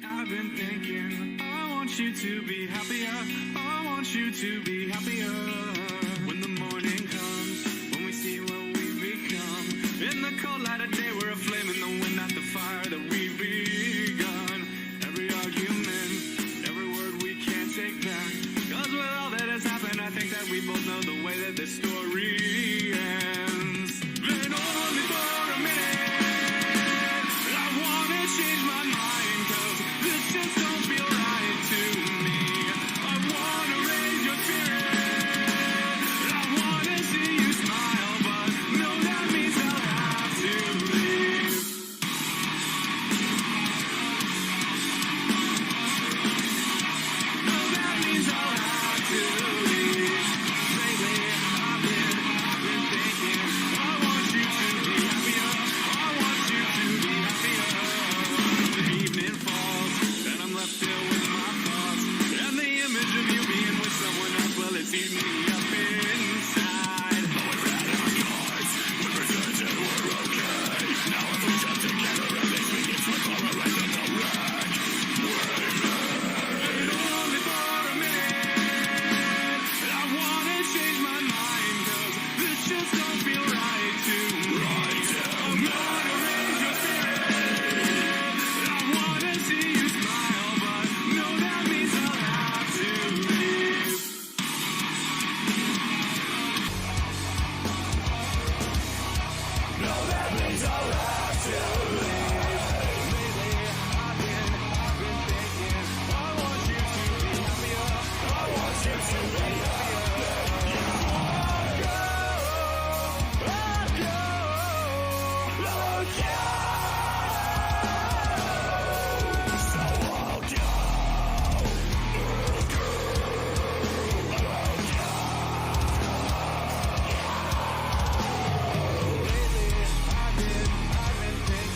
I've been thinking, I want you to be happier, I want you to be happier. When the morning comes, when we see what we've become, in the cold light of day we're a flame in the wind, not the fire that we've begun. Every argument, every word we can't take back, cause with all that has happened I think that we both know the way that this story ends. Been only for a minute, I wanna change my mind, cause this just don't feel right to me. I wanna raise your spirit, I wanna see you smile, but no, that means I'll have to leave. No, that means I'll have to leave. Lately, I've been thinking, I want you to be happier, I want you to be happier. The evening falls, and I'm left there with my thoughts, and the image of you being with someone else, well, it's eating me up inside. But we ran our cards, we pretended we're okay. Now if we jump together, at least we can slip our away from the wreck. Wait only for a minute, I wanna change my mind, cause this just don't feel right to me. I wanna raise your spirit, I wanna see you smile, but no, that means I'll have to leave. No, that means I'll have to leave. Lately, I've been thinking, I want you to be happier, I want you to be happier. Lately, I've been thinking,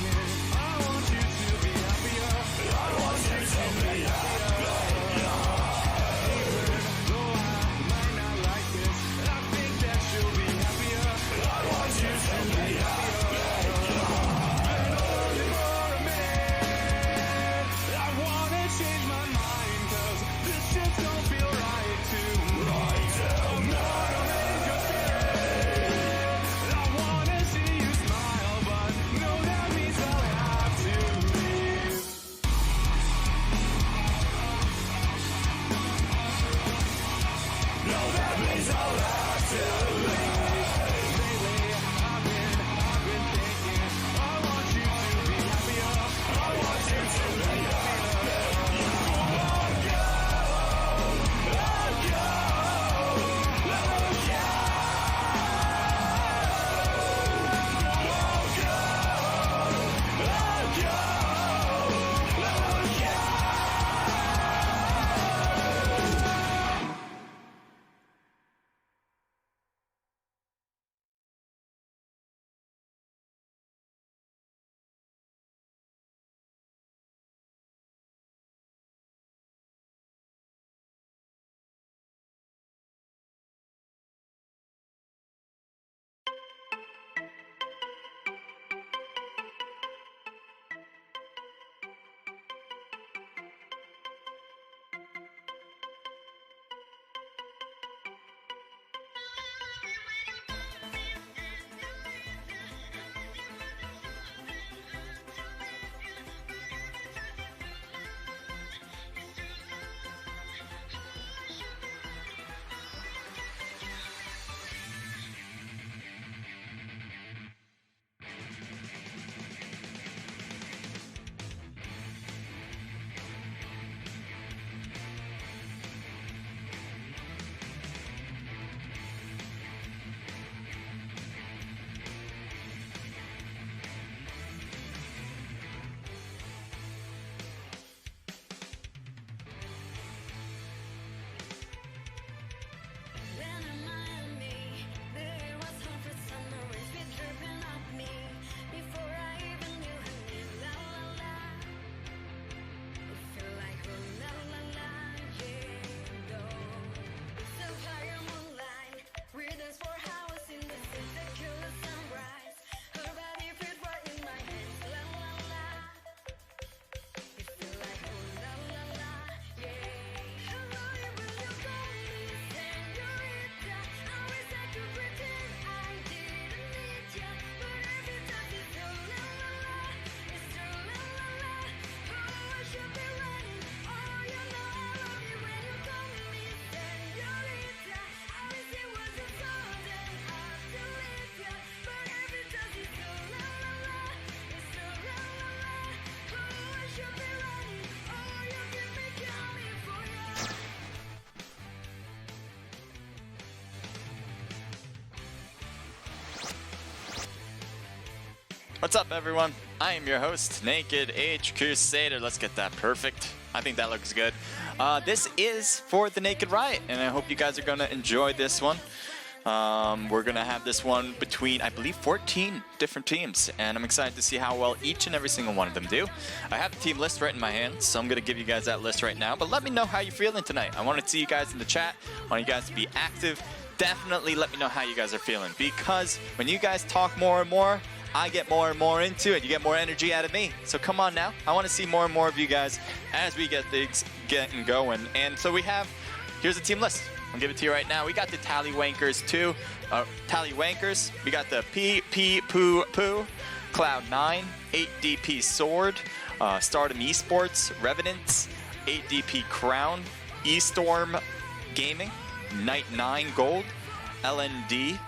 What's up, everyone? I am your host, Naked H Crusader. Let's get that perfect. I think that looks good. This is for the Naked Riot, and I hope you guys are going to enjoy this one. We're going to have this one between, I believe, 14 different teams, and I'm excited to see how well each and every single one of them do. I have the team list right in my hand, so I'm going to give you guys that list right now, but let me know how you're feeling tonight. I want to see you guys in the chat. I want you guys to be active. Definitely let me know how you guys are feeling, because when you guys talk more and more, I get more and more into it. You get more energy out of me. So come on now. I want to see more and more of you guys as we get things getting going. And so we have, here's the team list. I'll give it to you right now. We got the Tallywankers too. Tallywankers. We got the Poo, Cloud9, 8DP Sword, Stardom Esports, Revenants, 8DP Crown, eStorm Gaming, Night9 Gold, LND,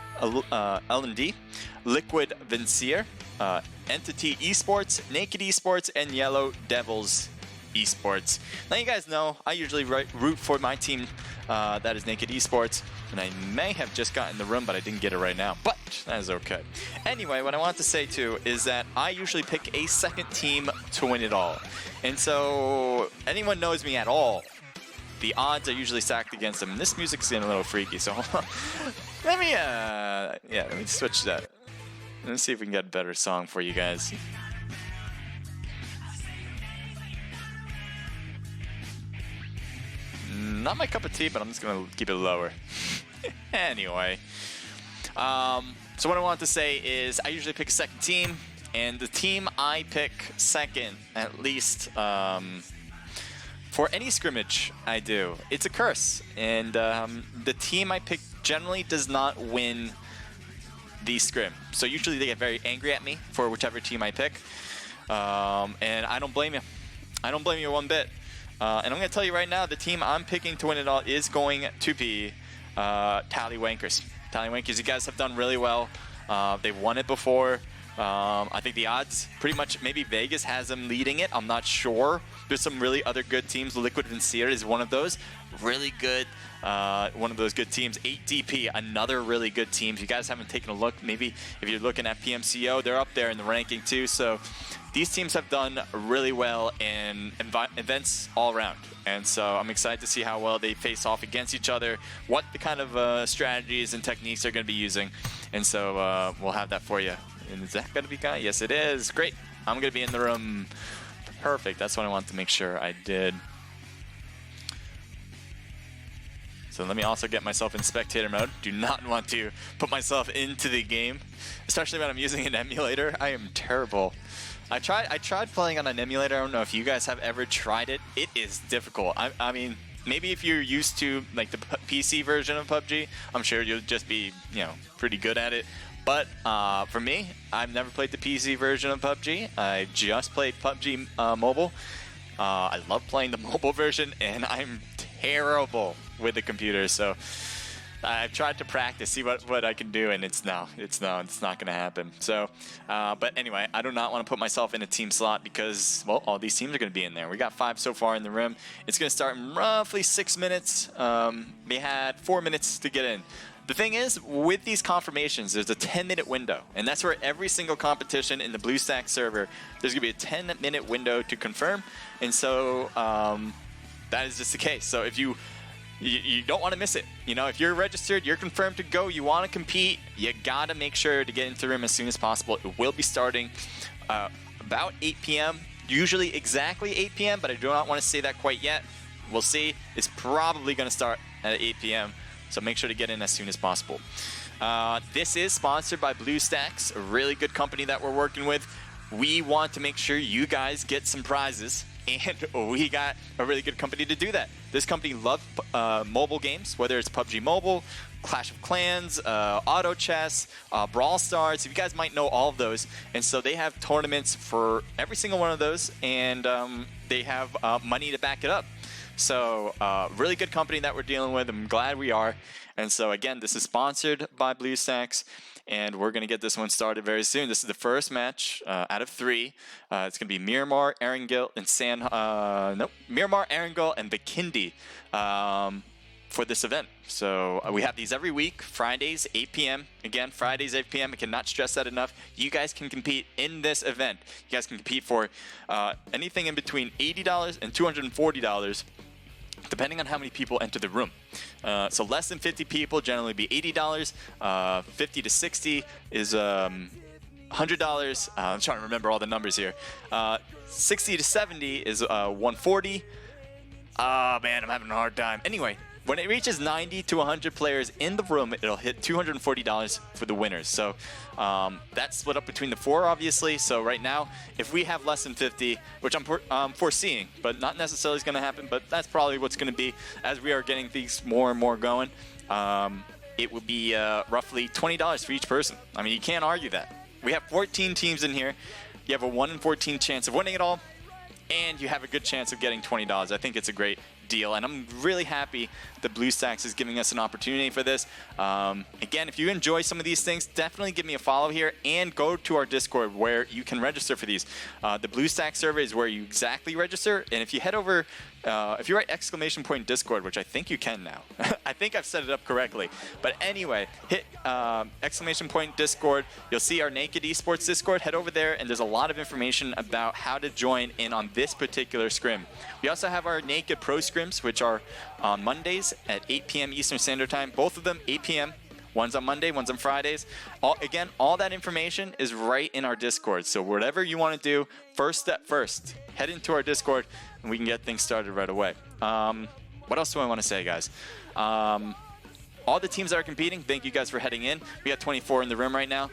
Liquid Vincier, Entity Esports, Naked Esports, and Yellow Devils Esports. Now you guys know I usually root for my team, that is Naked Esports, and I may have just gotten the room, but I didn't get it right now, but that is okay. Anyway, what I want to say too is that I usually pick a second team to win it all. And so anyone knows me at all, the odds are usually stacked against them. And this music's getting a little freaky, so let me switch that. Let's see if we can get a better song for you guys. Not my cup of tea, but I'm just gonna keep it lower. Anyway, so what I want to say is I usually pick a second team, and the team I pick second, at least for any scrimmage I do, it's a curse. And the team I pick generally does not win the scrim. So usually they get very angry at me for whichever team I pick. And I don't blame you. I don't blame you one bit. And I'm going to tell you right now, the team I'm picking to win it all is going to be Tallywankers. Tallywankers, you guys have done really well. They've won it before. I think the odds, pretty much, maybe Vegas has them leading it. I'm not sure. There's some really other good teams. Liquid Vincier is one of those. Really good. One of those good teams. 8DP, another really good team. If you guys haven't taken a look, maybe if you're looking at PMCO, they're up there in the ranking too. So these teams have done really well in events all around. And so I'm excited to see how well they face off against each other, what the kind of strategies and techniques they're going to be using. And so we'll have that for you. And is that going to be guy? Yes, it is. Great. I'm going to be in the room. Perfect. That's what I want to make sure I did. So let me also get myself in spectator mode. Do not want to put myself into the game, especially when I'm using an emulator. I am terrible. I tried playing on an emulator. I don't know if you guys have ever tried it. It is difficult. I mean, maybe if you're used to like the PC version of PUBG, I'm sure you'll just be, you know, pretty good at it. But for me, I've never played the PC version of PUBG. I just played PUBG Mobile. I love playing the mobile version, and I'm terrible with the computer. So I've tried to practice, see what I can do, and it's not going to happen. So, but anyway, I do not want to put myself in a team slot because, well, all these teams are going to be in there. We got 5 so far in the room. It's going to start in roughly 6 minutes. They had 4 minutes to get in. The thing is, with these confirmations, there's a 10-minute window, and that's where every single competition in the BlueStacks server, there's going to be a 10-minute window to confirm, and so that is just the case. So if you don't want to miss it, you know, if you're registered, you're confirmed to go, you want to compete, you got to make sure to get into the room as soon as possible. It will be starting about 8 p.m., usually exactly 8 p.m., but I do not want to say that quite yet. We'll see. It's probably going to start at 8 p.m., so make sure to get in as soon as possible. This is sponsored by BlueStacks, a really good company that we're working with. We want to make sure you guys get some prizes, and we got a really good company to do that. This company loves mobile games, whether it's PUBG Mobile, Clash of Clans, Auto Chess, Brawl Stars. You guys might know all of those. And so they have tournaments for every single one of those, and they have money to back it up. So really good company that we're dealing with. I'm glad we are. And so again, this is sponsored by BlueStacks, and we're going to get this one started very soon. This is the first match out of 3. It's going to be Miramar, Erangel, and Miramar, Erangel, and Bikindi. for this event. So we have these every week, Fridays, 8 p.m. Again, Fridays, 8 p.m. I cannot stress that enough. You guys can compete in this event. You guys can compete for anything in between $80 and $240, depending on how many people enter the room. So less than 50 people generally be $80. 50 to 60 is $100. I'm trying to remember all the numbers here. 60 to 70 is $140. Oh man, I'm having a hard time. Anyway, when it reaches 90 to 100 players in the room, it'll hit $240 for the winners. So that's split up between the 4, obviously. So right now, if we have less than 50, which I'm foreseeing, but not necessarily is going to happen, but that's probably what's going to be as we are getting things more and more going. It would be roughly $20 for each person. I mean, you can't argue that. We have 14 teams in here. You have a 1 in 14 chance of winning it all, and you have a good chance of getting $20. I think it's a great deal, and I'm really happy that BlueStacks is giving us an opportunity for this. Again, if you enjoy some of these things, definitely give me a follow here and go to our Discord where you can register for these. The BlueStacks server is where you exactly register, and if you head over, if you write !Discord, which I think you can now, I think I've set it up correctly, but anyway, hit !Discord, you'll see our Naked Esports Discord. Head over there, and there's a lot of information about how to join in on this particular scrim. We also have our Naked Pro scrims, which are on Mondays at 8 p.m. Eastern Standard Time. Both of them 8 p.m. One's on Monday, one's on Fridays. Again, all that information is right in our Discord. So whatever you want to do, first step first, head into our Discord, and we can get things started right away. What else do I want to say, guys? All the teams that are competing, thank you guys for heading in. We got 24 in the room right now.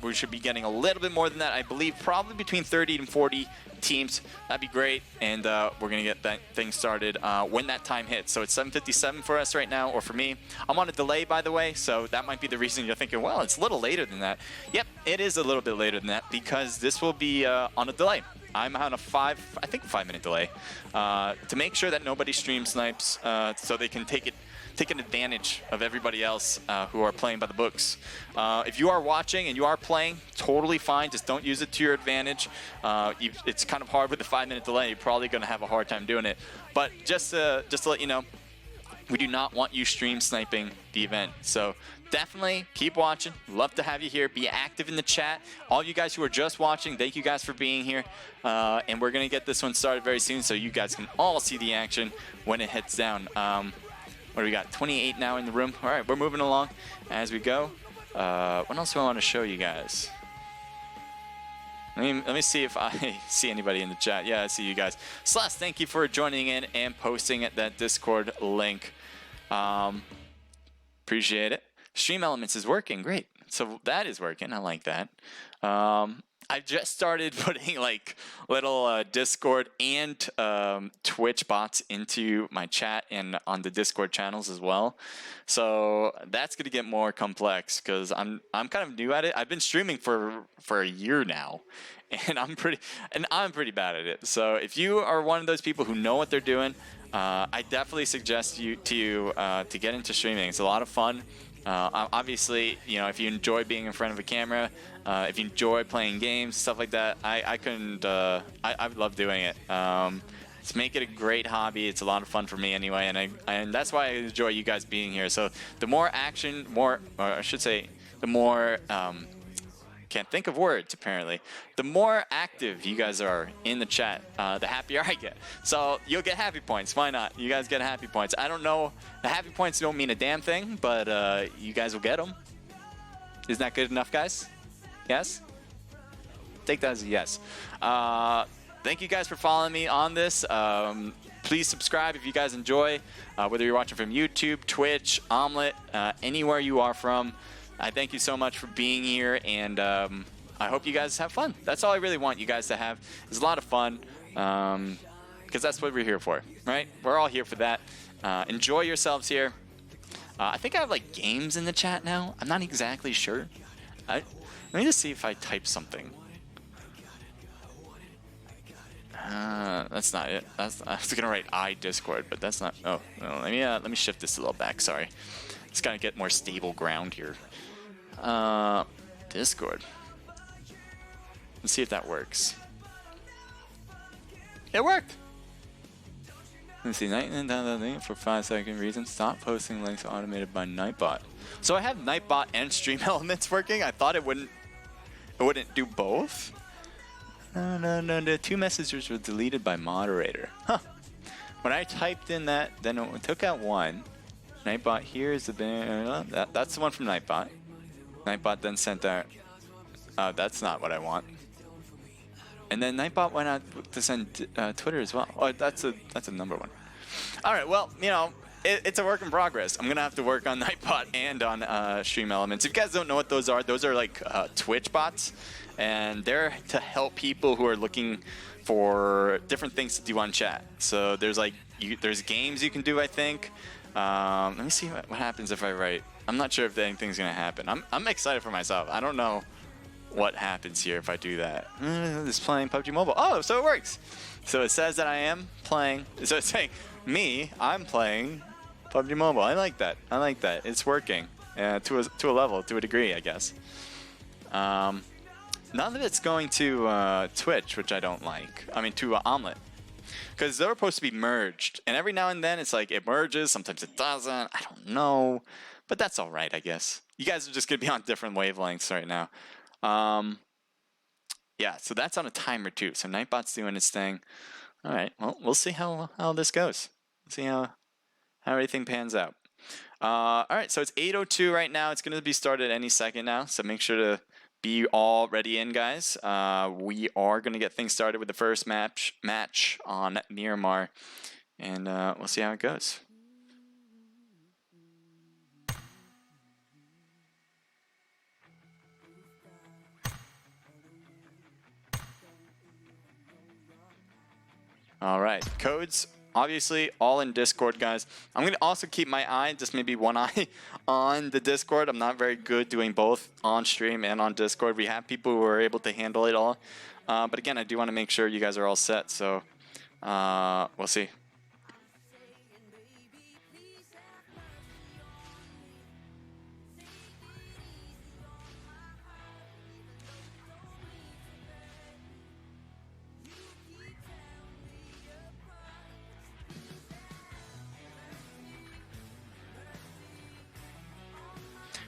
We should be getting a little bit more than that. I believe probably between 30 and 40 teams. That'd be great, and we're going to get that thing started when that time hits. So it's 7:57 for us right now, or for me. I'm on a delay, by the way, so that might be the reason you're thinking, well, it's a little later than that. Yep, it is a little bit later than that because this will be on a delay. I'm on a 5-minute delay to make sure that nobody stream snipes so they can take an advantage of everybody else who are playing by the books. If you are watching and you are playing, totally fine. Just don't use it to your advantage. It's kind of hard with the 5-minute delay. You're probably going to have a hard time doing it. But just to let you know, we do not want you stream sniping the event. So definitely keep watching. Love to have you here. Be active in the chat. All you guys who are just watching, thank you guys for being here. And we're going to get this one started very soon so you guys can all see the action when it hits down. What do we got? 28 now in the room. All right, we're moving along as we go. What else do I want to show you guys? Let me see if I see anybody in the chat. Yeah, I see you guys. Celeste, thank you for joining in and posting that Discord link. Appreciate it. Stream Elements is working. Great. So that is working. I like that. I just started putting like little Discord and Twitch bots into my chat and on the Discord channels as well. So that's going to get more complex because I'm kind of new at it. I've been streaming for a year now, and I'm pretty bad at it. So if you are one of those people who know what they're doing, I definitely suggest you to get into streaming. It's a lot of fun. Obviously, you know, if you enjoy being in front of a camera, if you enjoy playing games, stuff like that, I love doing it. Let's make it a great hobby. It's a lot of fun for me anyway, and that's why I enjoy you guys being here. So the more action, or I should say, the more can't think of words apparently. The more active you guys are in the chat, the happier I get. So you'll get happy points. Why not? You guys get happy points. I don't know. The happy points don't mean a damn thing, but you guys will get them. Isn't that good enough, guys? Yes? Take that as a yes. Thank you guys for following me on this. Please subscribe if you guys enjoy, whether you're watching from YouTube, Twitch, Omlet, anywhere you are from. I thank you so much for being here, and I hope you guys have fun. That's all I really want you guys to have. It's a lot of fun, because that's what we're here for, right? We're all here for that. Enjoy yourselves here. I think I have like games in the chat now. I'm not exactly sure. Let me just see if I type something. That's not it. I was gonna write Discord, but that's not. Oh, no, let me shift this a little back. Sorry, just gotta get more stable ground here. Discord. Let's see if that works. It worked. Let's see, for 5-second reason. Stop posting links automated by Nightbot. So I have Nightbot and Stream Elements working. I thought it wouldn't do both. No. The 2 messages were deleted by moderator. Huh. When I typed in that, then it took out 1. Nightbot here is the that's the one from Nightbot. Nightbot then sent out. That's not what I want. And then Nightbot went out to send Twitter as well. Oh, that's a number 1. All right, well, you know, it's a work in progress. I'm gonna have to work on Nightbot and on Stream Elements. If you guys don't know what those are like Twitch bots, and they're to help people who are looking for different things to do on chat. So there's like there's games you can do, I think. Let me see what happens if I write. I'm not sure if anything's gonna happen. I'm excited for myself. I don't know what happens here if I do that. It's playing PUBG Mobile. Oh, so it works. So it says that I am playing. So it's saying I'm playing PUBG Mobile. I like that. I like that. It's working to a level, to a degree, I guess. None of it's going to Twitch, which I don't like. I mean, to Omlet. Because they're supposed to be merged. And every now and then it's like it merges. Sometimes it doesn't. I don't know. But that's all right, I guess. You guys are just going to be on different wavelengths right now. Yeah, so that's on a timer too. So Nightbot's doing its thing. All right, well, we'll see how this goes. See how everything pans out. All right, so it's 8:02 right now. It's going to be started any second now. So make sure to be all ready in, guys. We are going to get things started with the first match on Miramar, and we'll see how it goes. All right, codes obviously all in Discord, guys. I'm gonna also keep my eye, just maybe one eye, on the Discord. I'm not very good doing both on stream and on Discord. We have people who are able to handle it all, but again, I do want to make sure you guys are all set. So we'll see.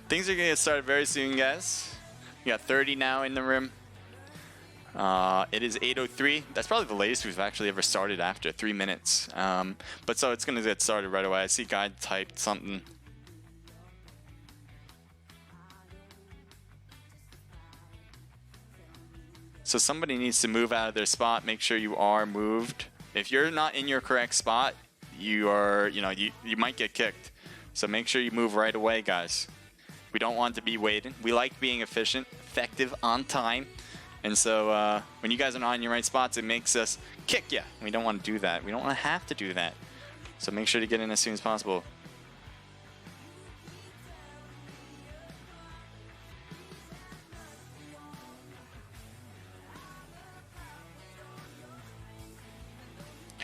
Things are gonna get started very soon, guys. We got 30 now in the room. It is 8:03. That's probably the latest we've actually ever started after 3 minutes. But so it's gonna get started right away. I see guy typed something. So somebody needs to move out of their spot. Make sure you are moved. If you're not in your correct spot, you are, you might get kicked. So make sure you move right away, guys. We don't want to be waiting. We like being efficient, effective, on time. And so when you guys are not in your right spots, it makes us kick you. We don't want to do that. We don't want to have to do that. So make sure to get in as soon as possible.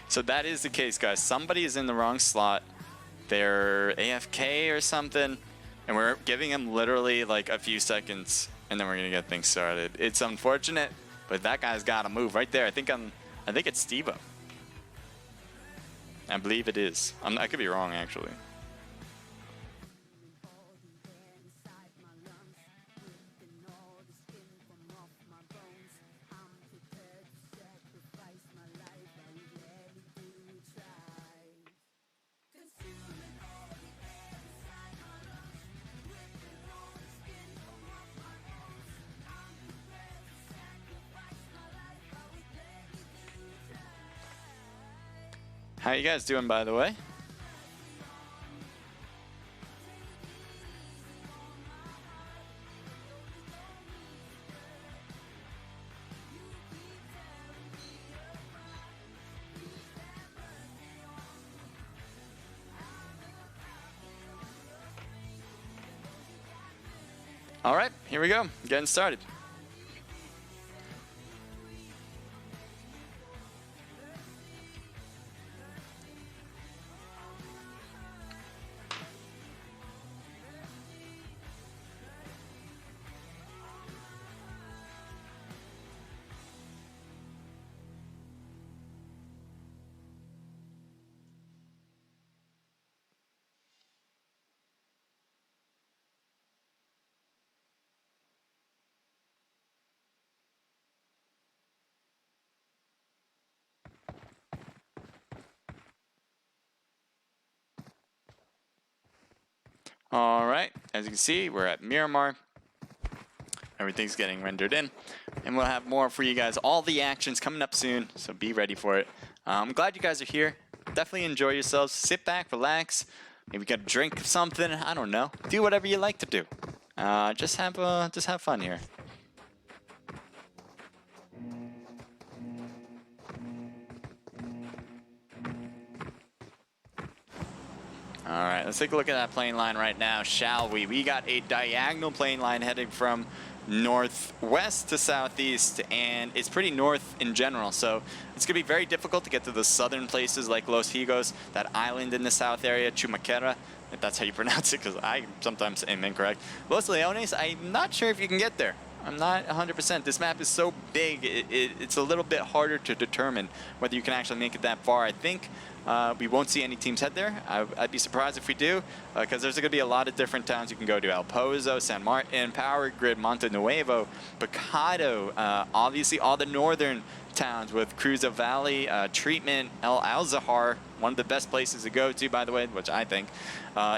So that is the case, guys. Somebody is in the wrong slot. They're AFK or something. And we're giving him literally like a few seconds, and then we're gonna get things started. It's unfortunate, but that guy's got to move right there. I think it's Steve-O. I believe it is. I could be wrong, actually. How you guys doing, by the way? All right, here we go. Getting started. All right, as you can see, we're at Miramar. Everything's getting rendered in, and we'll have more for you guys. All the action's coming up soon, so be ready for it. I'm glad you guys are here. Definitely enjoy yourselves. Sit back, relax. Maybe get a drink of something. I don't know. Do whatever you like to do. Just have fun here. All right, let's take a look at that plane line right now, shall we? We got a diagonal plane line heading from northwest to southeast, and it's pretty north in general, so it's going to be very difficult to get to the southern places like Los Higos, that island in the south area, Chumaquera, if that's how you pronounce it, because I sometimes am incorrect. Los Leones, I'm not sure if you can get there. I'm not 100%. This map is so big, it's a little bit harder to determine whether you can actually make it that far. I think we won't see any teams head there. I'd be surprised if we do, because there's going to be a lot of different towns you can go to. El Pozo, San Martin, Power Grid, Monte Nuevo, Picado, obviously all the northern towns with Cruza Valley, Treatment, El Alzahar, one of the best places to go to, by the way, which I think.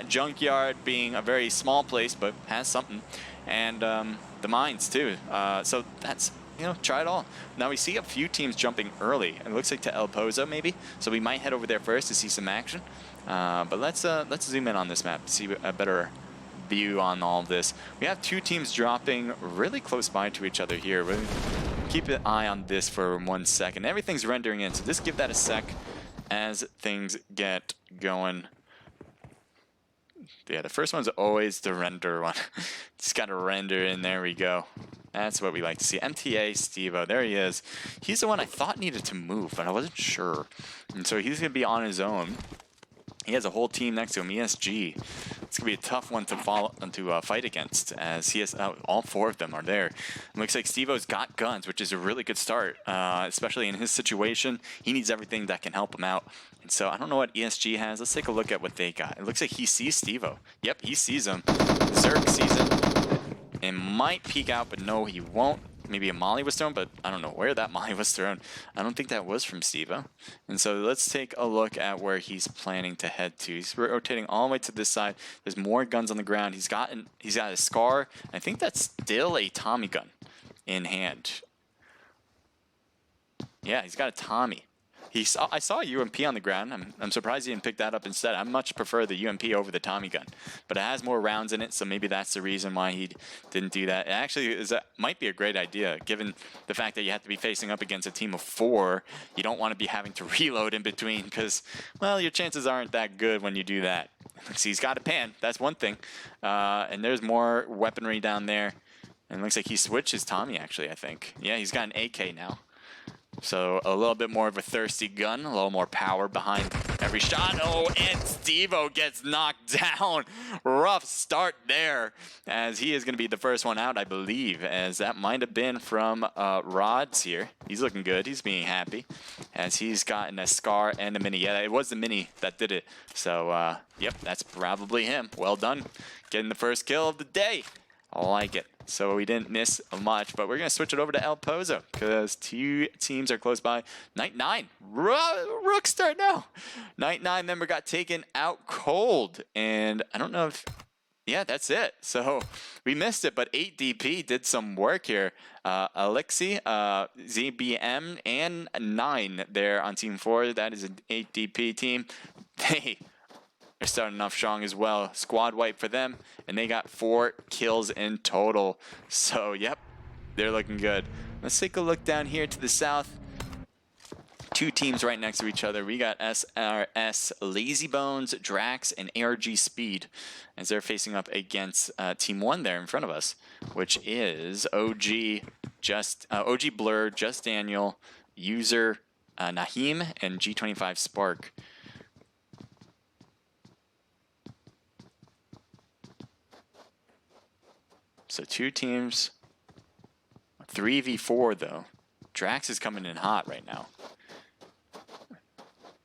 Junkyard being a very small place, but has something. And the mines, too. So that's... You know, try it all. Now we see a few teams jumping early. It looks like to El Pozo maybe, so we might head over there first to see some action. But let's zoom in on this map to see a better view on all of this. We have two teams dropping really close by to each other here. We'll keep an eye on this for 1 second. Everything's rendering in, so just give that a sec as things get going. Yeah, the first one's always the render one. Just got to render in. There we go. That's what we like to see. MTA Stevo, there he is. He's the one I thought needed to move, but I wasn't sure. And so he's going to be on his own. He has a whole team next to him, ESG. It's going to be a tough one to fight against, as he has all four of them are there. It looks like Stevo's got guns, which is a really good start, especially in his situation. He needs everything that can help him out. And so I don't know what ESG has. Let's take a look at what they got. It looks like he sees Stevo. Yep, he sees him. Zerk sees him. And might peek out, but no, he won't. Maybe a molly was thrown, but I don't know where that molly was thrown. I don't think that was from Stevo. And so let's take a look at where he's planning to head to. He's rotating all the way to this side. There's more guns on the ground. He's got a SCAR. I think that's still a Tommy gun in hand. Yeah, he's got a Tommy. I saw a UMP on the ground. I'm surprised he didn't pick that up instead. I much prefer the UMP over the Tommy gun. But it has more rounds in it, so maybe that's the reason why he didn't do that. It actually might be a great idea, given the fact that you have to be facing up against a team of 4. You don't want to be having to reload in between because, well, your chances aren't that good when you do that. See, he's got a pan. That's one thing. And there's more weaponry down there. And it looks like he switched his Tommy, actually, I think. Yeah, he's got an AK now. So a little bit more of a thirsty gun, a little more power behind every shot. Oh, and Stevo gets knocked down. Rough start there, as he is going to be the first one out, I believe, as that might have been from Rods here. He's looking good. He's being happy, as he's gotten a SCAR and a Mini. Yeah, it was the Mini that did it. So, yep, that's probably him. Well done. Getting the first kill of the day. I like it. So we didn't miss much, but we're going to switch it over to El Pozo because two teams are close by. Night 9. Rook start now. Night 9 member got taken out cold. And I don't know if... Yeah, that's it. So we missed it, but 8DP did some work here. Alexi, ZBM, and 9 there on Team 4. That is an 8DP team. They're starting off strong as well. Squad wipe for them, and they got 4 kills in total. So, yep, they're looking good. Let's take a look down here to the south. 2 teams right next to each other. We got SRS Lazy Bones, Drax, and ARG Speed, as they're facing up against Team 1 there in front of us, which is OG Blur, Just Daniel, User Nahim, and G25 Spark. So 2 teams, 3v4 though. Drax is coming in hot right now.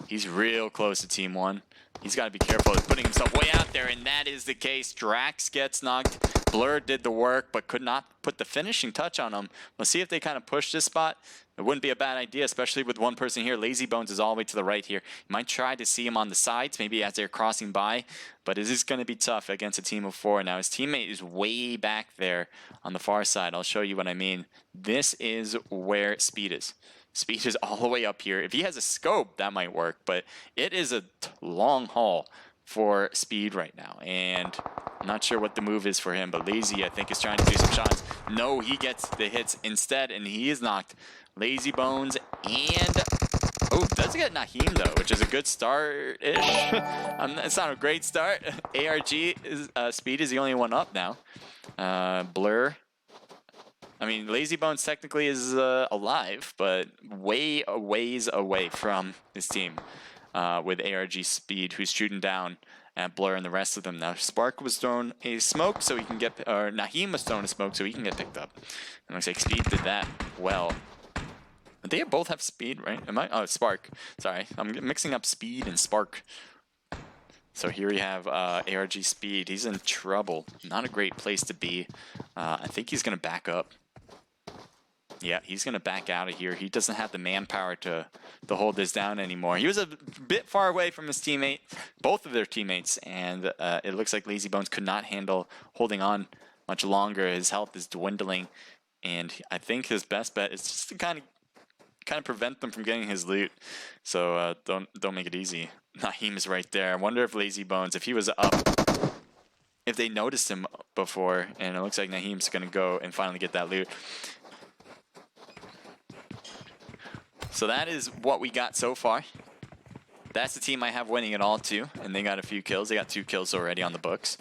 He's real close to Team 1. He's got to be careful of putting himself way out there, and that is the case. Drax gets knocked. Blur did the work, but could not put the finishing touch on them. We'll see if they kind of push this spot. It wouldn't be a bad idea, especially with one person here. Lazy Bones is all the way to the right here. You might try to see him on the sides, maybe as they're crossing by, but it is going to be tough against a team of 4. Now, his teammate is way back there on the far side. I'll show you what I mean. This is where Speed is. Speed is all the way up here. If he has a scope, that might work, but it is a long haul for Speed right now, and I'm not sure what the move is for him, but Lazy, I think, is trying to do some shots. No, he gets the hits instead, and he is knocked. Lazy Bones, and oh, does get Naheem though, which is a good start. It's not a great start. ARG is Speed is the only one up now. Blur. I mean, Lazy Bones technically is alive, but ways away from his team with ARG Speed, who's shooting down at Blur and the rest of them. Now, Spark was thrown a smoke so he can get, or Naheem was thrown a smoke so he can get picked up. And looks like Speed did that well. They both have Speed, right? Am I? Oh, Spark. Sorry, I'm mixing up Speed and Spark. So here we have ARG Speed. He's in trouble. Not a great place to be. I think he's going to back up. Yeah, he's going to back out of here. He doesn't have the manpower to hold this down anymore. He was a bit far away from his teammate, both of their teammates, and it looks like Lazy Bones could not handle holding on much longer. His health is dwindling, and I think his best bet is just to kind of prevent them from getting his loot. So don't make it easy. Naheem is right there. I wonder if Lazy Bones, if he was up, if they noticed him before, and it looks like Naheem's going to go and finally get that loot. So that is what we got so far. That's the team I have winning it all too, and they got a few kills. They got 2 kills already on the books.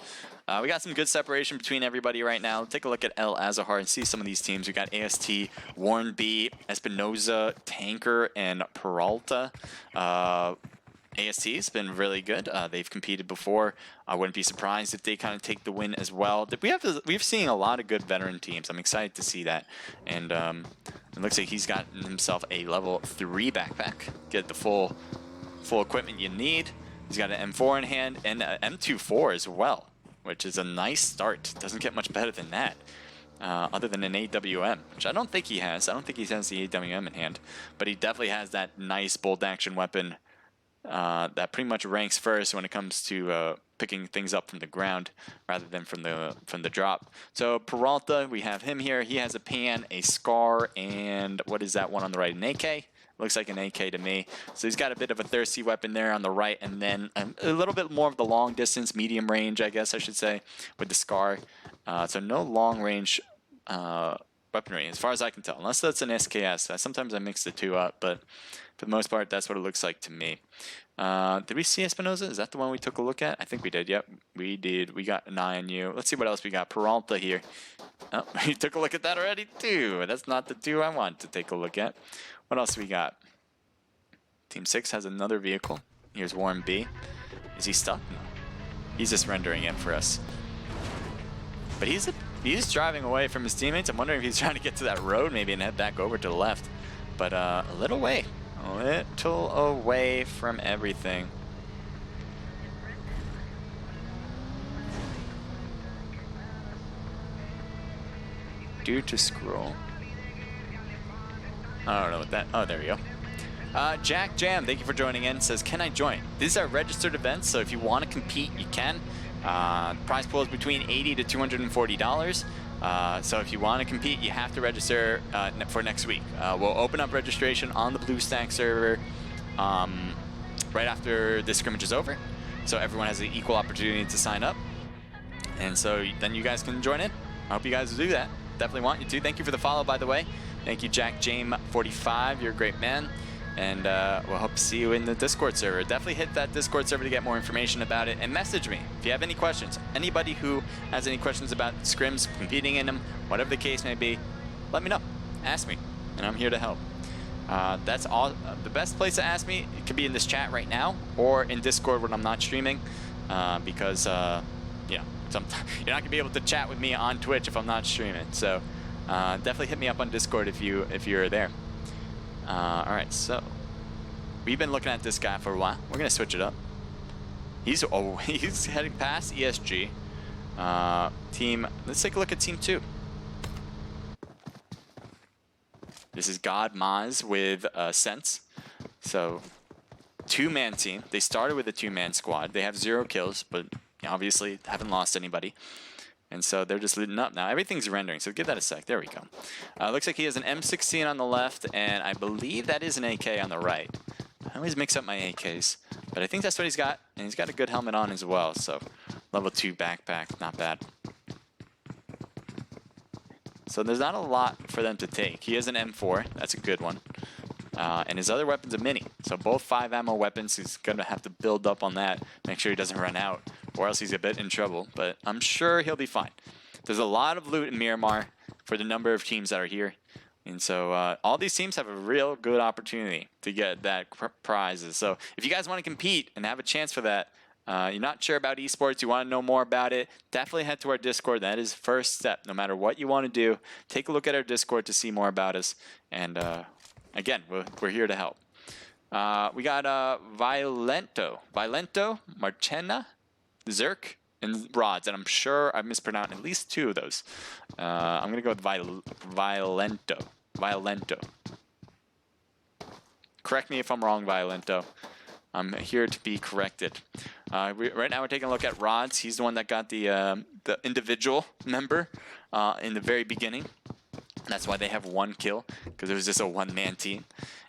We got some good separation between everybody right now. Take a look at El Azahar and see some of these teams. We got AST, Warren B, Espinoza, Tanker, and Peralta. AST's been really good. They've competed before. I wouldn't be surprised if they kind of take the win as well. We've seen a lot of good veteran teams. I'm excited to see that. And it looks like he's gotten himself a level 3 backpack. Get the full equipment you need. He's got an M4 in hand and an M24 as well, which is a nice start. Doesn't get much better than that. Other than an AWM, which I don't think he has. I don't think he has the AWM in hand, but he definitely has that nice bolt action weapon that pretty much ranks first when it comes to picking things up from the ground rather than from the drop. So Peralta, we have him here. He has a pan, a scar, and what is that one on the right? An AK? Looks like an AK to me. So he's got a bit of a thirsty weapon there on the right, and then a little bit more of the long distance, medium range, I guess I should say, with the scar. So no long range weaponry, as far as I can tell, unless that's an SKS. Sometimes I mix the two up, but for the most part, that's what it looks like to me. Did we see Espinoza? Is that the one we took a look at? I think we did. Yep, we did. We got an eye on you. Let's see what else we got. Peralta here. Oh, you took a look at that already too. That's not the 2 I want to take a look at. What else we got? Team 6 has another vehicle. Here's Warren B. Is he stuck? No. He's just rendering it for us. But he's driving away from his teammates. I'm wondering if he's trying to get to that road maybe and head back over to the left. But a little away from everything. Due to scroll. I don't know what that. Oh, there we go. Jack Jam, thank you for joining in. Says, can I join? These are registered events, so if you want to compete, you can. Prize pool is between $80 to $240. So if you want to compete, you have to register for next week. We'll open up registration on the BlueStacks server right after this scrimmage is over. So everyone has an equal opportunity to sign up. And so then you guys can join in. I hope you guys will do that. Definitely want you to. Thank you for the follow, by the way. Thank you, Jack Jame 45. You're a great man. And we'll hope to see you in the Discord server. Definitely hit that Discord server to get more information about it. And message me if you have any questions. Anybody who has any questions about scrims, competing in them, whatever the case may be, let me know. Ask me, and I'm here to help. That's all. The best place to ask me, it could be in this chat right now or in Discord when I'm not streaming, because you know, you're not gonna be able to chat with me on Twitch if I'm not streaming. So definitely hit me up on Discord if you're there. All right, so we've been looking at this guy for a while. We're gonna switch it up. He's heading past ESG. Team. Let's take a look at Team 2. This is God Maz with Sense. So, two-man team. They started with a two-man squad. They have 0 kills, but obviously haven't lost anybody. And so they're just looting up. Now everything's rendering, so give that a sec. There we go. Looks like he has an M16 on the left, and I believe that is an AK on the right. I always mix up my AKs, but I think that's what he's got, and he's got a good helmet on as well, so level 2 backpack, not bad. So there's not a lot for them to take. He has an M4, that's a good one. And his other weapon's a mini, so both 5 ammo weapons. He's going to have to build up on that, make sure he doesn't run out, or else he's a bit in trouble, but I'm sure he'll be fine. There's a lot of loot in Miramar for the number of teams that are here, and so all these teams have a real good opportunity to get that prizes. So if you guys want to compete and have a chance for that, you're not sure about esports, you want to know more about it, definitely head to our Discord. That is first step. No matter what you want to do, take a look at our Discord to see more about us, and again, we're here to help. We got Violento, Marchena, Zerk, and Rods, and I'm sure I mispronounced at least 2 of those. I'm going to go with Violento. Correct me if I'm wrong, Violento. I'm here to be corrected. Right now we're taking a look at Rods. He's the one that got the individual member in the very beginning. That's why they have 1 kill, because it was just a one-man team.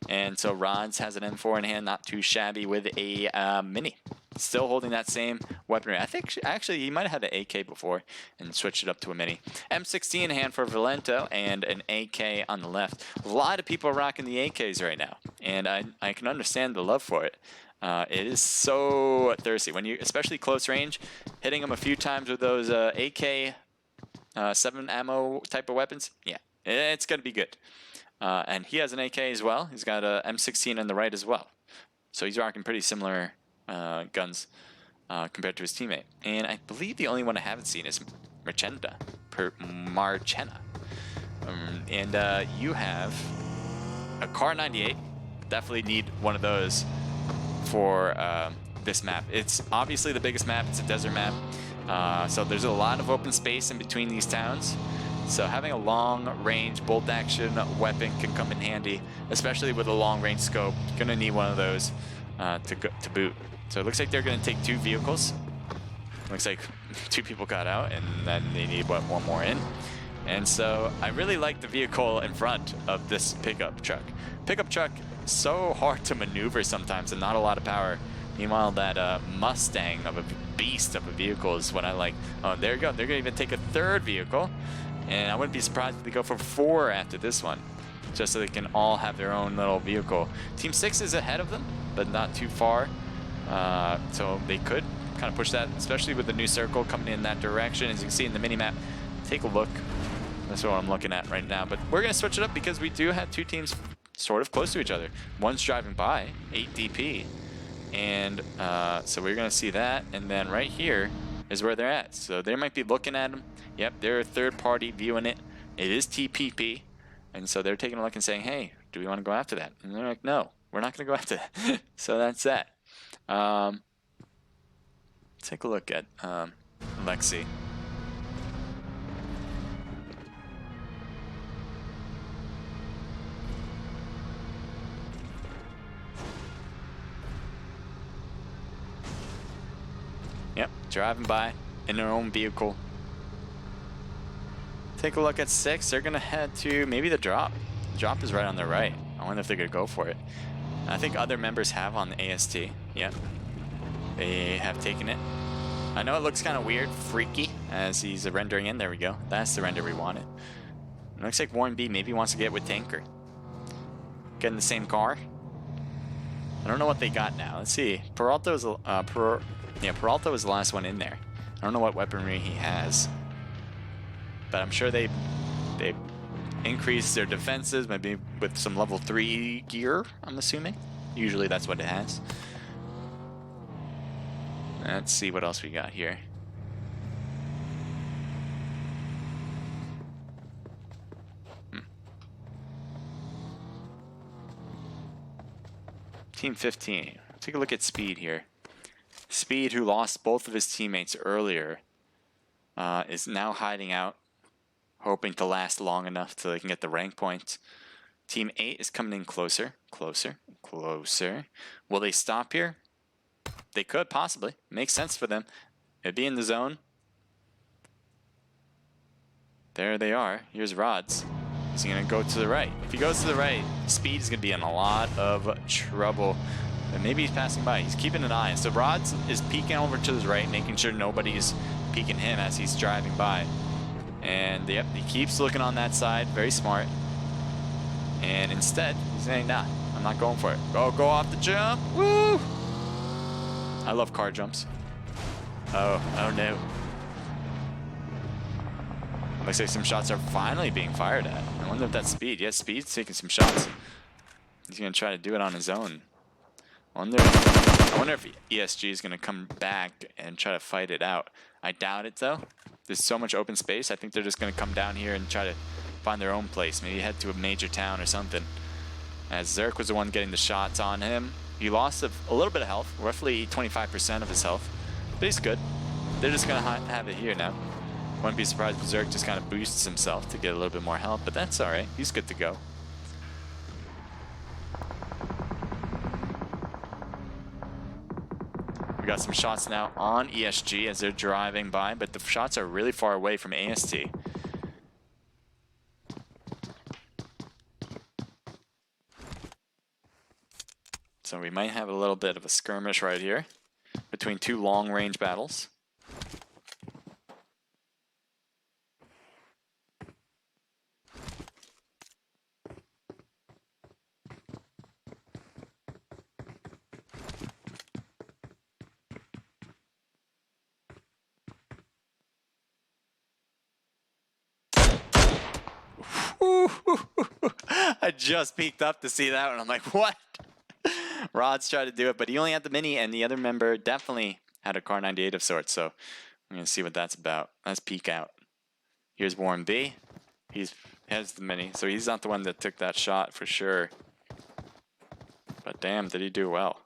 And so Rods has an M4 in hand, not too shabby, with a mini. Still holding that same weaponry. I think actually he might have had an AK before and switched it up to a mini. M16 in hand for Valento and an AK on the left. A lot of people are rocking the AKs right now, and I can understand the love for it. It is so thirsty when you, especially close range, hitting them a few times with those AK 7 ammo type of weapons. Yeah. It's going to be good. And he has an AK as well. He's got a M16 on the right as well. So he's rocking pretty similar guns compared to his teammate. And I believe the only one I haven't seen is Marchena. And you have a Car 98. Definitely need one of those for this map. It's obviously the biggest map. It's a desert map. So there's a lot of open space in between these towns. So having a long-range bolt-action weapon can come in handy, especially with a long-range scope. You're going to need one of those to boot. So it looks like they're going to take 2 vehicles. Looks like 2 people got out, and then they need, what, 1 more in. And so I really like the vehicle in front of this pickup truck. Pickup truck, so hard to maneuver sometimes and not a lot of power. Meanwhile, that Mustang of a beast of a vehicle is what I like. Oh, there you go. They're going to even take a 3rd vehicle. And I wouldn't be surprised if they go for 4 after this one, just so they can all have their own little vehicle. Team 6 is ahead of them, but not too far. So they could kind of push that, especially with the new circle coming in that direction. As you can see in the mini-map, take a look. That's what I'm looking at right now. But we're going to switch it up because we do have 2 teams sort of close to each other. One's driving by, 8 DP. And so we're going to see that. And then right here is where they're at. So they might be looking at them. Yep, they're a third party viewing it. It is TPP. And so they're taking a look and saying, hey, do we want to go after that? And they're like, no, we're not going to go after that. So that's that. Take a look at Lexi. Yep, driving by in their own vehicle. Take a look at 6. They're going to head to maybe the drop. The drop is right on their right. I wonder if they're going to go for it. I think other members have on the AST. Yep. They have taken it. I know it looks kind of weird, freaky, as he's rendering in. There we go. That's the render we wanted. It looks like Warren B maybe wants to get with Tanker. Get in the same car. I don't know what they got now. Let's see. Peralta was Peralta was the last one in there. I don't know what weaponry he has. But I'm sure they increased their defenses, maybe with some level 3 gear, I'm assuming. Usually that's what it has. Let's see what else we got here. Team 15. Take a look at Speed here. Speed, who lost both of his teammates earlier, is now hiding out, hoping to last long enough so they can get the rank points. Team 8 is coming in closer, closer, closer. Will they stop here? They could, possibly. Makes sense for them. It'd be in the zone. There they are. Here's Rods. He's going to go to the right. If he goes to the right, Speed is going to be in a lot of trouble. And maybe he's passing by. He's keeping an eye. So Rods is peeking over to his right, making sure nobody's peeking him as he's driving by. And yep, he keeps looking on that side. Very smart. And instead, he's saying, nah, I'm not going for it. Go off the jump. Woo! I love car jumps. Oh no. Looks like some shots are finally being fired at. I wonder if that's Speed. Yes, Speed's taking some shots. He's going to try to do it on his own. I wonder if ESG is going to come back and try to fight it out. I doubt it, though. There's so much open space. I think they're just going to come down here and try to find their own place. Maybe head to a major town or something. As Zerk was the one getting the shots on him. He lost a little bit of health, roughly 25% of his health. But he's good. They're just going to have it here now. Wouldn't be surprised if Zerk just kind of boosts himself to get a little bit more health, but that's alright. He's good to go. We got some shots now on ESG as they're driving by, but the shots are really far away from AST. So we might have a little bit of a skirmish right here between two long-range battles. I just peeked up to see that one. I'm like, what? Rod's tried to do it, but he only had the mini, and the other member definitely had a Car 98 of sorts, so I'm going to see what that's about. Let's peek out. Here's Warren B. He has the mini, so he's not the one that took that shot for sure. But damn, did he do well.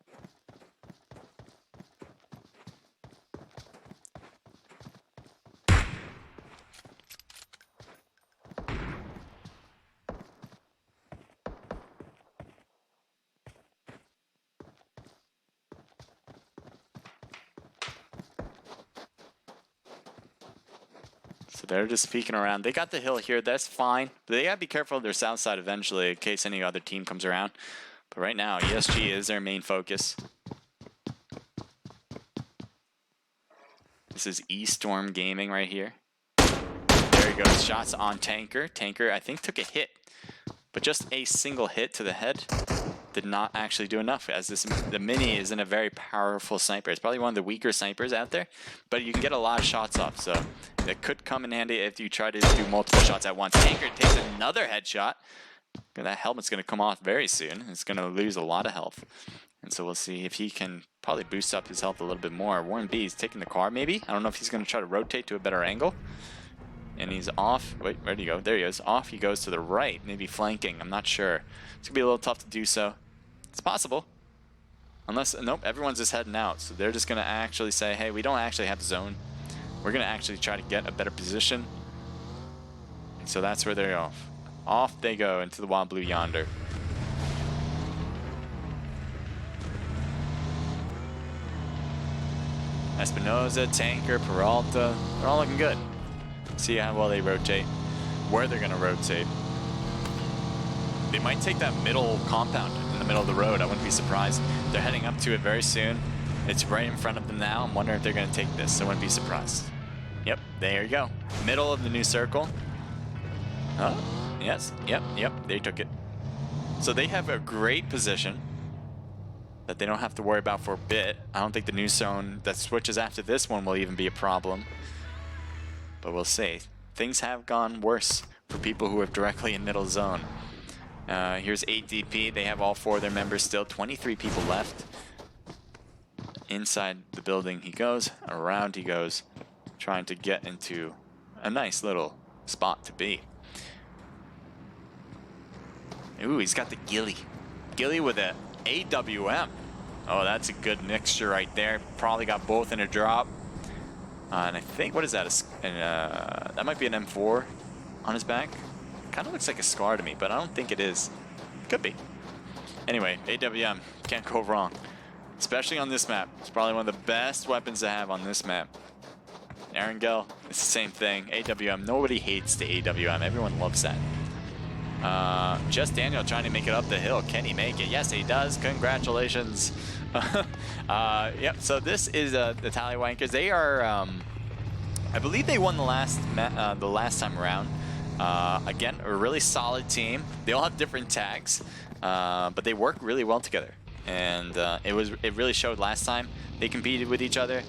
So they're just peeking around. They got the hill here. That's fine. But they got to be careful of their south side eventually in case any other team comes around. But right now, ESG is their main focus. This is E-Storm Gaming right here. There he goes. Shots on Tanker. Tanker, I think, took a hit. But just a single hit to the head did not actually do enough, as the Mini isn't a very powerful sniper. It's probably one of the weaker snipers out there, but you can get a lot of shots off, so it could come in handy if you try to do multiple shots at once. Tanker takes another headshot. That helmet's going to come off very soon. It's going to lose a lot of health. And so we'll see if he can probably boost up his health a little bit more. Warren B is taking the car, maybe. I don't know if he's going to try to rotate to a better angle. And he's off. Wait, where'd he go? There he is. Off he goes to the right, maybe flanking. I'm not sure. It's going to be a little tough to do so. It's possible. Unless, nope, everyone's just heading out. So they're just going to actually say, hey, we don't actually have the zone. We're going to actually try to get a better position. And so that's where they're off. Off they go into the wild blue yonder. Espinoza, Tanker, Peralta, they're all looking good. See how well they rotate, where they're going to rotate. They might take that middle compound in the middle of the road. I wouldn't be surprised. They're heading up to it very soon. It's right in front of them now. I'm wondering if they're going to take this. I wouldn't be surprised. Yep, there you go. Middle of the new circle. Huh? Yes, yep, they took it. So they have a great position that they don't have to worry about for a bit. I don't think the new zone that switches after this one will even be a problem. But we'll see. Things have gone worse for people who are directly in middle zone. Here's 8DP. They have all 4 of their members still. 23 people left. Inside the building he goes. Around he goes. Trying to get into a nice little spot to be. Ooh, he's got the ghillie. Ghillie with a AWM. Oh, that's a good mixture right there. Probably got both in a drop. And I think, what is that? That might be an M4 on his back. Kind of looks like a scar to me, but I don't think it is. Could be. Anyway, AWM, can't go wrong. Especially on this map. It's probably one of the best weapons to have on this map. Erangel, it's the same thing. AWM, nobody hates the AWM. Everyone loves that. Just Daniel trying to make it up the hill. Can he make it? Yes, he does. Congratulations. Yep, so this is the Tallywankers. They are, I believe they won the last time around. Again, a really solid team. They all have different tags, but they work really well together. And it really showed last time they competed with each other.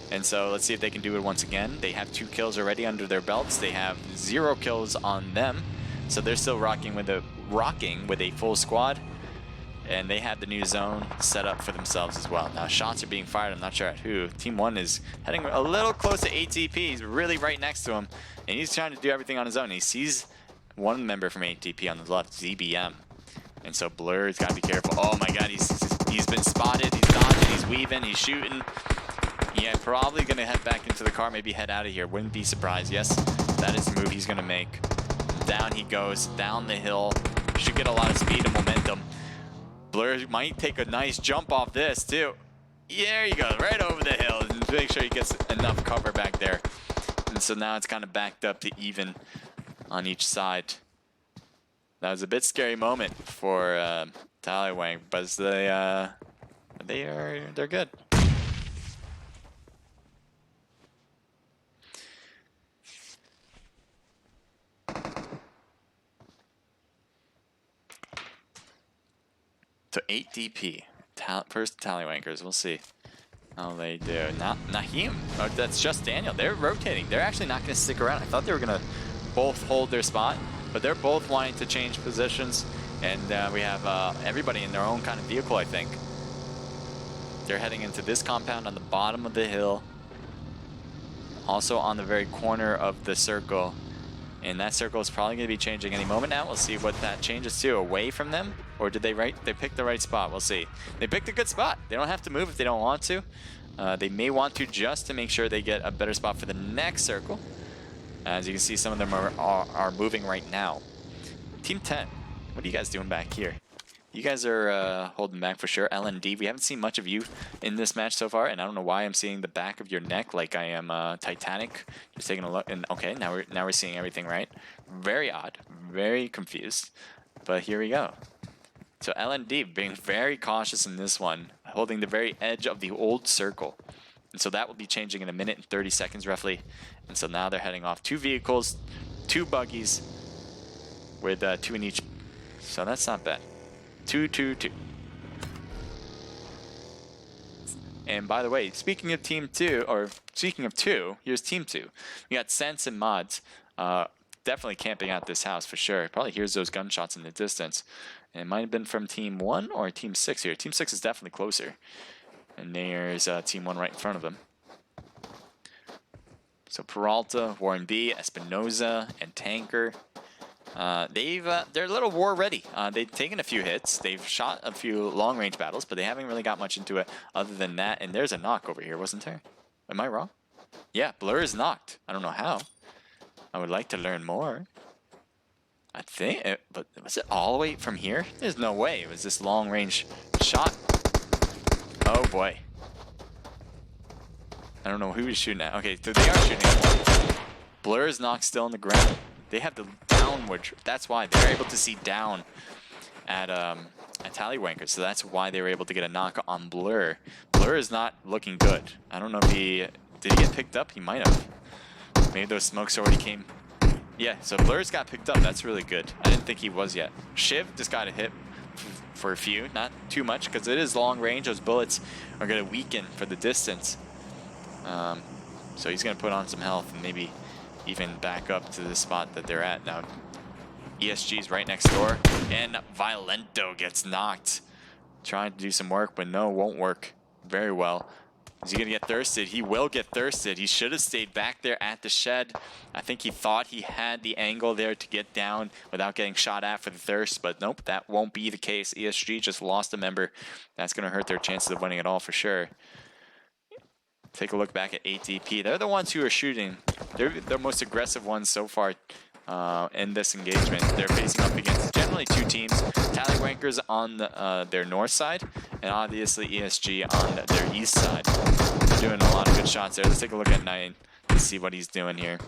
And so let's see if they can do it once again. They have 2 kills already under their belts. They have 0 kills on them. So they're still rocking with a full squad. And they have the new zone set up for themselves as well. Now shots are being fired. I'm not sure at who. Team 1 is heading a little close to ATP. He's really right next to him. And he's trying to do everything on his own. He sees one member from ATP on the left, ZBM. And so Blur's got to be careful. Oh my god, he's been spotted. He's dodging, he's weaving, he's shooting. Yeah, probably going to head back into the car, maybe head out of here. Wouldn't be surprised. Yes, that is the move he's going to make. Down he goes, down the hill. Should get a lot of speed and momentum. Blur might take a nice jump off this, too. Yeah, there you go, right over the hill. And make sure he gets enough cover back there. And so now it's kind of backed up to even on each side. That was a bit scary moment for Tallywang, but they're good. So 8 DP, first Tallywankers. We'll see how they do. Nahim, oh, that's just Daniel. They're rotating. They're actually not going to stick around. I thought they were going to both hold their spot, but they're both wanting to change positions. And we have everybody in their own kind of vehicle, I think. They're heading into this compound on the bottom of the hill. Also on the very corner of the circle. And that circle is probably going to be changing any moment now. We'll see what that changes to. Away from them? Or did they pick the right spot? We'll see. They picked a good spot. They don't have to move if they don't want to. They may want to just to make sure they get a better spot for the next circle. As you can see, some of them are moving right now. Team 10, what are you guys doing back here? You guys are holding back for sure. LND, we haven't seen much of you in this match so far, and I don't know why I'm seeing the back of your neck like I am Titanic. Just taking a look, and okay, now we're seeing everything right. Very odd, very confused, but here we go. So LND being very cautious in this one, holding the very edge of the old circle. And so that will be changing in 1 minute and 30 seconds roughly. And so now they're heading off 2 vehicles, 2 buggies, with 2 in each. So that's not bad. 2, 2, 2. And by the way, speaking of Team 2, or speaking of 2, here's Team 2. We got Sense and Mods. Definitely camping out this house for sure. Probably hears those gunshots in the distance. And it might have been from Team 1 or Team 6 here. Team 6 is definitely closer. And there's Team 1 right in front of them. So Peralta, Warren B, Espinoza, and Tanker. They're a little war ready. They've taken a few hits. They've shot a few long range battles, but they haven't really got much into it other than that. And there's a knock over here, wasn't there? Am I wrong? Yeah, Blur is knocked. I don't know how. I would like to learn more. I think, but was it all the way from here? There's no way. It was this long range shot. Oh boy. I don't know who he's shooting at. Okay, so they are shooting at one. Blur is knocked still on the ground. They have the downward. That's why they're able to see down at Tallywankers. So that's why they were able to get a knock on Blur. Blur is not looking good. I don't know if did he get picked up? He might have. Maybe those smokes already came. Yeah, so Blur's got picked up. That's really good. I didn't think he was yet. Shiv just got a hit for a few, not too much, because it is long range. Those bullets are going to weaken for the distance. So he's going to put on some health and maybe even back up to the spot that they're at now. ESG's right next door, and Violento gets knocked. Trying to do some work, but no, won't work very well. Is he going to get thirsted? He will get thirsted. He should have stayed back there at the shed. I think he thought he had the angle there to get down without getting shot at for the thirst, but nope, that won't be the case. ESG just lost a member. That's going to hurt their chances of winning it all for sure. Take a look back at ATP. They're the ones who are shooting. They're the most aggressive ones so far in this engagement. They're facing up against generally two teams. Tallywankers on their north side, and obviously ESG on their east side. They're doing a lot of good shots there. Let's take a look at 9 to see what he's doing here.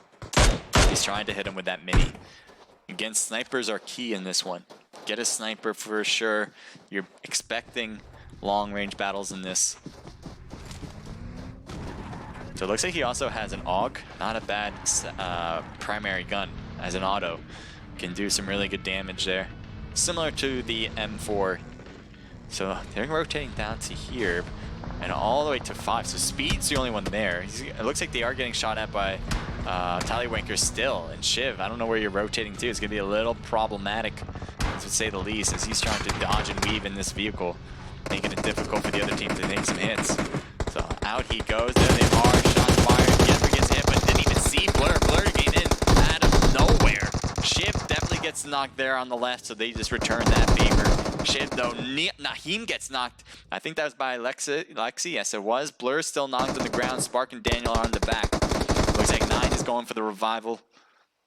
He's trying to hit him with that mini. Again, snipers are key in this one. Get a sniper for sure. You're expecting long-range battles in this. So it looks like he also has an AUG. Not a bad primary gun as an auto. Can do some really good damage there. Similar to the M4. So they're rotating down to here and all the way to 5. So speed's the only one there. It looks like they are getting shot at by Tallywankers still. And Shiv, I don't know where you're rotating to. It's going to be a little problematic, to say the least, as he's trying to dodge and weave in this vehicle, making it difficult for the other team to take some hits. So out he goes. There they are. Shots fired. Jesper gets hit, but didn't even see Blur. Blur came in out of nowhere. Shiv definitely gets knocked there on the left, so they just return that favor. Shiv, though, Naheem gets knocked. I think that was by Lexi. Yes, it was. Blur still knocked on the ground. Spark and Daniel are on the back. Looks like 9 is going for the revival.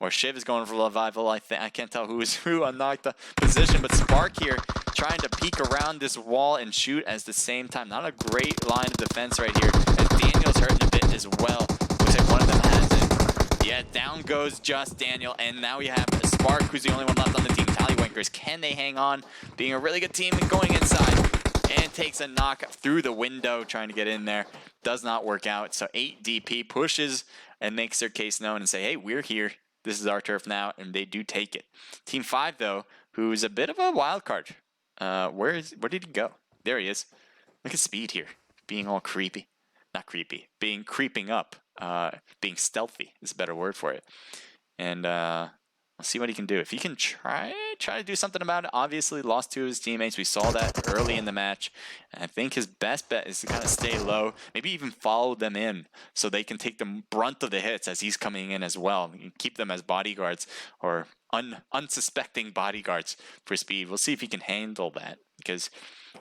Or Shiv is going for revival. I can't tell who is who on the position, but Spark here trying to peek around this wall and shoot at the same time. Not a great line of defense right here. And Daniel's hurting a bit as well. Looks like one of them has it. Yeah, down goes just Daniel, and now we have Spark, who's the only one left on the team. Tallywankers, can they hang on? Being a really good team and going inside. And takes a knock through the window, trying to get in there. Does not work out. So 8 DP pushes and makes their case known and say, hey, we're here. This is our turf now, and they do take it. Team 5, though, who's a bit of a wild card. Where did he go? There he is. Look at Speed here, being all creepy. Not creepy, being creeping up. Being stealthy is a better word for it. And we'll see what he can do. If he can try to do something about it. Obviously, lost 2 of his teammates. We saw that early in the match. And I think his best bet is to kind of stay low, maybe even follow them in so they can take the brunt of the hits as he's coming in as well. Keep them as bodyguards or unsuspecting bodyguards for Speed. We'll see if he can handle that because,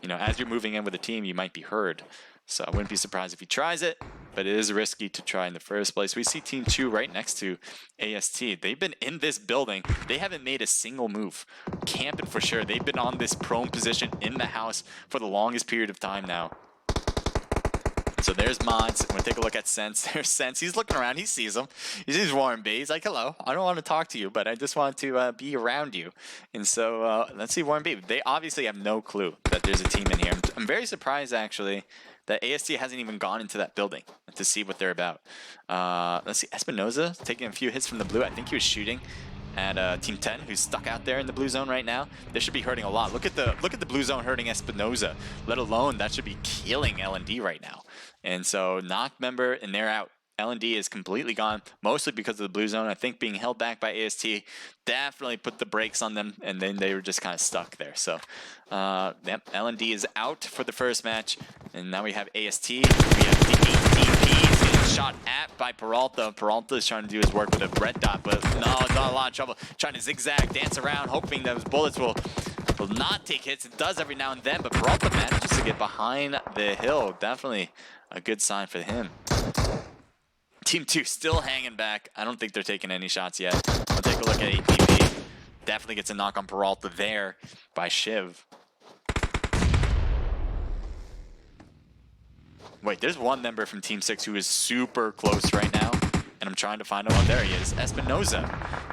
you know, as you're moving in with a team, you might be heard. So I wouldn't be surprised if he tries it, but it is risky to try in the first place. We see Team 2 right next to AST. They've been in this building. They haven't made a single move. Camping for sure. They've been on this prone position in the house for the longest period of time now. So there's Mods. We'll take a look at Sense. There's Sense. He's looking around. He sees him. He sees Warren B. He's like, hello. I don't want to talk to you, but I just want to be around you. And so let's see Warren B. They obviously have no clue that there's a team in here. I'm very surprised, actually, that AST hasn't even gone into that building to see what they're about. Let's see. Espinoza taking a few hits from the blue. I think he was shooting at Team 10, who's stuck out there in the blue zone right now. This should be hurting a lot. Look at the blue zone hurting Espinoza. Let alone that should be killing L&D right now. And so knock member, and they're out. L&D is completely gone, mostly because of the blue zone. I think being held back by AST definitely put the brakes on them, and then they were just kind of stuck there. So, yep, L&D is out for the first match, and now we have AST. We have the 8 DPs getting shot at by Peralta. Peralta is trying to do his work with a red dot, but no, not a lot of trouble. Trying to zigzag, dance around, hoping those bullets will not take hits. It does every now and then, but Peralta manages to get behind the hill. Definitely a good sign for him. Team 2 still hanging back. I don't think they're taking any shots yet. We'll take a look at APP. Definitely gets a knock on Peralta there by Shiv. Wait, there's one member from Team 6 who is super close right now, and I'm trying to find him. Oh, there he is. Espinoza.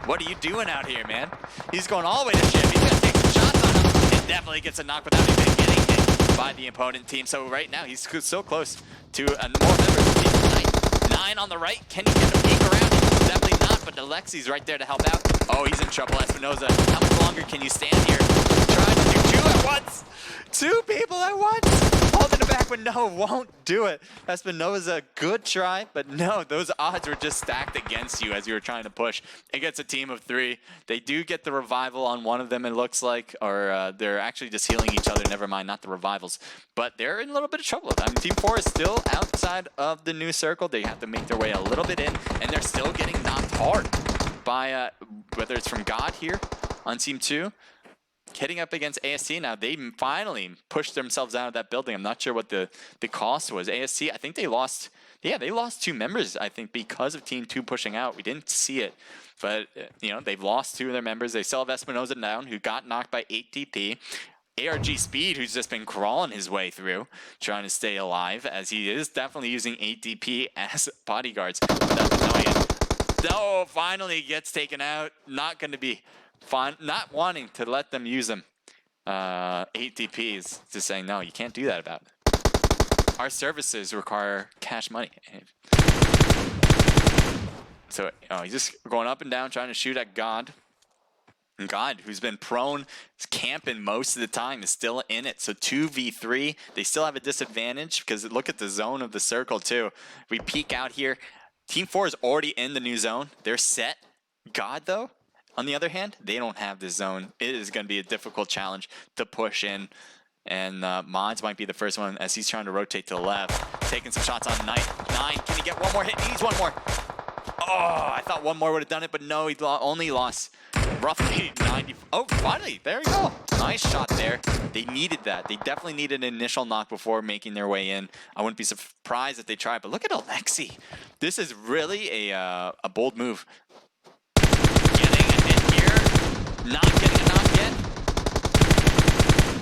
What are you doing out here, man? He's going all the way to Shiv. He's going to take some shots on him. And definitely gets a knock without even getting hit by the opponent team. So right now, he's so close to more members of Team 9 on the right. Can he get a peek around? Definitely not, but Alexi's right there to help out. Oh, he's in trouble, Espinoza. How much longer can you stand here? Trying to do 2 at once. 2 people at once. Holding it back, but no, won't do it. Espinoza, good try, but no, those odds were just stacked against you as you were trying to push. It gets a team of 3. They do get the revival on one of them, it looks like, or they're actually just healing each other. Never mind, not the revivals. But they're in a little bit of trouble. I mean, Team 4 is still outside of the new circle. They have to make their way a little bit in, and they're still getting knocked hard by, whether it's from God here on Team 2, hitting up against AST now. They finally pushed themselves out of that building. I'm not sure what the cost was. AST, I think they lost. Yeah, they lost 2 members, I think, because of Team 2 pushing out. We didn't see it, but, you know, they've lost 2 of their members. They still have Espinoza down, who got knocked by 8 DP. ARG Speed, who's just been crawling his way through, trying to stay alive, as he is definitely using 8 DP as bodyguards. No, finally gets taken out. Not going to be fun. Not wanting to let them use him. 8 DPs, just saying, no, you can't do that about it. Our services require cash money. So he's just going up and down, trying to shoot at God. And God, who's been prone, camping most of the time, is still in it. So 2v3, they still have a disadvantage because look at the zone of the circle too. We peek out here. Team 4 is already in the new zone. They're set. God, though, on the other hand, they don't have this zone. It is going to be a difficult challenge to push in. And Mods might be the first one as he's trying to rotate to the left. Taking some shots on 9. Can he get one more hit? He needs one more. Oh, I thought one more would have done it, but no, he only lost roughly 90. Oh, finally, there you go. Nice shot there. They needed that. They definitely needed an initial knock before making their way in. I wouldn't be surprised if they tried, but look at Alexi. This is really a bold move. Getting a hit here. Not getting a knock yet.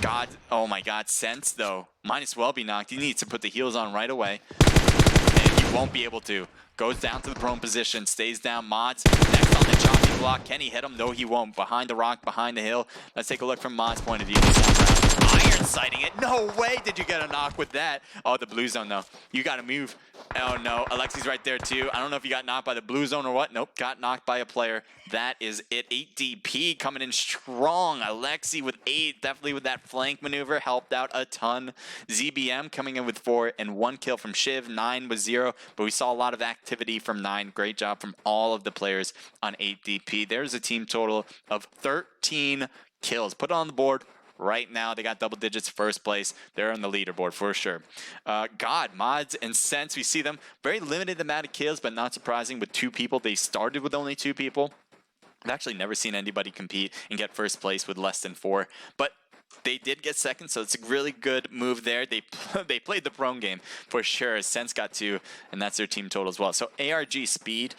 God, oh my God, Sense though. Might as well be knocked. He needs to put the heals on right away. And he won't be able to. Goes down to the prone position, stays down. Mods next on the chopping block. Can he hit him? No, he won't. Behind the rock, behind the hill. Let's take a look from Mods' point of view. Iron sighting it. No way did you get a knock with that. Oh, the blue zone though. You got to move. Oh no, Alexi's right there too. I don't know if you got knocked by the blue zone or what. Nope, got knocked by a player. That is it. 8 DP coming in strong. Alexi with 8, definitely with that flank maneuver, helped out a ton. ZBM coming in with 4 and 1 kill from Shiv. 9 was 0, but we saw a lot of activity from 9. Great job from all of the players on 8 DP. There's a team total of 13 kills. Put it on the board. Right now, they got double digits, first place. They're on the leaderboard for sure. God, Mods, and Sense, we see them. Very limited amount of kills, but not surprising with 2 people. They started with only 2 people. I've actually never seen anybody compete and get first place with less than 4. But they did get second, so it's a really good move there. They played the prone game for sure. Sense got 2, and that's their team total as well. So ARG, Speed,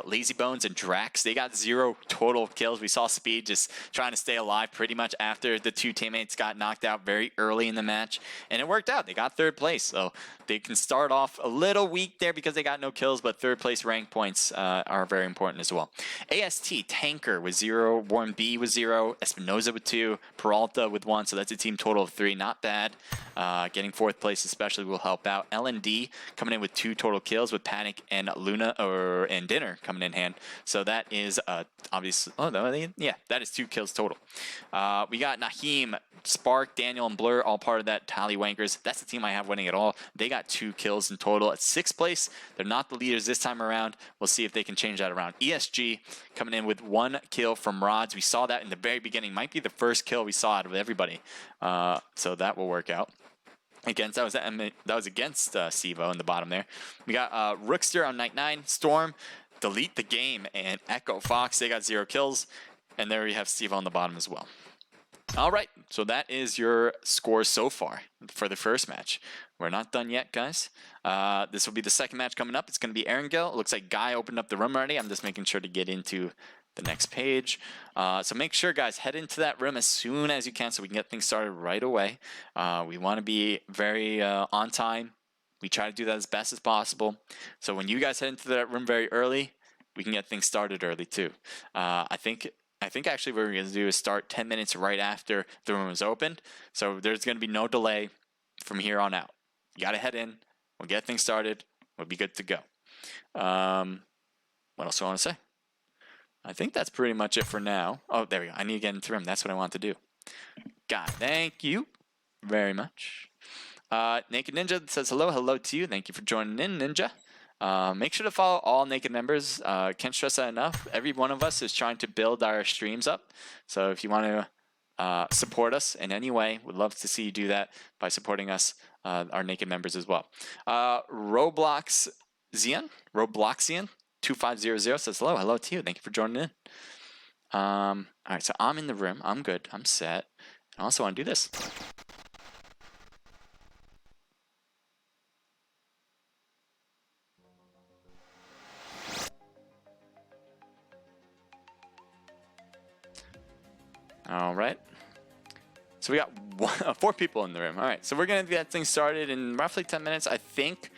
Lazy Bones, and Drax, they got 0 total kills. We saw Speed just trying to stay alive pretty much after the 2 teammates got knocked out very early in the match, and it worked out. They got 3rd place, so they can start off a little weak there because they got no kills, but 3rd place rank points are very important as well. AST, Tanker with 0, Warren B with 0, Espinoza with 2, Peralta with 1, so that's a team total of 3. Not bad. Getting 4th place especially will help out. LND coming in with 2 total kills with Panic and Luna and Dinner coming in hand. So that is obviously, oh no, yeah, that is 2 kills total. We got Naheem, Spark, Daniel, and Blur all part of that Tallywankers. That's the team I have winning it all. They got 2 kills in total at 6th place. They're not the leaders this time around. We'll see if they can change that around. ESG coming in with 1 kill from Rods. We saw that in the very beginning. Might be the first kill we saw out of everybody. So that will work out. That was against Sivo in the bottom there. We got Rookster on night 9, Storm, Delete the Game, and Echo Fox. They got 0 kills. And there we have Sivo on the bottom as well. All right, so that is your score so far for the first match. We're not done yet, guys. This will be the second match coming up. It's going to be Erangel. It looks like Guy opened up the room already. I'm just making sure to get into the next page. So make sure, guys, head into that room as soon as you can so we can get things started right away. We want to be very on time. We try to do that as best as possible. So when you guys head into that room very early, we can get things started early too. I think actually what we're going to do is start 10 minutes right after the room is opened. So there's going to be no delay from here on out. You got to head in. We'll get things started. We'll be good to go. What else do I want to say? I think that's pretty much it for now. Oh, there we go. I need to get into the room. That's what I want to do. God, thank you very much. Naked Ninja says hello. Hello to you. Thank you for joining in, Ninja. Make sure to follow all Naked members. Can't stress that enough. Every one of us is trying to build our streams up. So if you want to support us in any way, we'd love to see you do that by supporting us, our Naked members as well. Robloxian 2500 says hello. Hello to you. Thank you for joining in. All right, so I'm in the room. I'm good. I'm set. I also want to do this. All right. So we got 4 people in the room. All right, so we're going to get things started in roughly 10 minutes. I think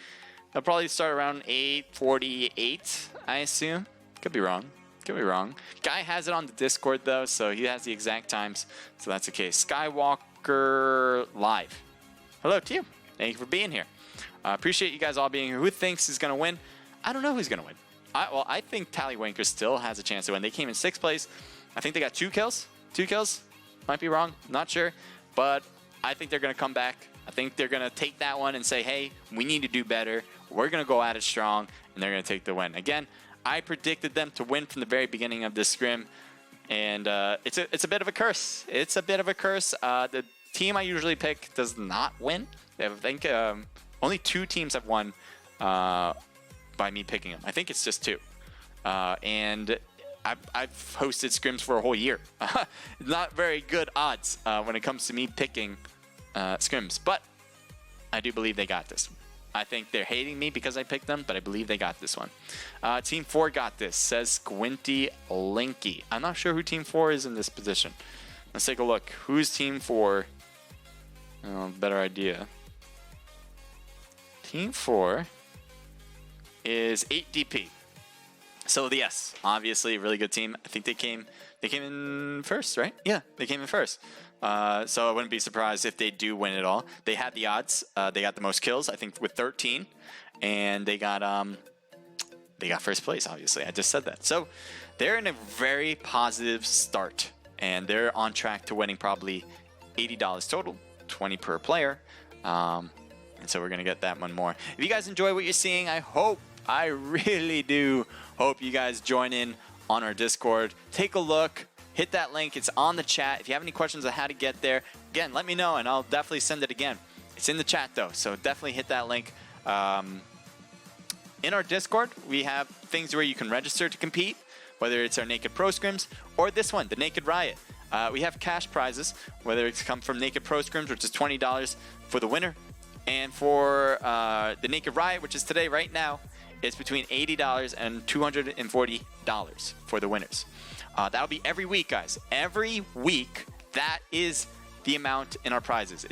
they'll probably start around 8:48, I assume. Could be wrong. Could be wrong. Guy has it on the Discord, though, so he has the exact times. So that's okay. Skywalker Live. Hello to you. Thank you for being here. Appreciate you guys all being here. Who thinks is going to win? I don't know who's going to win. I think Tallywinker still has a chance to win. They came in 6th place. I think they got 2 kills. 2 kills. Might be wrong. Not sure. But I think they're going to come back. I think they're going to take that one and say, hey, we need to do better. We're going to go at it strong. And they're going to take the win. Again, I predicted them to win from the very beginning of this scrim. And it's a bit of a curse. It's a bit of a curse. The team I usually pick does not win. I think only 2 teams have won by me picking them. I think it's just 2. And I've hosted scrims for a whole year. Not very good odds when it comes to me picking scrims, but I do believe they got this. I think they're hating me because I picked them, but I believe they got this one. Team 4 got this, says Squinty Linky. I'm not sure who Team 4 is in this position. Let's take a look. Who's Team 4? Oh, better idea. Team 4 is 8DP. So yes, obviously a really good team. I think they came in first, right? Yeah, they came in first. So I wouldn't be surprised if they do win it all. They had the odds. They got the most kills, I think, with 13, and they got first place. Obviously, I just said that. So they're in a very positive start, and they're on track to winning probably $80 total, 20 per player. And so we're gonna get that one more. If you guys enjoy what you're seeing, I really do hope you guys join in on our Discord. Take a look. Hit that link. It's on the chat. If you have any questions on how to get there, again, let me know, and I'll definitely send it again. It's in the chat, though, so definitely hit that link. In our Discord, we have things where you can register to compete, whether it's our Naked Pro Scrims or this one, the Naked Riot. We have cash prizes, whether it's come from Naked Pro Scrims, which is $20 for the winner, and for the Naked Riot, which is today, right now, it's between $80 and $240 for the winners. That'll be every week, guys. Every week, that is the amount in our prizes.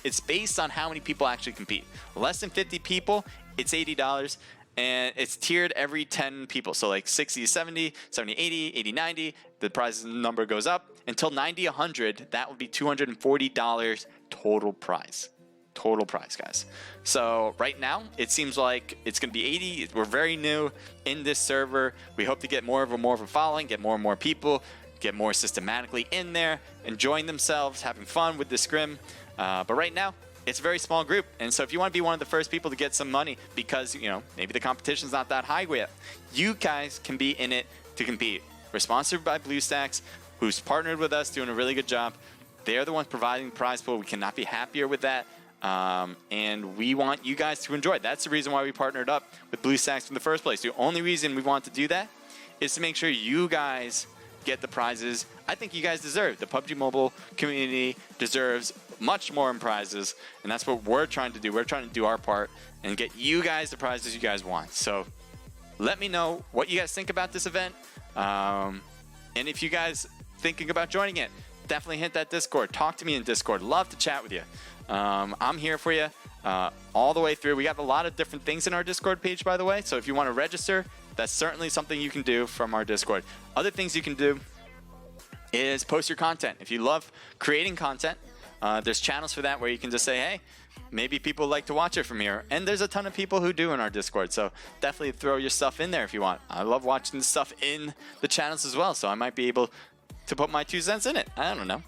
It's based on how many people actually compete. Less than 50 people, it's $80, and it's tiered every 10 people. So like 60, 70, 70, 80, 80, 90, the prize number goes up. Until 90, 100, that would be $240 total prize. Total prize, guys. So right now it seems like it's gonna be 80. We're very new in this server. We hope to get more of a following, get more and more people, get more systematically in there, enjoying themselves, having fun with the scrim. But right now it's a very small group, and so if you want to be one of the first people to get some money because, you know, maybe the competition's not that high yet, you guys can be in it to compete. We're sponsored by BlueStacks, who's partnered with us, doing a really good job. They're the ones providing the prize pool. We cannot be happier with that. And we want you guys to enjoy it. That's the reason why we partnered up with BlueStacks in the first place. The only reason we want to do that is to make sure you guys get the prizes I think you guys deserve. The PUBG Mobile community deserves much more in prizes, and that's what we're trying to do. We're trying to do our part and get you guys the prizes you guys want. So let me know what you guys think about this event. And if you guys thinking about joining it, definitely hit that Discord. Talk to me in Discord. Love to chat with you. I'm here for you all the way through. We have a lot of different things in our Discord page, by the way. So if you want to register, that's certainly something you can do from our Discord. Other things you can do is post your content. If you love creating content, there's channels for that where you can just say, hey, maybe people like to watch it from here. And there's a ton of people who do in our Discord. So definitely throw your stuff in there if you want. I love watching the stuff in the channels as well. So I might be able to put my 2 cents in it. I don't know.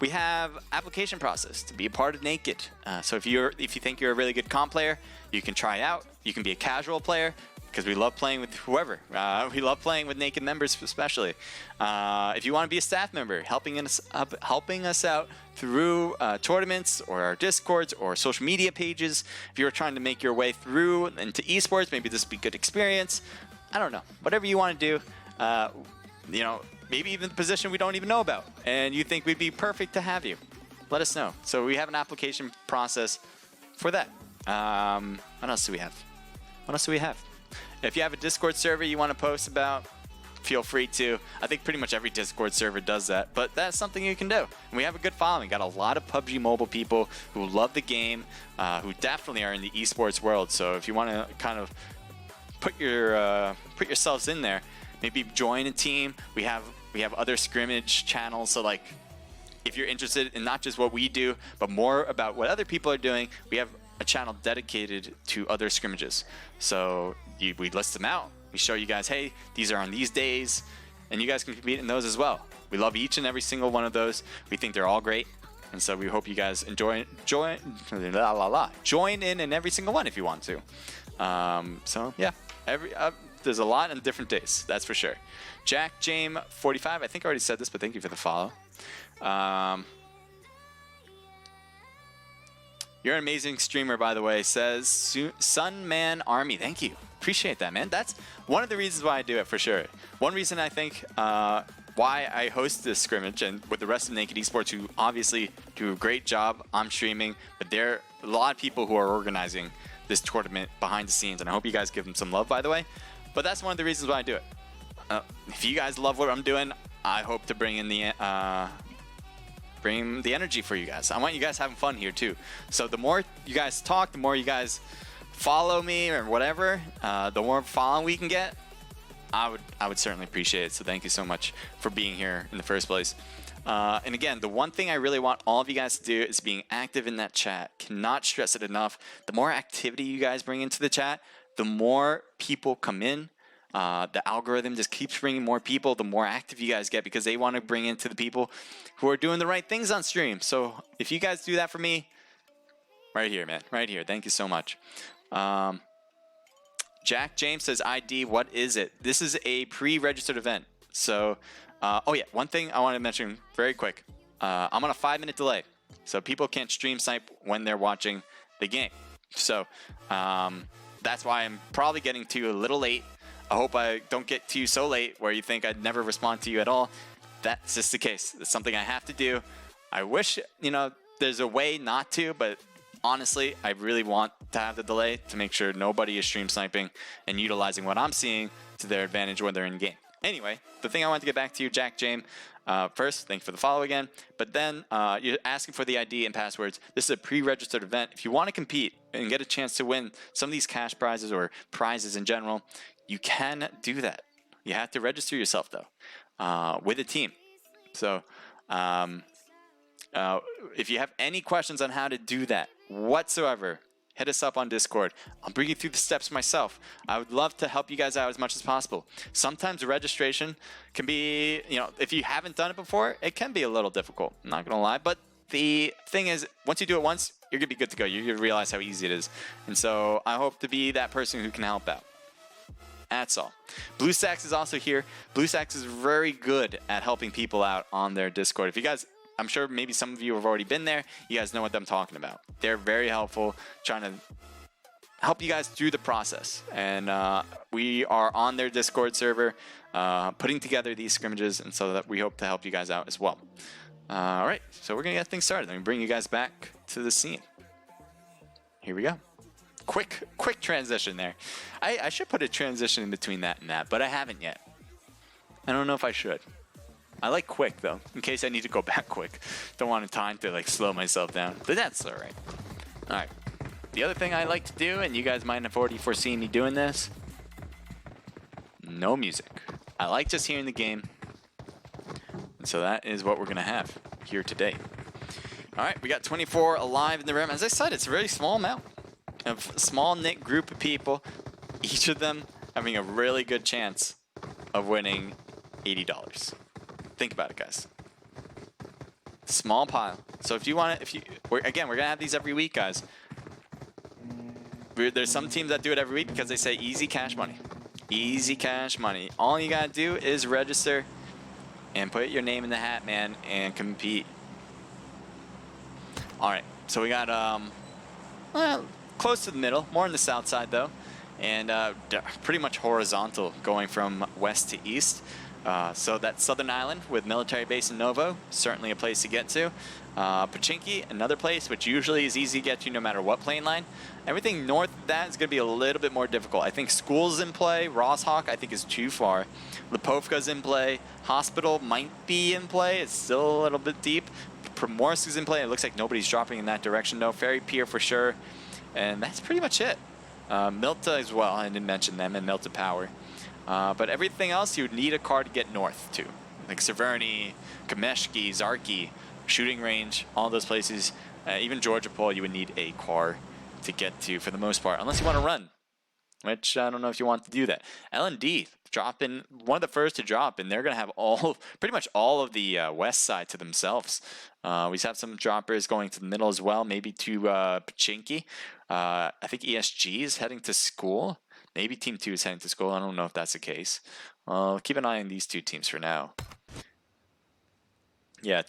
We have application process to be a part of Naked. So if you think you're a really good comp player, you can try out. You can be a casual player because we love playing with whoever. We love playing with Naked members especially. If you want to be a staff member, helping us out through tournaments or our Discords or social media pages. If you're trying to make your way through into esports, maybe this would be a good experience. I don't know. Whatever you want to do, you know, maybe even the position we don't even know about, and you think we'd be perfect to have you, let us know. So we have an application process for that. What else do we have? What else do we have? If you have a Discord server you want to post about, feel free to. I think pretty much every Discord server does that, but that's something you can do. And we have a good following. Got a lot of PUBG Mobile people who love the game, who definitely are in the esports world. So if you want to kind of put yourselves in there, maybe join a team. We have other scrimmage channels. So like, if you're interested in not just what we do, but more about what other people are doing, we have a channel dedicated to other scrimmages. So we list them out. We show you guys, hey, these are on these days, and you guys can compete in those as well. We love each and every single one of those. We think they're all great, and so we hope you guys join in every single one if you want to. So yeah, there's a lot on different days, that's for sure. Jack Jame 45, I think I already said this, but thank you for the follow. You're an amazing streamer, by the way, says Sunman Army. Thank you. Appreciate that, man. That's one of the reasons why I do it, for sure. One reason I think why I host this scrimmage, and with the rest of Naked Esports, who obviously do a great job. I'm streaming, but there are a lot of people who are organizing this tournament behind the scenes, and I hope you guys give them some love, by the way. But that's one of the reasons why I do it. If you guys love what I'm doing, I hope to bring in the energy for you guys. I want you guys having fun here too. So the more you guys talk, the more you guys follow me or whatever, the more following we can get, I would certainly appreciate it. So thank you so much for being here in the first place. And again, the one thing I really want all of you guys to do is being active in that chat. Cannot stress it enough. The more activity you guys bring into the chat, the more people come in. The algorithm just keeps bringing more people, the more active you guys get, because they want to bring into the people who are doing the right things on stream. So if you guys do that for me, right here, man, right here. Thank you so much. Jack James says, ID, what is it? This is a pre-registered event. So, oh yeah, one thing I want to mention very quick. I'm on a 5-minute delay, so people can't stream snipe when they're watching the game. So that's why I'm probably getting to you a little late. I hope I don't get to you so late where you think I'd never respond to you at all. That's just the case. It's something I have to do. I wish, there's a way not to, but honestly, I really want to have the delay to make sure nobody is stream sniping and utilizing what I'm seeing to their advantage when they're in game. Anyway, the thing I want to get back to you, Jack James, first, thanks for the follow again. But then you're asking for the ID and passwords. This is a pre-registered event. If you want to compete and get a chance to win some of these cash prizes or prizes in general, you can do that. You have to register yourself, though, with a team. So if you have any questions on how to do that whatsoever, hit us up on Discord. I'll bring you through the steps myself. I would love to help you guys out as much as possible. Sometimes registration can be, if you haven't done it before, it can be a little difficult. I'm not going to lie. But the thing is, once you do it once, you're going to be good to go. You're going to realize how easy it is. And so I hope to be that person who can help out. That's all. BlueStacks is also here. BlueStacks is very good at helping people out on their Discord. If you guys, I'm sure maybe some of you have already been there. You guys know what I'm talking about. They're very helpful, trying to help you guys through the process. And we are on their Discord server, putting together these scrimmages, and so that we hope to help you guys out as well. All right, so we're gonna get things started. Let me bring you guys back to the scene. Here we go. Quick transition there. I should put a transition in between that and that, but I haven't yet. I don't know if I should. I like quick though, in case I need to go back quick. Don't want time to like slow myself down, but that's all right. All right. The other thing I like to do, and you guys might have already foreseen me doing this, no music. I like just hearing the game, and so that is what we're gonna have here today. All right, we got 24 alive in the room. As I said, it's a really small amount. A small knit group of people, each of them having a really good chance of winning $80. Think about it, guys. Small pile. So if you want to, we're gonna have these every week, guys. There's some teams that do it every week because they say easy cash money. Easy cash money. All you gotta do is register and put your name in the hat, man, and compete. All right, so we got well, close to the middle, more on the south side though, and pretty much horizontal going from west to east. So that southern island with military base in Novo, certainly a place to get to. Pachinki, another place which usually is easy to get to no matter what plane line. Everything north of that is going to be a little bit more difficult. I think School's in play. Rosshawk I think is too far. Lipovka's in play. Hospital might be in play. It's still a little bit deep. Primorsk is in play. It looks like nobody's dropping in that direction though. Ferry Pier for sure. And that's pretty much it. Milta as well. I didn't mention them, and Milta Power. But everything else, you would need a car to get north to. Like Severny, Kameshki, Zarki, shooting range, all those places. Even Georgiapol, you would need a car to get to for the most part. Unless you want to run, which I don't know if you want to do that. L&D, dropping, one of the first to drop, and they're going to have pretty much all of the west side to themselves. We have some droppers going to the middle as well, maybe to Pachinki. I think ESG is heading to school. Maybe Team 2 is heading to school. I don't know if that's the case. Keep an eye on these two teams for now. Yeah,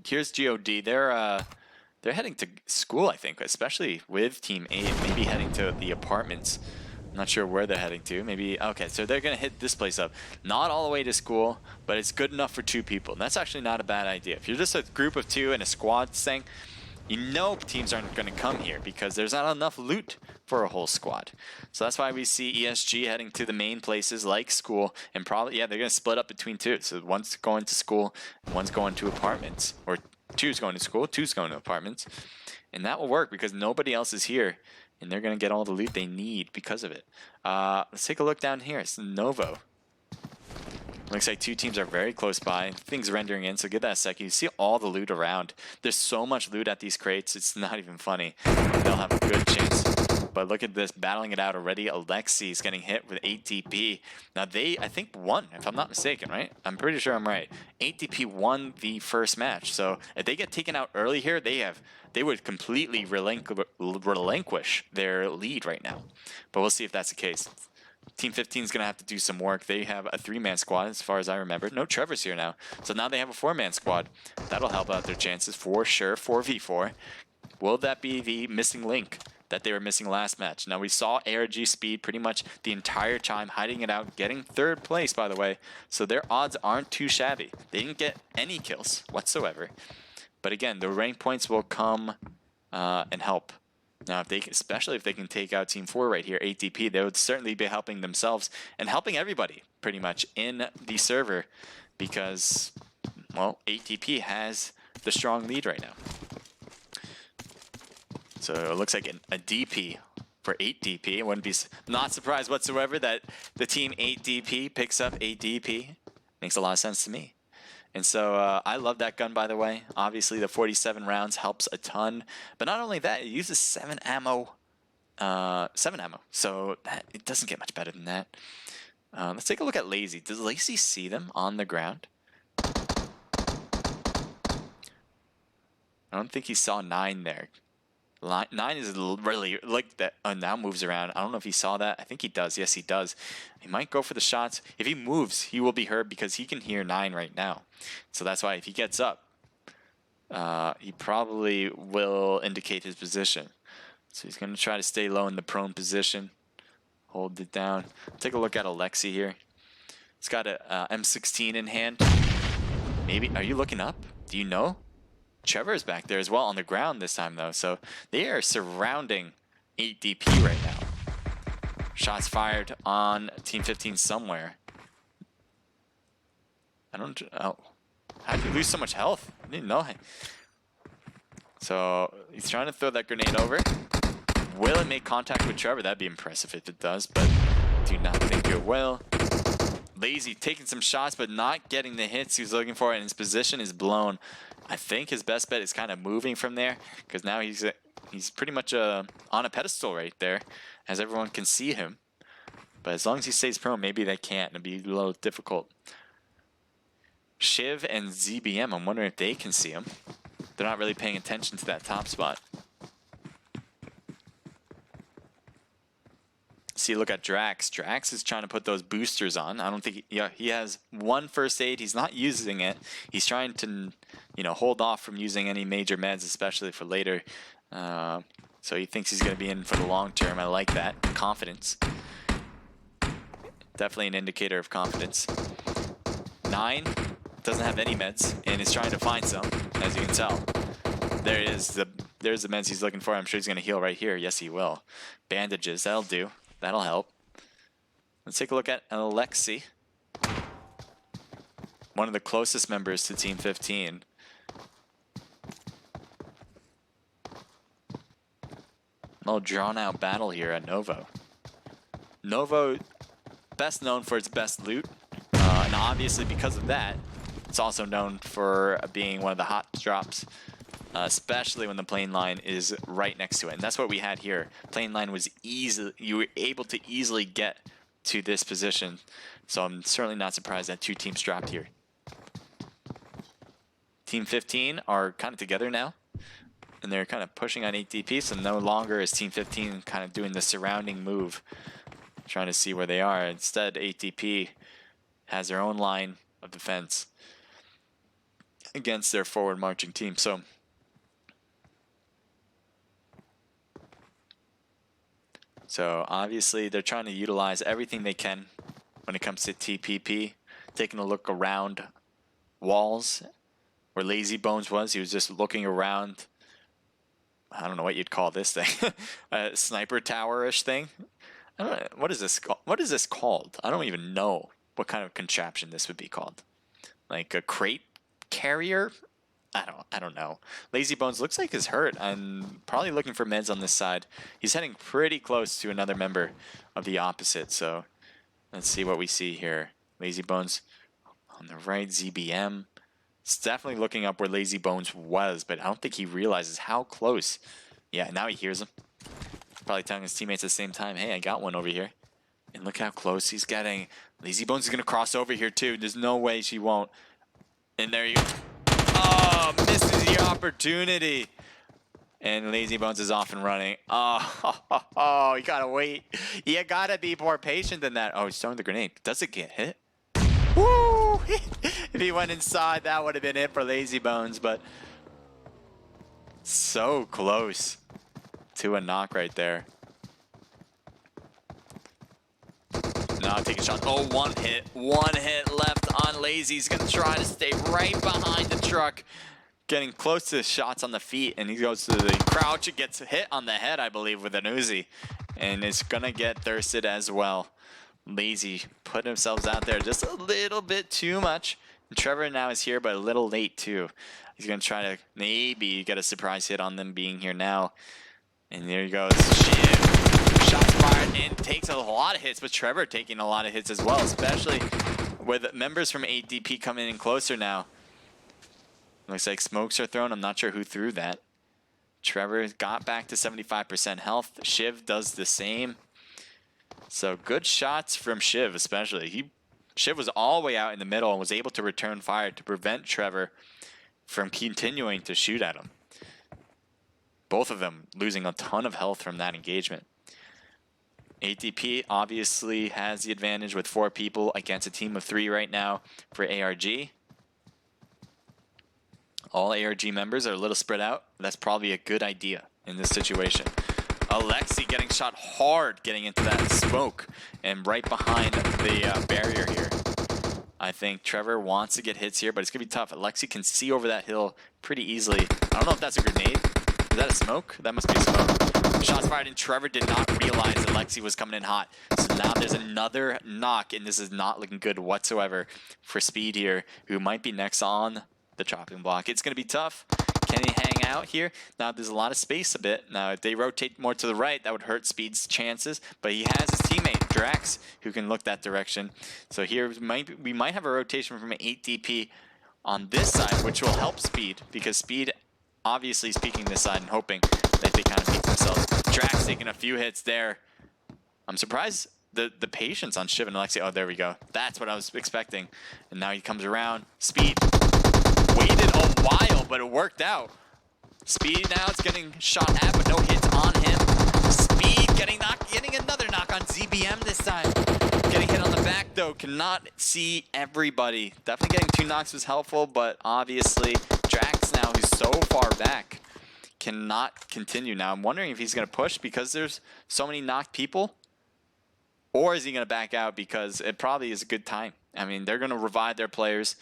here's GOD. They're heading to school, I think, especially with Team 8. Maybe heading to the apartments. I'm not sure where they're heading to. Maybe, okay, so they're going to hit this place up. Not all the way to school, but it's good enough for 2 people. And that's actually not a bad idea. If you're just a group of 2 in a squad thing, you know teams aren't going to come here because there's not enough loot for a whole squad. So that's why we see ESG heading to the main places like school, and probably, yeah, they're going to split up between 2. So one's going to school, and one's going to apartments. Or 2's going to school, 2's going to apartments. And that will work because nobody else is here, and they're going to get all the loot they need because of it. Let's take a look down here. It's Novo. Looks like 2 teams are very close by. Things rendering in, so give that a second. You see all the loot around. There's so much loot at these crates, it's not even funny. They'll have a good chance. But look at this, battling it out already. Alexi's getting hit with 8 DP. Now they, I think, won, if I'm not mistaken, right? I'm pretty sure I'm right. 8 DP won the first match. So if they get taken out early here, they would completely relinquish their lead right now. But we'll see if that's the case. Team 15 is going to have to do some work. They have a 3-man squad as far as I remember. No Trevor's here now. So now they have a 4-man squad. That'll help out their chances for sure. 4v4. Will that be the missing link that they were missing last match? Now we saw ARG Speed pretty much the entire time, hiding it out, getting 3rd place, by the way. So their odds aren't too shabby. They didn't get any kills whatsoever. But again, the rank points will come and help. Now, especially if they can take out Team 4 right here, 8DP, they would certainly be helping themselves and helping everybody pretty much in the server because, well, 8DP has the strong lead right now. So it looks like a DP for 8DP. I wouldn't be not surprised whatsoever that the team 8DP picks up 8DP. Makes a lot of sense to me. And so I love that gun, by the way. Obviously, the 47 rounds helps a ton. But not only that, it uses 7 ammo. So it doesn't get much better than that. Let's take a look at Lazy. Does Lazy see them on the ground? I don't think he saw 9 there. 9 is really like that. Now moves around. I don't know if he saw that. I think he does. Yes, he does. He might go for the shots. If he moves, he will be heard because he can hear 9 right now. So that's why if he gets up, he probably will indicate his position. So he's going to try to stay low in the prone position. Hold it down. Take a look at Alexi here. He's got a M16 in hand. Maybe. Are you looking up? Do you know? Trevor is back there as well on the ground this time, though. So they are surrounding 8DP right now. Shots fired on Team 15 somewhere. I don't... Oh. How did you lose so much health? I didn't know. So he's trying to throw that grenade over. Will it make contact with Trevor? That'd be impressive if it does, but do not think it will. Lazy taking some shots, but not getting the hits he was looking for, and his position is blown. I think his best bet is kind of moving from there, because now he's pretty much on a pedestal right there, as everyone can see him. But as long as he stays prone, maybe they can't. It'll be a little difficult. Shiv and ZBM, I'm wondering if they can see him. They're not really paying attention to that top spot. See, look at Drax. Drax is trying to put those boosters on. I don't think he has 1 first aid. He's not using it. He's trying to, hold off from using any major meds, especially for later. So he thinks he's going to be in for the long term. I like that. Confidence. Definitely an indicator of confidence. 9 doesn't have any meds and is trying to find some, as you can tell. There's the meds he's looking for. I'm sure he's going to heal right here. Yes, he will. Bandages, that'll do. That'll help. Let's take a look at Alexi. One of the closest members to Team 15. A little drawn-out battle here at Novo. Novo, best known for its best loot. And obviously because of that, it's also known for being one of the hot drops. Especially when the plane line is right next to it. And that's what we had here. Plane line was easy. You were able to easily get to this position. So I'm certainly not surprised that 2 teams dropped here. Team 15 are kind of together now. And they're kind of pushing on ATP. So no longer is Team 15 kind of doing the surrounding move. Trying to see where they are. Instead, ATP has their own line of defense against their forward marching team. So obviously they're trying to utilize everything they can when it comes to TPP. Taking a look around walls where Lazy Bones was. He was just looking around. I don't know what you'd call this thing. A sniper tower-ish thing. I don't know. What is this called? What is this called? I don't even know what kind of contraption this would be called. Like a crate carrier? I don't know. Lazy Bones looks like he's hurt. I'm probably looking for meds on this side. He's heading pretty close to another member of the opposite. So let's see what we see here. Lazy Bones on the right. ZBM. It's definitely looking up where Lazy Bones was, but I don't think he realizes how close. Yeah, now he hears him. Probably telling his teammates at the same time, hey, I got one over here. And look how close he's getting. Lazy Bones is going to cross over here too. There's no way she won't. And there you go. Oh, misses the opportunity. And Lazy Bones is off and running. Oh, you gotta wait. You gotta be more patient than that. Oh, he's throwing the grenade. Does it get hit? Woo! If he went inside, that would have been it for Lazy Bones, but so close to a knock right there. Now taking a shot. Oh, one hit left on Lazy. He's gonna try to stay right behind the truck, getting close to the shots on the feet, and he goes to the crouch. It gets hit on the head, I believe, with an Uzi, and it's gonna get thirsted as well. Lazy put themselves out there just a little bit too much. And Trevor now is here, but a little late too. He's gonna try to maybe get a surprise hit on them being here now. And there he goes. Shiv. Shots fired and takes a lot of hits, but Trevor taking a lot of hits as well, especially with members from ADP coming in closer now. Looks like smokes are thrown. I'm not sure who threw that. Trevor got back to 75% health. Shiv does the same. So good shots from Shiv, especially. Shiv was all the way out in the middle and was able to return fire to prevent Trevor from continuing to shoot at him. Both of them losing a ton of health from that engagement. ATP obviously has the advantage with 4 people against a team of 3 right now for ARG. All ARG members are a little spread out. That's probably a good idea in this situation. Alexi getting shot hard, getting into that smoke and right behind the barrier here. I think Trevor wants to get hits here, but it's going to be tough. Alexi can see over that hill pretty easily. I don't know if that's a grenade. Is that a smoke? That must be a smoke. Shots fired, and Trevor did not realize Alexi was coming in hot. So now there's another knock, and this is not looking good whatsoever for Speed here, who might be next on the chopping block. It's going to be tough. Can he hang out here? Now, there's a lot of space a bit. Now, if they rotate more to the right, that would hurt Speed's chances. But he has his teammate, Drax, who can look that direction. So here, we might have a rotation from an 8DP on this side, which will help Speed, because Speed obviously is peeking this side and hoping that they kind of peek themselves. Drax taking a few hits there. I'm surprised the patience on Shiv and Alexi. Oh, there we go. That's what I was expecting. And now he comes around. Speed waited a while, but it worked out. Speed now is getting shot at, but no hits on him. Speed getting another knock on ZBM this time. Getting hit on the back though, cannot see everybody. Definitely getting 2 knocks was helpful, but obviously Drax now, who's so far back, cannot continue now. I'm wondering if he's going to push because there's so many knocked people, Or is he going to back out because it probably is a good time? I mean, they're going to revive their players,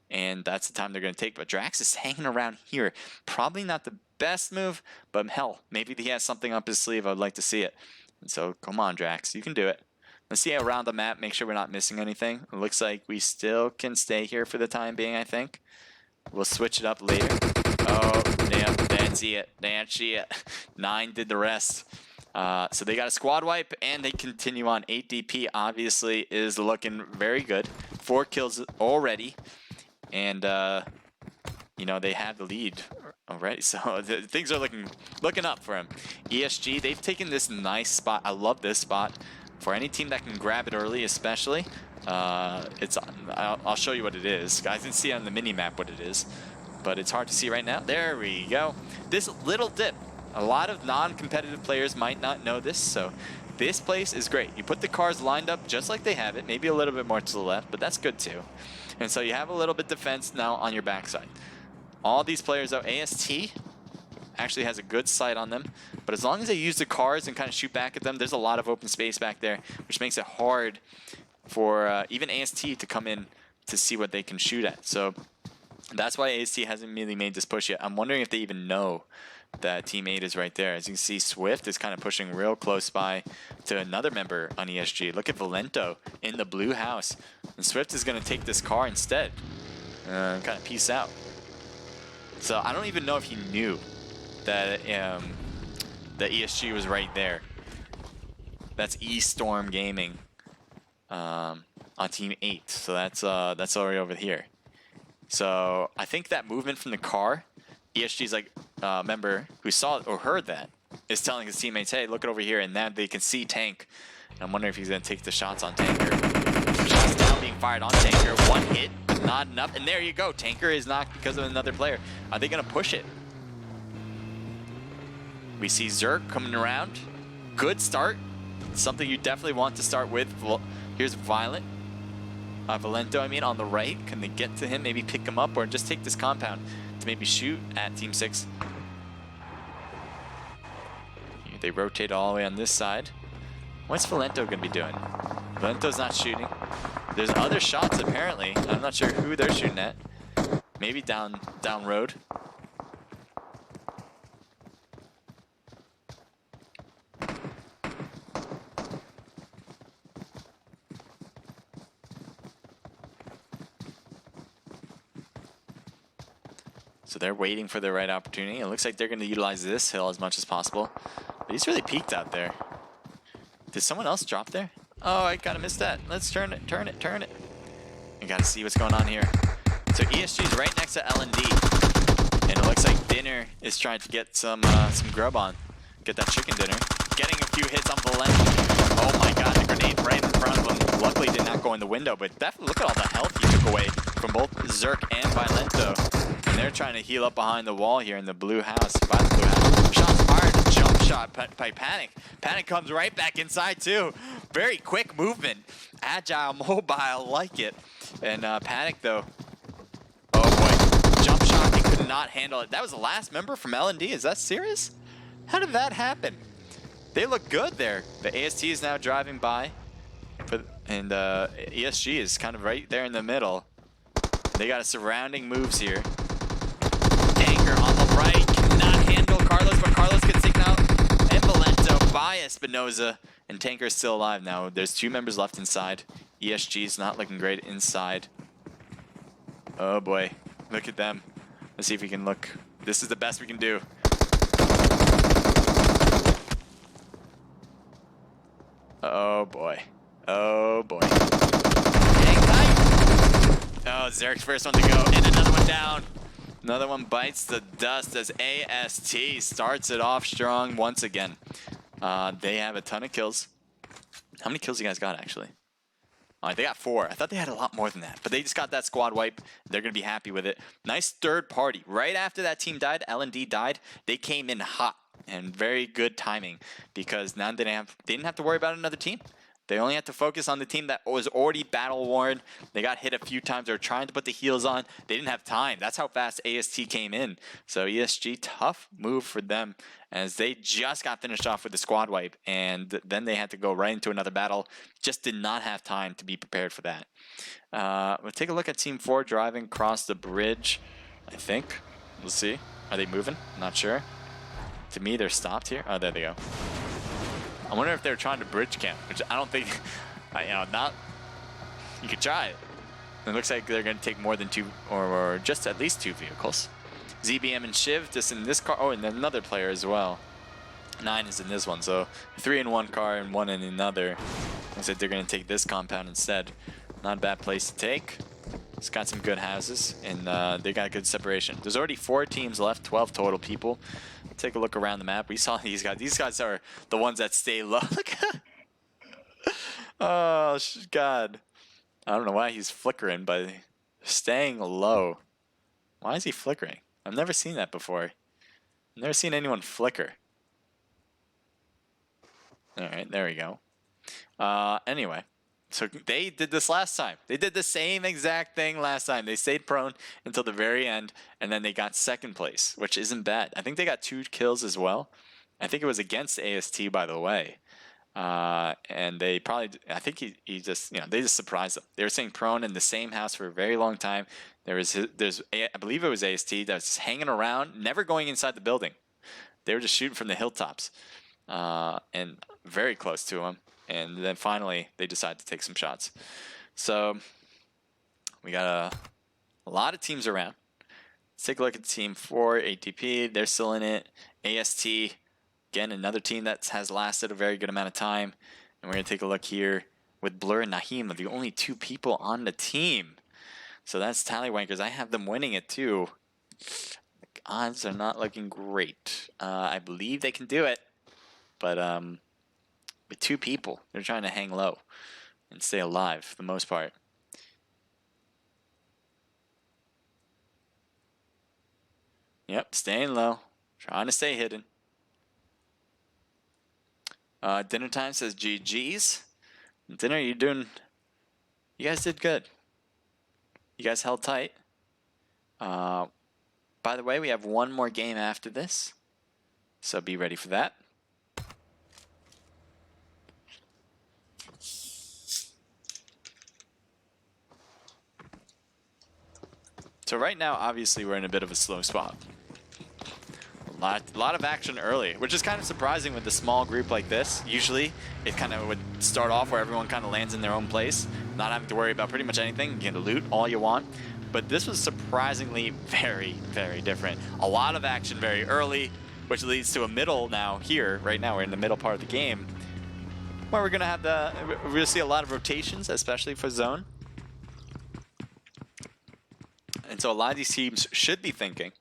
and that's the time they're going to take. But Drax is hanging around here. Probably not the best move, but hell, maybe he has something up his sleeve. I'd like to see it. And so, come on, Drax. You can do it. Let's see around the map, make sure we're not missing anything. It looks like we still can stay here for the time being, I think. We'll switch it up later. Oh, yeah, that's it. That's it. 9 did the rest. So they got a squad wipe, and they continue on. 8 DP obviously is looking very good. 4 kills already. And, you know, they have the lead already. So things are looking up for him. ESG, they've taken this nice spot. I love this spot. For any team that can grab it early, especially, I'll show you what it is. I can see on the mini-map what it is, but it's hard to see right now. There we go. This little dip, a lot of non-competitive players might not know this, so this place is great. You put the cars lined up just like they have it, maybe a little bit more to the left, but that's good too. And so you have a little bit defense now on your backside. All these players, though, AST actually has a good sight on them, but as long as they use the cars and kind of shoot back at them, there's a lot of open space back there, which makes it hard for even AST to come in to see what they can shoot at. So that's why AST hasn't really made this push yet. I'm wondering if they even know that Team 8 is right there. As you can see, Swift is kind of pushing real close by to another member on ESG. Look at Valento in the blue house, and Swift is going to take this car instead. Kind of peace out. So I don't even know if he knew that the ESG was right there. That's E-Storm Gaming on Team 8. So that's already over here. So I think that movement from the car, ESG's like member who saw or heard that is telling his teammates, hey, look it over here, and now they can see Tank. And I'm wondering if he's gonna take the shots on Tanker. Shots now being fired on Tanker. One hit, but not enough. And there you go. Tanker is knocked because of another player. Are they gonna push it? We see Zerk coming around. Good start. Something you definitely want to start with. Here's Valento, I mean, on the right. Can they get to him? Maybe pick him up or just take this compound to maybe shoot at Team 6. They rotate all the way on this side. What's Valento going to be doing? Valento's not shooting. There's other shots apparently. I'm not sure who they're shooting at. Maybe down road. So they're waiting for the right opportunity. It looks like they're going to utilize this hill as much as possible. But he's really peaked out there. Did someone else drop there? Oh, I kind of missed that. Let's turn it. I got to see what's going on here. So ESG is right next to L&D. And it looks like Dinner is trying to get some grub on. Get that chicken dinner. Getting a few hits on Valento. Oh my god, the grenade right in front of him. Luckily did not go in the window, but definitely look at all the health he took away from both Zerk and Valento. And they're trying to heal up behind the wall here in the blue house. By the blue house. Shots fired. Jump shot by Panic. Panic comes right back inside too. Very quick movement. Agile, mobile, like it. And Panic though. Oh boy. Jump shot. He could not handle it. That was the last member from L&D. Is that serious? How did that happen? They look good there. The AST is now driving by. And ESG is kind of right there in the middle. They got surrounding moves here. Tanker on the right cannot handle Carlos, but Carlos gets taken out. And Valento by Espinoza. And Tanker is still alive now. There's 2 members left inside. ESG is not looking great inside. Oh boy. Look at them. Let's see if we can look. This is the best we can do. Oh boy. Oh boy. Hang tight. Oh, Zerk's first one to go, and another one down. Another one bites the dust as AST starts it off strong once again. They have a ton of kills. How many kills you guys got, actually? They got 4. I thought they had a lot more than that, but they just got that squad wipe. They're going to be happy with it. Nice third party. Right after that team died, L&D died, they came in hot. And very good timing, because now they didn't have to worry about another team. They only had to focus on the team that was already battle worn. They got hit a few times. They were trying to put the heals on. They didn't have time. That's how fast AST came in. So ESG, tough move for them as they just got finished off with the squad wipe. And then they had to go right into another battle. Just did not have time to be prepared for that. We'll take a look at Team 4 driving across the bridge, I think. We'll see. Are they moving? Not sure. To me, they're stopped here. Oh, there they go. I wonder if they're trying to bridge camp, which I don't think, not. You could try it. It looks like they're going to take more than 2, or just at least 2 vehicles. ZBM and Shiv just in this car. Oh, and another player as well. 9 is in this one, so 3 in one car and 1 in another. Looks like they're going to take this compound instead. Not a bad place to take. It's got some good houses, and they got good separation. There's already 4 teams left, 12 total people. Take a look around the map. We saw these guys. These guys are the ones that stay low. Look at oh, God. I don't know why he's flickering, but staying low. Why is he flickering? I've never seen that before. I've never seen anyone flicker. All right, there we go. Anyway. So they did this last time. They did the same exact thing last time. They stayed prone until the very end, and then they got 2nd place, which isn't bad. I think they got 2 kills as well. I think it was against AST, by the way. And they probably, I think he just, they just surprised them. They were staying prone in the same house for a very long time. I believe it was AST that was hanging around, never going inside the building. They were just shooting from the hilltops, and very close to him. And then finally, they decided to take some shots. So we got a lot of teams around. Let's take a look at Team 4, ATP. They're still in it. AST, again, another team that has lasted a very good amount of time. And we're going to take a look here with Blur and Naheem, the only 2 people on the team. So that's Tallywankers. I have them winning it too. The odds are not looking great. I believe they can do it. But with 2 people, they're trying to hang low and stay alive for the most part. Yep, staying low, trying to stay hidden. Dinner Time says GG's. Dinner, you guys did good. You guys held tight. By the way, we have 1 more game after this, so be ready for that. So right now, obviously, we're in a bit of a slow spot. A lot of action early, which is kind of surprising with a small group like this. Usually, it kind of would start off where everyone kind of lands in their own place, not having to worry about pretty much anything. You can loot all you want. But this was surprisingly very, very different. A lot of action very early, which leads to a middle now here. Right now, we're in the middle part of the game, where we're going to have we're going to see a lot of rotations, especially for zone. And so a lot of these teams should be thinking,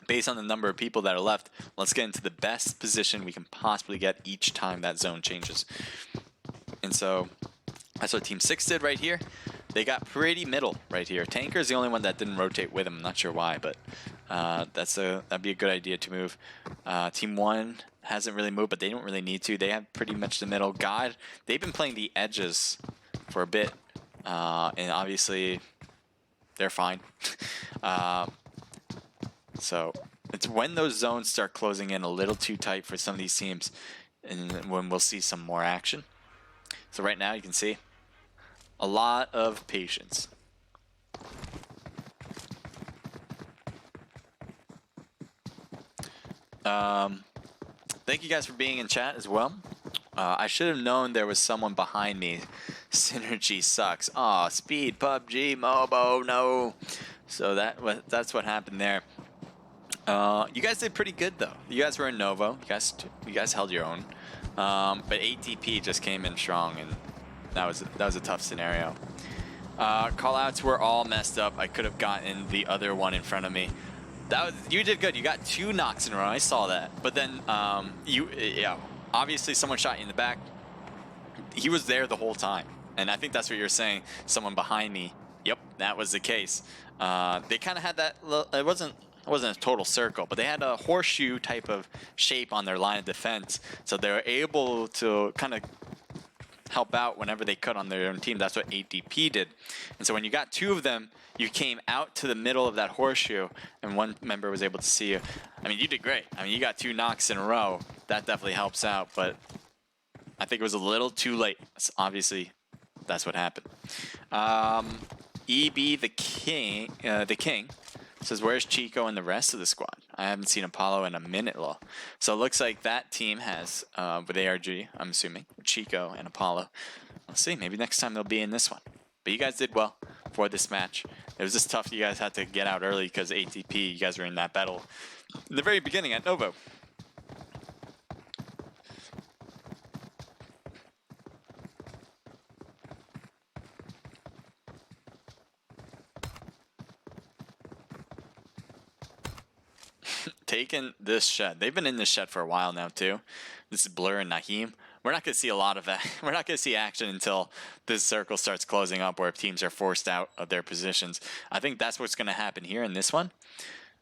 based on the number of people that are left, let's get into the best position we can possibly get each time that zone changes. And so that's what Team 6 did right here. They got pretty middle right here. Tanker's the only one that didn't rotate with him. I'm not sure why, but that'd be a good idea to move. Team 1 hasn't really moved, but they don't really need to. They have pretty much the middle. God, they've been playing the edges for a bit, and obviously they're fine. So it's when those zones start closing in a little too tight for some of these teams, and when we'll see some more action. So right now you can see a lot of patience. Thank you guys for being in chat as well. I should have known there was someone behind me. Synergy sucks. Aw, speed, PUBG, Mobo, no. So that's what happened there. You guys did pretty good though. You guys were in Novo. You guys held your own. But ATP just came in strong, and that was a tough scenario. Callouts were all messed up. I could have gotten the other one in front of me. You did good. You got 2 knocks in a row. I saw that. But then obviously someone shot you in the back. He was there the whole time, and I think that's what you're saying. Someone behind me. Yep, that was the case. They kind of had that. It wasn't a total circle, but they had a horseshoe type of shape on their line of defense, so they were able to kind of help out whenever they could on their own team. That's what ADP did. And so when you got 2 of them, you came out to the middle of that horseshoe, and one member was able to see you. I mean, you did great. I mean, you got 2 knocks in a row. That definitely helps out, but I think it was a little too late. Obviously, that's what happened. EB the king says, where's Chico and the rest of the squad? I haven't seen Apollo in a minute, lol. So it looks like that team has, with ARG, I'm assuming, Chico and Apollo. Let's see, maybe next time they'll be in this one. But you guys did well for this match. It was just tough. You guys had to get out early because ATP, you guys were in that battle in the very beginning at Novo. Taking this shed. They've been in this shed for a while now too. This is Blur and Naheem. We're not going to see a lot of that. We're not going to see action until this circle starts closing up where teams are forced out of their positions. I think that's what's going to happen here in this one.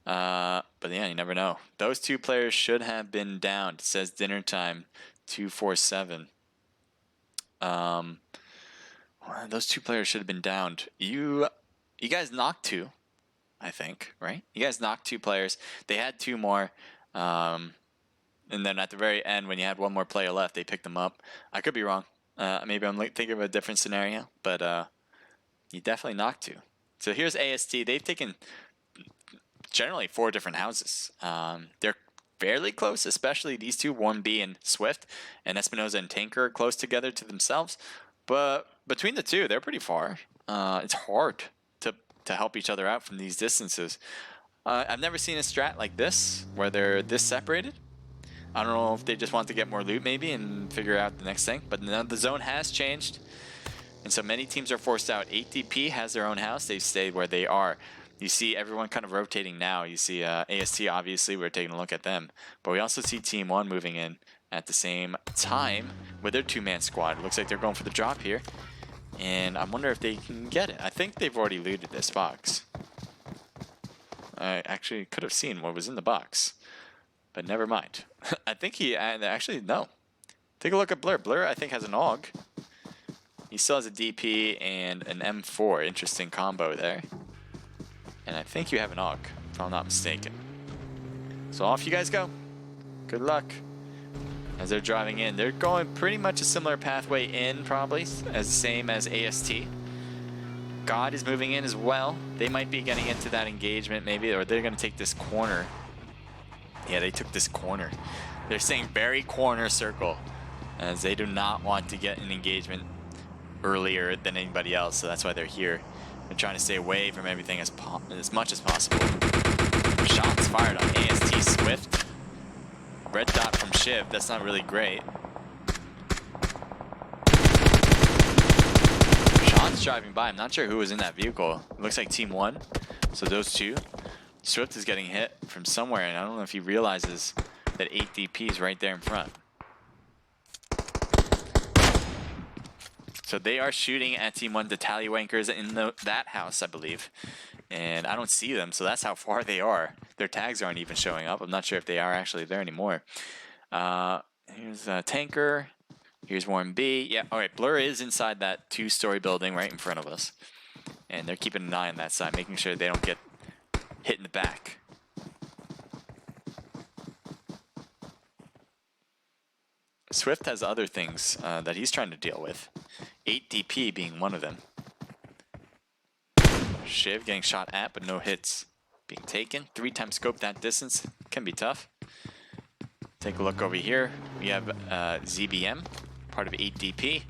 But yeah, you never know. Those 2 players should have been down. It says dinner time 247. Those 2 players should have been downed. You guys knocked 2. I think, right? You guys knocked 2 players. They had 2 more. And then at the very end, when you had 1 more player left, they picked them up. I could be wrong. Maybe I'm thinking of a different scenario, but you definitely knocked 2. So here's AST. They've taken generally 4 different houses. They're fairly close, especially these 2, 1B and Swift, and Espinoza and Tanker are close together to themselves. But between the 2, they're pretty far. It's hard to help each other out from these distances. I've never seen a strat like this, where they're this separated. I don't know if they just want to get more loot maybe and figure out the next thing, but now the zone has changed. And so many teams are forced out. ATP has their own house. They've stayed where they are. You see everyone kind of rotating now. You see AST, obviously, we're taking a look at them. But we also see Team 1 moving in at the same time with their 2-man squad. It looks like they're going for the drop here. And I wonder if they can get it. I think they've already looted this box. I actually could have seen what was in the box. But never mind. I think he... Actually, no. Take a look at Blur. Blur, I think, has an AUG. He still has a DP and an M4. Interesting combo there. And I think you have an AUG, if I'm not mistaken. So off you guys go. Good luck. As they're driving in, they're going pretty much a similar pathway in, probably, as same as AST. God is moving in as well. They might be getting into that engagement, maybe, or they're going to take this corner. Yeah, they took this corner. They're saying very corner circle, as they do not want to get an engagement earlier than anybody else, so that's why they're here. They're trying to stay away from everything as much as possible. Shots fired on AST Swift. Red dot from Shiv, that's not really great. Sean's driving by, I'm not sure who was in that vehicle. It looks like Team 1, so those 2. Swift is getting hit from somewhere, and I don't know if he realizes that 8DP is right there in front. So they are shooting at Team 1, the Tallywankers in that house, I believe. And I don't see them, so that's how far they are. Their tags aren't even showing up. I'm not sure if they are actually there anymore. Here's a Tanker. Here's Warren B. Yeah, all right, Blur is inside that 2-story building right in front of us. And they're keeping an eye on that side, making sure they don't get hit in the back. Swift has other things that he's trying to deal with. 8DP being one of them. Shiv getting shot at, but no hits being taken. 3-time scope that distance can be tough. Take a look over here. We have ZBM, part of 8DP.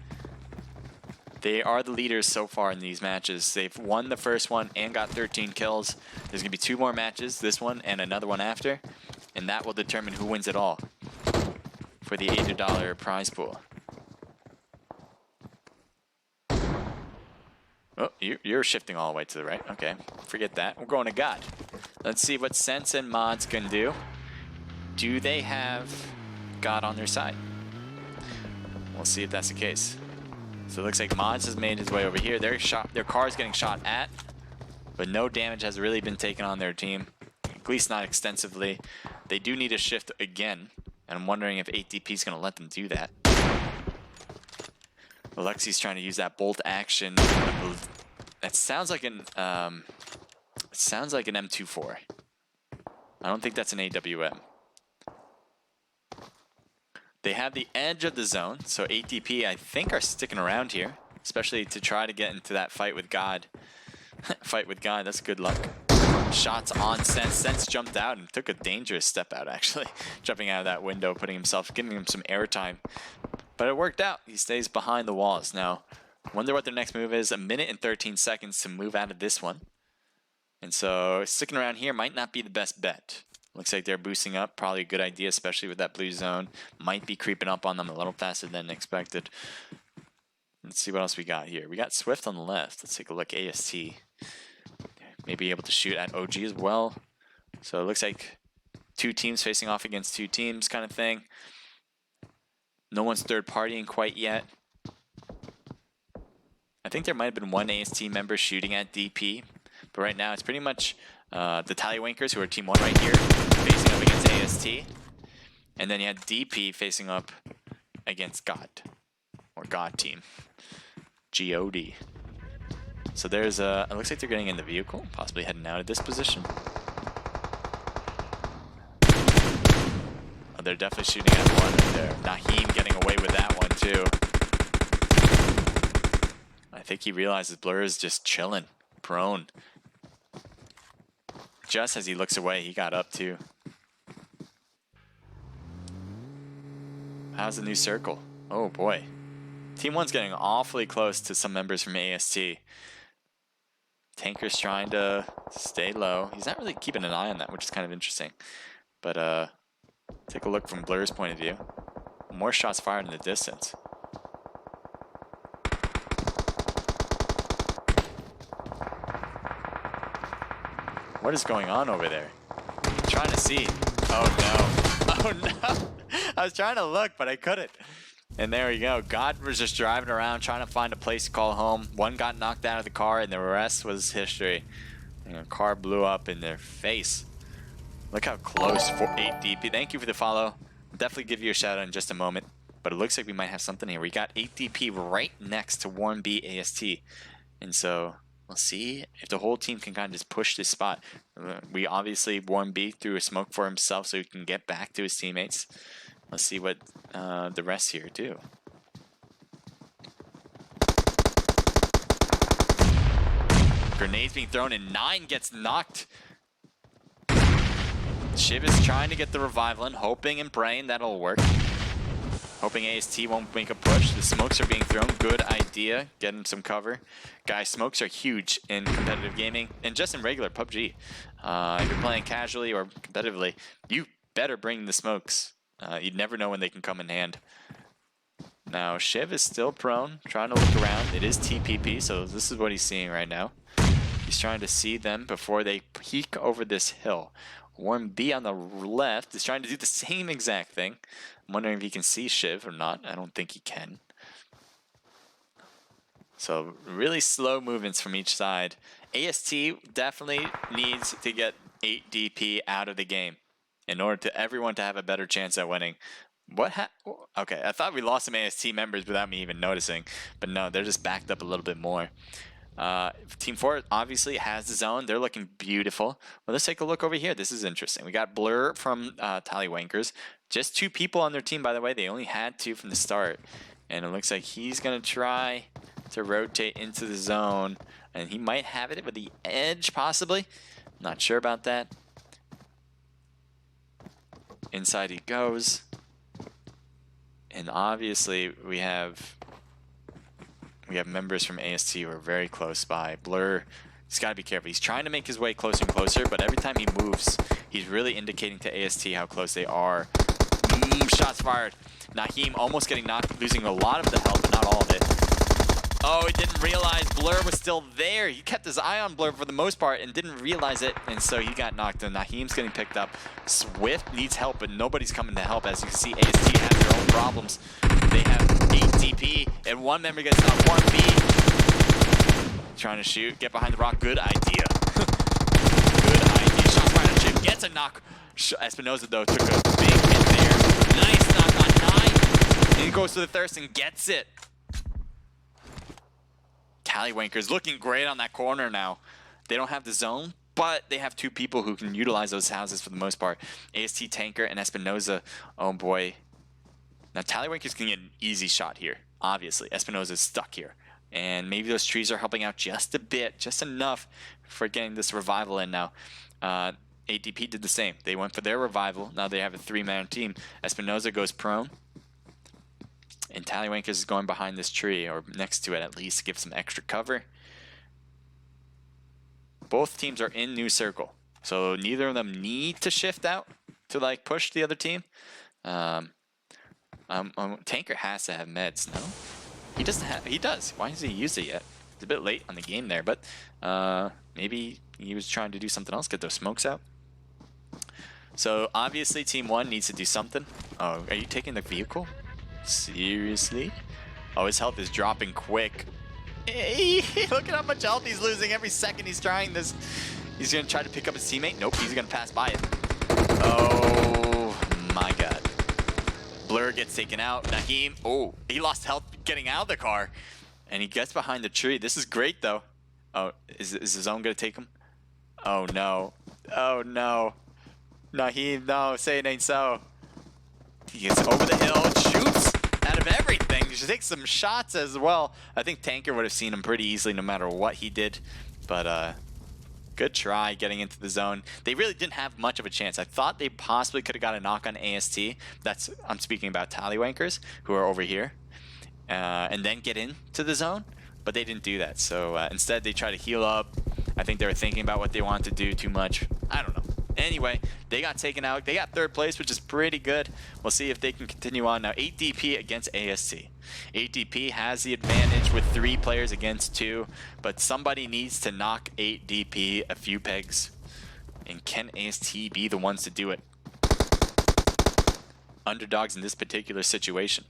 They are the leaders so far in these matches. They've won the first one and got 13 kills. There's going to be 2 more matches, this one and another one after. And that will determine who wins it all for the $80 prize pool. Oh, you're shifting all the way to the right. Okay, forget that. We're going to God. Let's see what Sense and Mods can do. Do they have God on their side? We'll see if that's the case. So it looks like Mods has made his way over here. Their car is getting shot at, but no damage has really been taken on their team, at least not extensively. They do need a shift again, and I'm wondering if 8DP is going to let them do that. Alexi's trying to use that bolt action. That sounds like an M24. I don't think that's an AWM. They have the edge of the zone, so 8DP I think are sticking around here, especially to try to get into that fight with God. Fight with God, that's good luck. Shots on Sense. Sense jumped out and took a dangerous step out, actually. Jumping out of that window, giving him some airtime. But it worked out. He stays behind the walls. Now, wonder what their next move is. 1 minute and 13 seconds to move out of this one. And so, sticking around here might not be the best bet. Looks like they're boosting up. Probably a good idea, especially with that blue zone. Might be creeping up on them a little faster than expected. Let's see what else we got here. We got Swift on the left. Let's take a look. AST. Maybe able to shoot at OG as well. So it looks like 2 teams facing off against 2 teams kind of thing. No one's third partying quite yet. I think there might have been 1 AST member shooting at DP. But right now it's pretty much the Tallywankers, who are team 1 right here, facing up against AST. And then you had DP facing up against God. Or God team. GOD. So there's it looks like they're getting in the vehicle, possibly heading out of this position. Oh, they're definitely shooting at one right there. Naheem getting away with that one too. I think he realizes Blur is just chilling, prone. Just as he looks away, he got up too. How's the new circle? Oh boy. Team 1's getting awfully close to some members from AST. Tanker's trying to stay low. He's not really keeping an eye on that, which is kind of interesting. But take a look from Blur's point of view. More shots fired in the distance. What is going on over there? I'm trying to see. Oh no. Oh no. I was trying to look, but I couldn't. And there we go. God was just driving around trying to find a place to call home. One got knocked out of the car and the rest was history. And a car blew up in their face. Look how close for 8DP. Thank you for the follow. I'll definitely give you a shout out in just a moment. But it looks like we might have something here. We got 8DP right next to 1B AST. And so we'll see if the whole team can kind of just push this spot. We obviously 1B threw a smoke for himself so he can get back to his teammates. Let's see what the rest here do. Grenades being thrown and 9 gets knocked. Shiv is trying to get the revival in, hoping and praying that'll work. Hoping AST won't make a push. The smokes are being thrown. Good idea. Get him some cover. Guys, smokes are huge in competitive gaming and just in regular PUBG. If you're playing casually or competitively, you better bring the smokes. You'd never know when they can come in hand. Now, Shiv is still prone, trying to look around. It is TPP, so this is what he's seeing right now. He's trying to see them before they peek over this hill. 1B on the left is trying to do the same exact thing. I'm wondering if he can see Shiv or not. I don't think he can. So, really slow movements from each side. AST definitely needs to get 8DP out of the game in order to everyone to have a better chance at winning. Okay, I thought we lost some AST members without me even noticing, but no, they're just backed up a little bit more. Team 4 obviously has the zone. They're looking beautiful. Well, let's take a look over here. This is interesting. We got Blur from Tallywankers. Just 2 people on their team, by the way. They only had 2 from the start. And it looks like he's going to try to rotate into the zone. And he might have it with the edge, possibly. Not sure about that. Inside he goes. And obviously we have members from AST who are very close by. Blur, he's got to be careful. He's trying to make his way closer and closer, but every time he moves, he's really indicating to AST how close they are. Shots fired. Naheem almost getting knocked, losing a lot of the health, but not all of it. Oh, he didn't realize Blur was still there. He kept his eye on Blur for the most part and didn't realize it, and so he got knocked. And Naheem's getting picked up. Swift needs help, but nobody's coming to help. As you can see, AST has their own problems. They have 8 DP, and 1 member gets knocked. 1B trying to shoot, get behind the rock. Good idea. Good idea. Shots fired on Chip, gets a knock. Espinoza though took a big hit there. Nice knock on 9. And he goes to the thirst and gets it. Tallywankers looking great on that corner now. They don't have the zone, but they have two people who can utilize those houses for the most part. AST Tanker and Espinoza. Oh boy. Now Tallywankers can get an easy shot here. Obviously, Espinoza's stuck here. And maybe those trees are helping out just a bit, just enough for getting this revival in now. ADP did the same. They went for their revival. Now they have a 3-man team. Espinoza goes prone. And Tallywankers is going behind this tree, or next to it at least, to give some extra cover. Both teams are in new circle, so neither of them need to shift out to like push the other team. Tanker has to have meds, no? He doesn't have. He does. Why hasn't he used it yet? It's a bit late on the game there, but maybe he was trying to do something else, get those smokes out. So obviously, Team 1 needs to do something. Oh, are you taking the vehicle? Seriously? Oh, his health is dropping quick. Hey, look at how much health he's losing every second he's trying this. He's going to try to pick up his teammate. Nope, he's going to pass by it. Oh, my God. Blur gets taken out. Naheem, oh, he lost health getting out of the car. And he gets behind the tree. This is great, though. Oh, is his zone going to take him? Oh, no. Oh, no. Naheem, no, say it ain't so. He gets over the hill, shoots out of everything. He takes some shots as well. I think Tanker would have seen him pretty easily no matter what he did. But good try getting into the zone. They really didn't have much of a chance. I thought they possibly could have got a knock on AST. I'm speaking about Tallywankers, who are over here. And then get into the zone. But they didn't do that. So instead they tried to heal up. I think they were thinking about what they wanted to do too much. I don't know. Anyway, they got taken out. They got 3rd place, which is pretty good. We'll see if they can continue on. Now, 8 DP against AST. 8 DP has the advantage with 3 players against 2, but somebody needs to knock 8 DP a few pegs. And can AST be the ones to do it? Underdogs in this particular situation.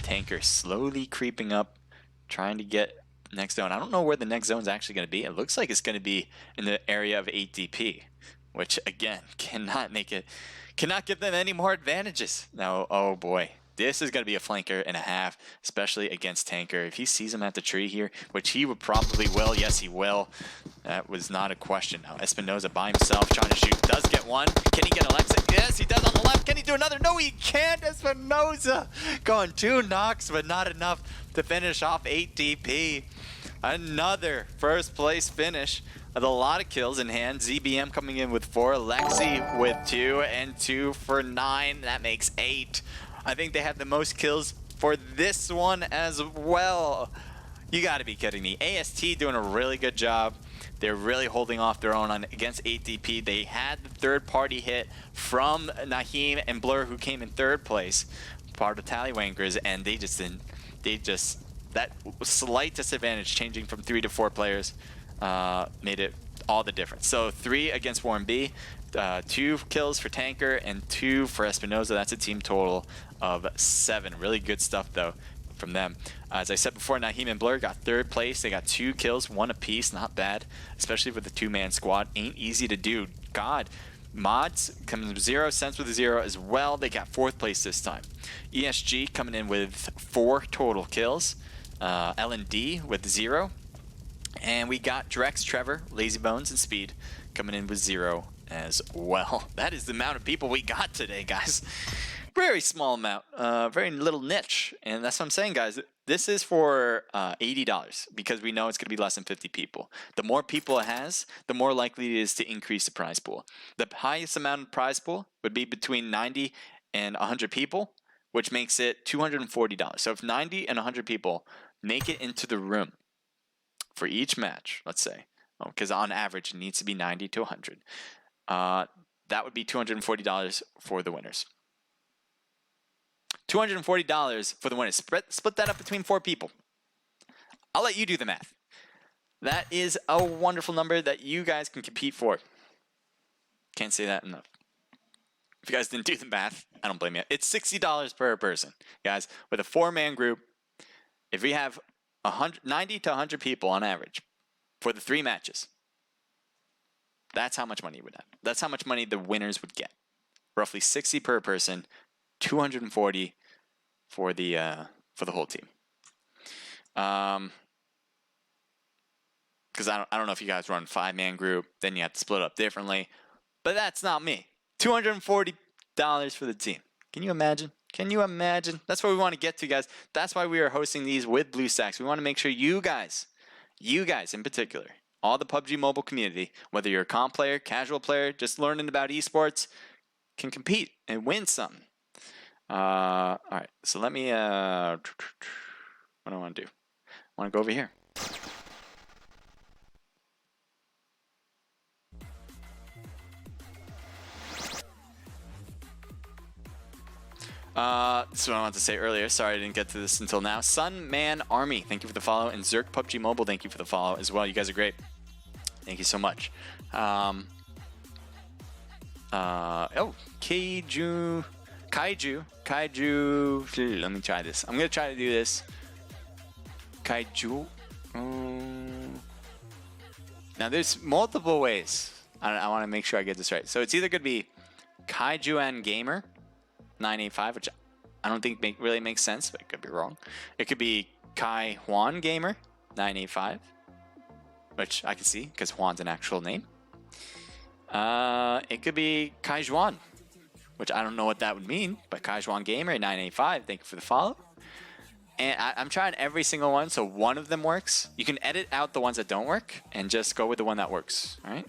Tanker slowly creeping up, trying to get next zone. I don't know where the next zone is actually going to be. It looks like it's going to be in the area of 8 DP, which again cannot give them any more advantages. Now, oh boy, this is going to be a flanker and a half, especially against Tanker. If he sees him at the tree here, which he would probably will, yes he will. That was not a question. Now Espinoza by himself trying to shoot, does get one. Can he get Alexa? Yes, he does on the left. Can he do another? No, he can't. Espinoza going 2 knocks, but not enough to finish off 8 DP. Another 1st place finish with a lot of kills in hand. ZBM coming in with 4, Lexi with 2, and 2 for 9. That makes 8. I think they have the most kills for this one as well. You got to be kidding me. AST doing a really good job. They're really holding off their own against 8 DP. They had the 3rd-party hit from Naheem and Blur, who came in 3rd place, part of Tallywankers, and they just didn't. That slight disadvantage, changing from 3 to 4 players, made it all the difference. So 3 against Warren B, 2 kills for Tanker, and 2 for Espinoza. That's a team total of 7. Really good stuff, though, from them. As I said before, Naheem and Blur got 3rd place. They got 2 kills, 1 apiece. Not bad, especially with the 2-man squad. Ain't easy to do. God. Mods coming with 0, Sense with a 0 as well. They got 4th place this time. ESG coming in with 4 total kills. L&D with 0. And we got Drex, Trevor, Lazy Bones, and Speed coming in with 0 as well. That is the amount of people we got today, guys. Very small amount, very little niche. And that's what I'm saying, guys. This is for $80 because we know it's going to be less than 50 people. The more people it has, the more likely it is to increase the prize pool. The highest amount of prize pool would be between 90 and 100 people, which makes it $240. So if 90 and 100 people make it into the room for each match, let's say, because on average it needs to be 90 to 100, that would be $240 for the winners. $240 for the winners. Split that up between 4 people. I'll let you do the math. That is a wonderful number that you guys can compete for. Can't say that enough. If you guys didn't do the math, I don't blame you. It's $60 per person, guys. With a 4-man group, if we have 90 to 100 people on average for the 3 matches, that's how much money you would have. That's how much money the winners would get. Roughly 60 per person, 240 for the whole team. Because I don't know if you guys run 5-man group, then you have to split up differently. But that's not me. $240 for the team. Can you imagine? Can you imagine? That's what we want to get to, guys. That's why we are hosting these with BlueStacks. We want to make sure you guys in particular, all the PUBG mobile community, whether you're a comp player, casual player, just learning about esports, can compete and win something. All right, so let me, what do I want to do? I want to go over here. This is what I wanted to say earlier. Sorry I didn't get to this until now. Sunman Army, thank you for the follow. And Zerk PUBG Mobile, thank you for the follow as well. You guys are great. Thank you so much. Oh, Kaiju. Let me try this. I'm going to try to do this. Kaiju. Now, there's multiple ways. I want to make sure I get this right. So it's either going to be Kaiju and Gamer 985, which I don't think really makes sense, but it could be wrong. It could be Kai Juan Gamer 985, which I can see because Juan's an actual name. It could be Kai Juan, which I don't know what that would mean, but Kai Juan Gamer 985, thank you for the follow. And I'm trying every single one, so one of them works. You can edit out the ones that don't work and just go with the one that works. All right,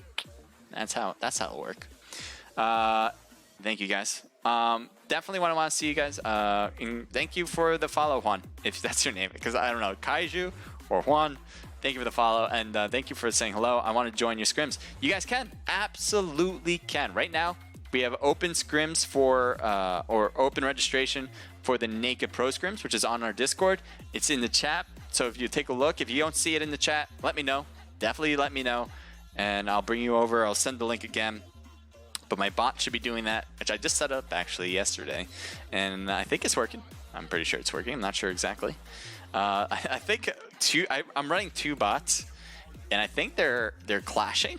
that's how it'll work. Thank you guys. Definitely want to see you guys. And thank you for the follow, Juan, if that's your name, because I don't know, Kaiju or Juan. Thank you for the follow, and thank you for saying hello. I want to join your scrims. You guys can, absolutely can. Right now, we have open scrims for, or open registration for the Naked Pro scrims, which is on our Discord. It's in the chat, so if you take a look, if you don't see it in the chat, let me know. Definitely let me know, and I'll bring you over. I'll send the link again. But my bot should be doing that, which I just set up actually yesterday, and I think it's working. I'm pretty sure it's working. I'm not sure exactly. I think I'm running 2 bots, and I think they're clashing,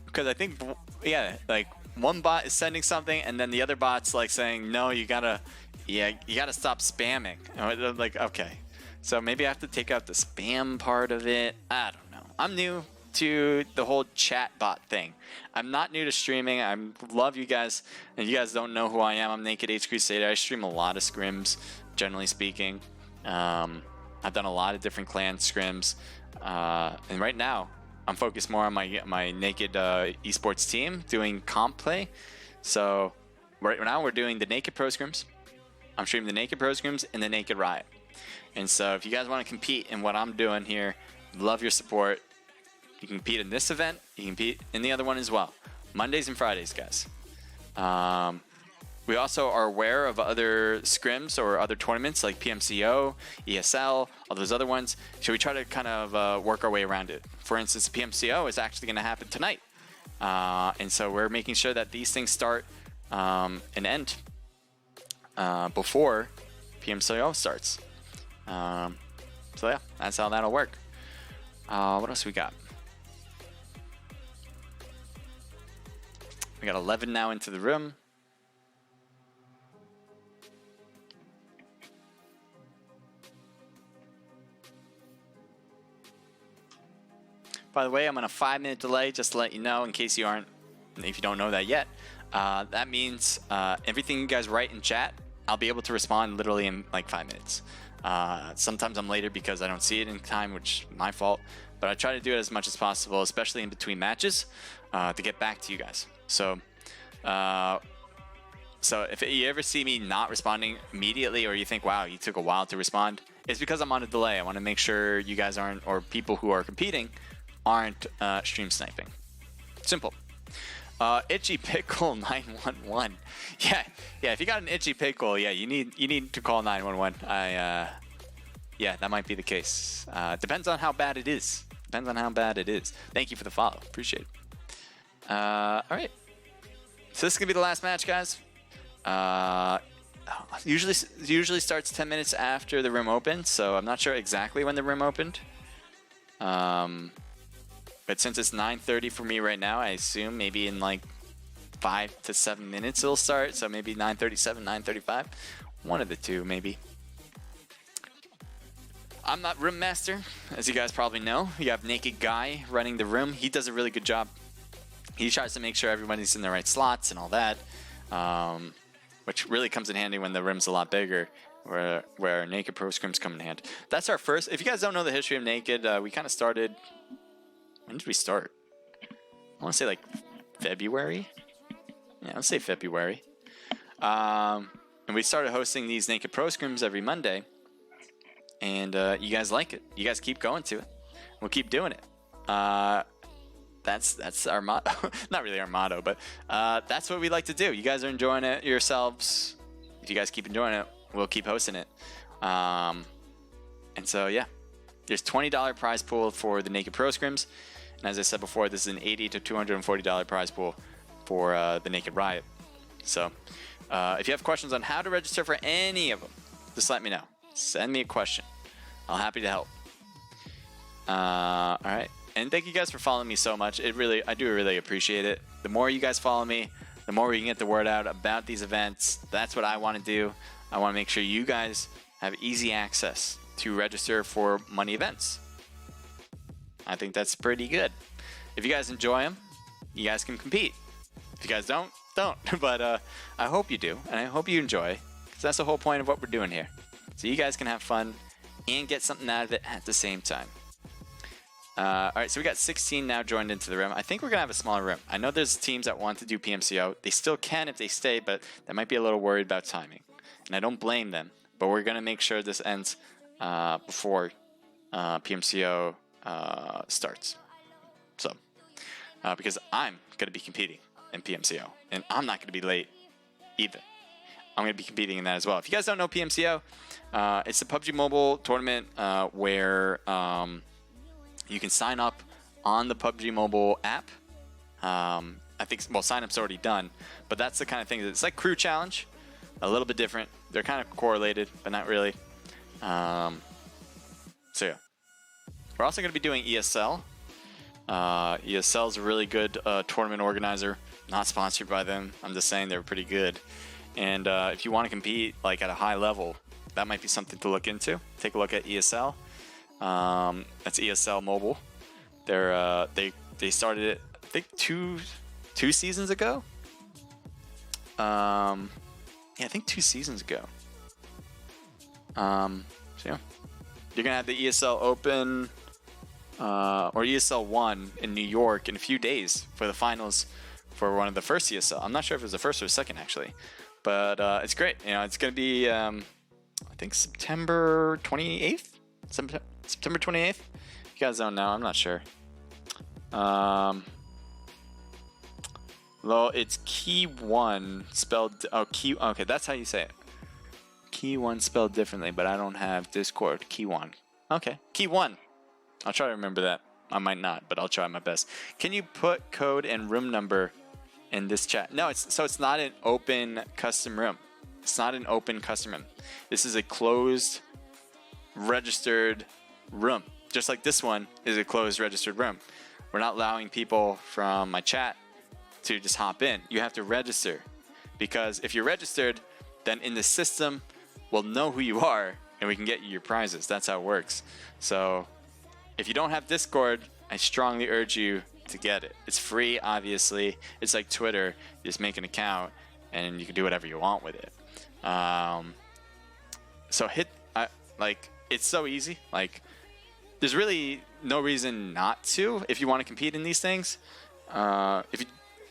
because I think, yeah, like one bot is sending something, and then the other bot's like saying, no, you gotta stop spamming. And like, okay, so maybe I have to take out the spam part of it. I don't know. I'm new to the whole chat bot thing. I'm not new to streaming. I love you guys, and you guys don't know who I am. I'm Naked H Crusader. I stream a lot of scrims, generally speaking. I've done a lot of different clan scrims, and right now I'm focused more on my Naked esports team doing comp play. So right now we're doing the Naked Pro scrims. I'm streaming the Naked Pro scrims and the Naked Riot. And so if you guys want to compete in what I'm doing here, love your support. You can compete in this event. You can compete in the other one as well. Mondays and Fridays, guys. We also are aware of other scrims or other tournaments like PMCO, ESL, all those other ones. So we try to kind of work our way around it. For instance, PMCO is actually going to happen tonight. And so we're making sure that these things start and end before PMCO starts. So yeah, that's how that'll work. What else we got? We got 11 now into the room. By the way, I'm on a 5-minute delay, just to let you know, in case you aren't, if you don't know that yet. That means everything you guys write in chat, I'll be able to respond literally in like 5 minutes. Sometimes I'm later because I don't see it in time, which is my fault. But I try to do it as much as possible, especially in between matches, to get back to you guys. So if you ever see me not responding immediately, or you think, wow, you took a while to respond, it's because I'm on a delay. I want to make sure you guys aren't, or people who are competing aren't stream sniping. Simple. Itchy Pickle 911. Yeah. If you got an itchy pickle, yeah, you need to call 911. Yeah, that might be the case. Depends on how bad it is. Thank you for the follow. Appreciate it. All right. So this is gonna be the last match, guys. Usually starts 10 minutes after the room opens, so I'm not sure exactly when the room opened. But since it's 9:30 for me right now, I assume maybe in like 5 to 7 minutes it'll start. So maybe 9:37, 9:35, one of the two maybe. I'm not room master, as you guys probably know. You have Naked Guy running the room. He does a really good job. He tries to make sure everybody's in the right slots and all that, which really comes in handy when the room's a lot bigger, where Naked Pro Scrims come in hand. That's our first. If you guys don't know the history of Naked, we kind of started. When did we start? I want to say like February. Yeah, let's say February. And we started hosting these Naked Pro Scrims every Monday. And you guys like it. You guys keep going to it. We'll keep doing it. That's our motto. Not really our motto, but that's what we like to do. You guys are enjoying it yourselves. If you guys keep enjoying it, we'll keep hosting it. And so, yeah. There's $20 prize pool for the Naked Pro Scrims. And as I said before, this is an $80 to $240 prize pool for the Naked Riot. So if you have questions on how to register for any of them, just let me know. Send me a question. I'm happy to help. All right. And thank you guys for following me so much. I do really appreciate it. The more you guys follow me, the more we can get the word out about these events. That's what I want to do. I want to make sure you guys have easy access to register for money events. I think that's pretty good. If you guys enjoy them, you guys can compete. If you guys don't. But I hope you do, and I hope you enjoy, because that's the whole point of what we're doing here. So you guys can have fun and get something out of it at the same time. All right, so we got 16 now joined into the room. I think we're going to have a smaller room. I know there's teams that want to do PMCO. They still can if they stay, but they might be a little worried about timing. And I don't blame them, but we're going to make sure this ends before PMCO starts. So, because I'm going to be competing in PMCO, and I'm not going to be late either. I'm going to be competing in that as well. If you guys don't know PMCO, it's a PUBG Mobile tournament where you can sign up on the PUBG Mobile app. I think, well, sign up's already done, but that's the kind of thing that it's like Crew Challenge, a little bit different. They're kind of correlated, but not really. So yeah, we're also going to be doing ESL. ESL is a really good tournament organizer. Not sponsored by them. I'm just saying they're pretty good. And if you want to compete like at a high level, that might be something to look into. Take a look at ESL. That's ESL Mobile. They started it, I think two seasons ago. Yeah, I think 2 seasons ago. So yeah, you're gonna have the ESL Open or ESL 1 in New York in a few days for the finals for one of the first ESL. I'm not sure if it was the first or second actually, but it's great. You know, it's gonna be I think September 28th. September 28th. You guys don't know. I'm not sure. Well, it's Key 1 spelled. Oh, Key. Okay, that's how you say it. Key 1 spelled differently, but I don't have Discord. Key 1. Okay, Key 1. I'll try to remember that. I might not, but I'll try my best. Can you put code and room number in this chat? No, it's not an open custom room. It's not an open custom room. This is a closed, registered room. Just like this one is a closed, registered room. We're not allowing people from my chat to just hop in. You have to register, because if you're registered, then in the system we'll know who you are and we can get you your prizes. That's how it works. So if you don't have Discord, I strongly urge you to get it. It's free, obviously. It's like Twitter. You just make an account and you can do whatever you want with it. So it's so easy. Like, there's really no reason not to if you want to compete in these things.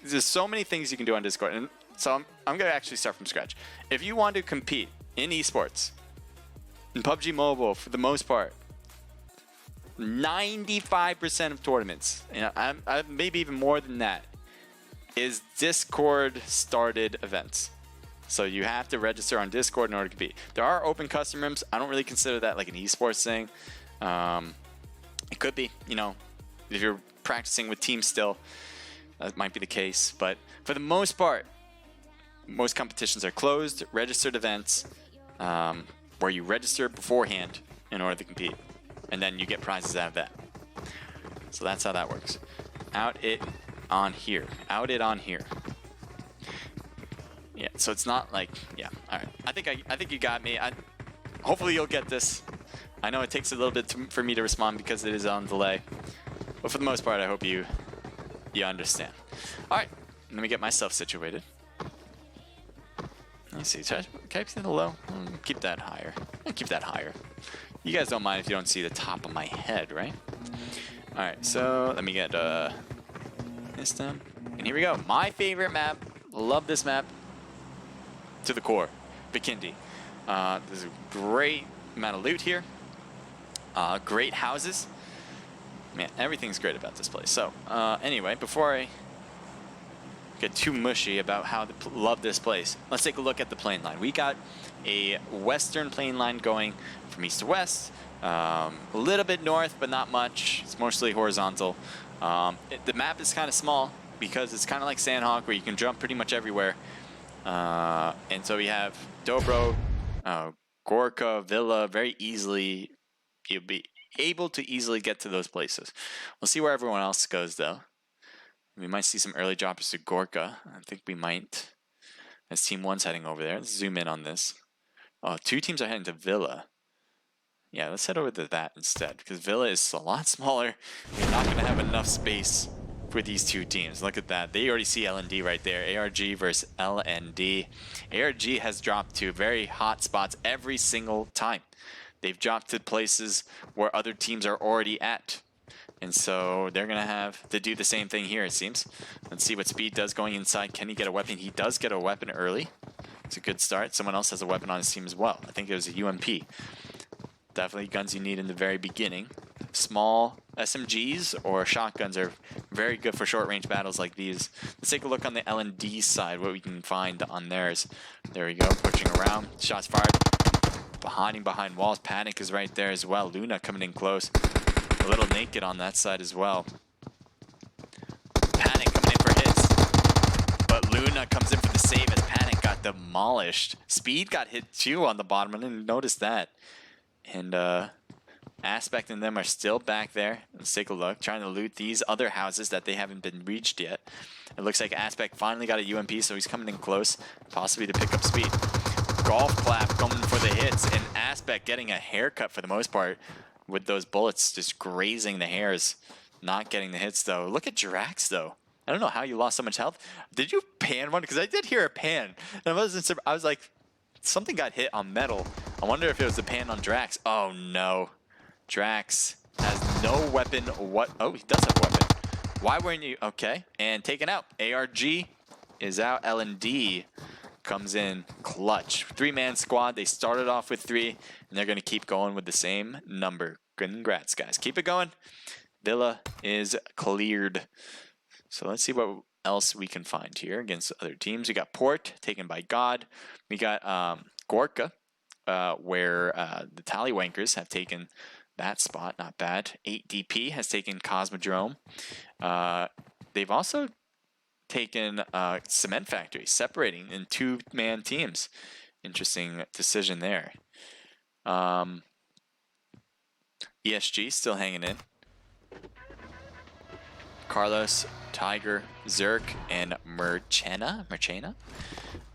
There's so many things you can do on Discord, and so I'm gonna actually start from scratch. If you want to compete in esports, in PUBG Mobile, for the most part, 95% of tournaments, I maybe even more than that, is Discord started events. So you have to register on Discord in order to compete. There are open custom rooms. I don't really consider that like an esports thing. It could be, if you're practicing with teams still, that might be the case. But for the most part, most competitions are closed, registered events, where you register beforehand in order to compete. And then you get prizes out of that. So that's how that works. Out it on here. Yeah, so it's not like, yeah, all right. I think you got me. Hopefully you'll get this. I know it takes a little bit for me to respond because it is on delay, but for the most part, I hope you understand. All right, let me get myself situated. Let me see. Can I keep it low? Keep that higher. Keep that higher. You guys don't mind if you don't see the top of my head, right? All right, so let me get this done. And here we go. My favorite map. Love this map to the core. Bikindi. There's a great amount of loot here. Great houses. Man, everything's great about this place. So, anyway, before I get too mushy about how to love this place, let's take a look at the plane line. We got a western plane line going from east to west. A little bit north, but not much. It's mostly horizontal. The map is kind of small because it's kind of like Sandhawk, where you can jump pretty much everywhere. And so we have Dobro, Gorka, Villa, very easily. You'll be able to easily get to those places. We'll see where everyone else goes, though. We might see some early droppers to Gorka. I think we might. As Team 1's heading over there. Let's zoom in on this. Oh, 2 teams are heading to Villa. Yeah, let's head over to that instead, because Villa is a lot smaller. We're not going to have enough space for these 2 teams. Look at that. They already see LND right there. ARG versus LND. ARG has dropped to very hot spots every single time. They've dropped to places where other teams are already at. And so they're going to have to do the same thing here, it seems. Let's see what Speed does going inside. Can he get a weapon? He does get a weapon early. It's a good start. Someone else has a weapon on his team as well. I think it was a UMP. Definitely guns you need in the very beginning. Small SMGs or shotguns are very good for short-range battles like these. Let's take a look on the L&D side, what we can find on theirs. There we go, pushing around. Shots fired. Hiding behind walls. Panic is right there as well. Luna coming in close. A little naked on that side as well. Panic coming in for hits. But Luna comes in for the save as Panic got demolished. Speed got hit too on the bottom. I didn't notice that. And Aspect and them are still back there. Let's take a look. Trying to loot these other houses that they haven't been reached yet. It looks like Aspect finally got a UMP, so he's coming in close. Possibly to pick up Speed. Golf clap coming for the hits, and Aspect getting a haircut for the most part with those bullets just grazing the hairs. Not getting the hits though. Look at Drax though. I don't know how you lost so much health. Did you pan one? Because I did hear a pan. And I was like, something got hit on metal. I wonder if it was the pan on Drax. Oh no. Drax has no weapon. What? Oh, he does have a weapon. Why weren't you? Okay. And taken out. ARG is out. L&D comes in clutch. 3-man squad. They started off with 3, and they're going to keep going with the same number. Congrats, guys. Keep it going. Villa is cleared. So let's see what else we can find here against other teams. We got Port taken by God. We got Gorka, where the Tallywankers have taken that spot. Not bad. 8DP has taken Cosmodrome. They've also taken Cement Factory, separating in 2-man teams. Interesting decision there. ESG still hanging in. Carlos, Tiger, Zerk, and Merchena.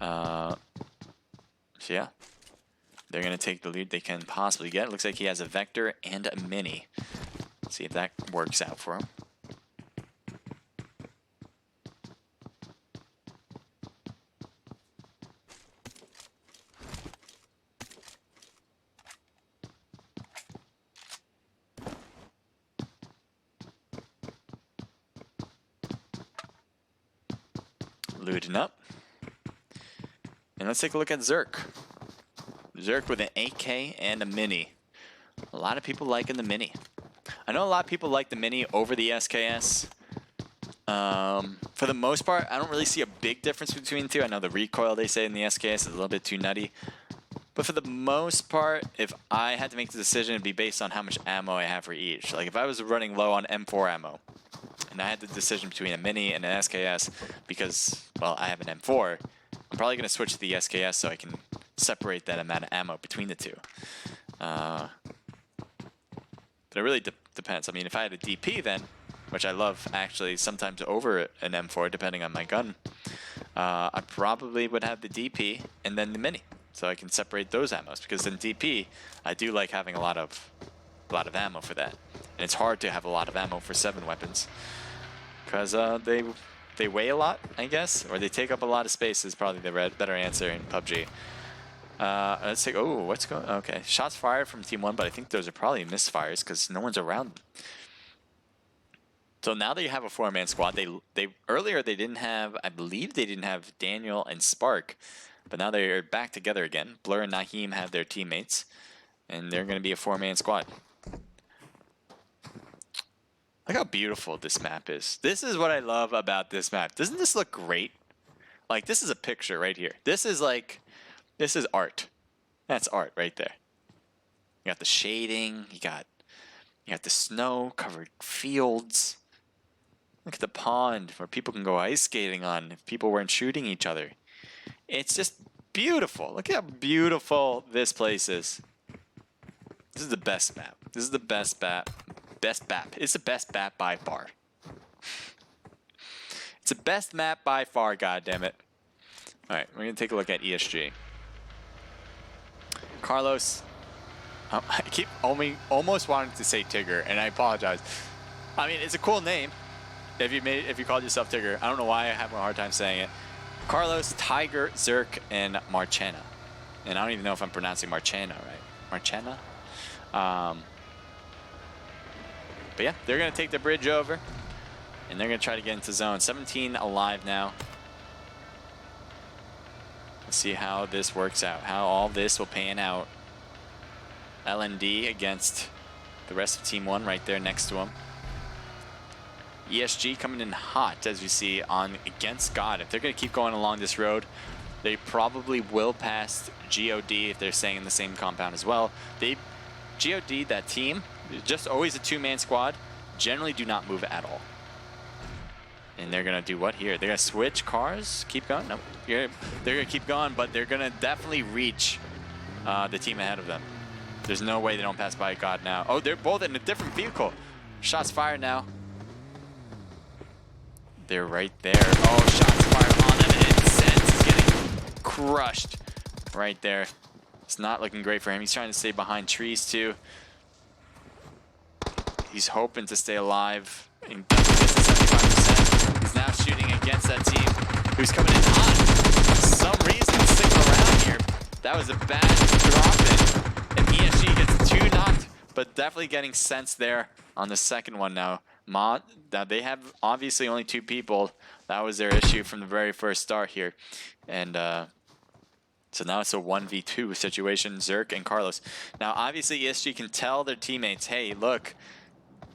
So yeah, they're going to take the lead they can possibly get. It looks like he has a Vector and a Mini. Let's see if that works out for him. Looting up. And let's take a look at Zerk. Zerk with an AK and a Mini. A lot of people liking the Mini. I know a lot of people like the Mini over the SKS. For the most part, I don't really see a big difference between the two. I know the recoil they say in the SKS is a little bit too nutty. But for the most part, if I had to make the decision, it'd be based on how much ammo I have for each. Like if I was running low on M4 ammo, and I had the decision between a Mini and an SKS because, well, I have an M4, I'm probably going to switch to the SKS so I can separate that amount of ammo between the two. But it really depends. I mean, if I had a DP then, which I love actually sometimes over an M4 depending on my gun, I probably would have the DP and then the Mini. so I can separate those ammos, because in DP I do like having a lot of ammo for that, and it's hard to have a lot of ammo for 7 weapons because they weigh a lot, I guess, or they take up a lot of space is probably the better answer in PUBG. Let's take, oh, what's going, okay, shots fired from Team 1, but I think those are probably misfires because no one's around them. So now that you have a 4-man squad, they earlier they didn't have, I believe they didn't have Daniel and Spark, but now they're back together again. Blur and Naheem have their teammates, and they're going to be a 4-man squad. Look how beautiful this map is. This is what I love about this map. Doesn't this look great? Like, this is a picture right here. This is like, this is art. That's art right there. You got the shading, you got the snow-covered fields. Look at the pond where people can go ice skating on if people weren't shooting each other. It's just beautiful. Look at how beautiful this place is. This is the best map. This is the best map. Best map. It's the best map by far. It's the best map by far, goddammit. Alright, we're going to take a look at ESG. Carlos. I keep almost wanting to say Tigger, and I apologize. I mean, it's a cool name. If you called yourself Tigger, I don't know why I have a hard time saying it. Carlos, Tiger, Zerk, and Marchena. And I don't even know if I'm pronouncing Marchena right. Marchena? But yeah, they're going to take the bridge over, and they're going to try to get into zone. 17 alive now. Let's see how this works out, how all this will pan out. LND against the rest of Team 1 right there next to him. ESG coming in hot, as you see, on against God. If they're going to keep going along this road, they probably will pass GOD if they're staying in the same compound as well. GOD, that team, just always a 2-man squad, generally do not move at all. And they're going to do what here? They're going to switch cars? Keep going? No. They're going to keep going, but they're going to definitely reach the team ahead of them. There's no way they don't pass by God now. Oh, they're both in a different vehicle. Shots fired now. They're right there. Oh, shots fired on them, and Sense is getting crushed right there. It's not looking great for him. He's trying to stay behind trees, too. He's hoping to stay alive and gets to 75%. He's now shooting against that team who's coming in hot. For some reason, sticking around here. That was a bad drop-in. And ESG gets 2 knocked, but definitely getting Sense there on the second one now. Now they have obviously only 2 people. That was their issue from the very first start here. And so now it's a 1v2 situation, Zerk and Carlos. Now obviously ESG can tell their teammates, hey, look,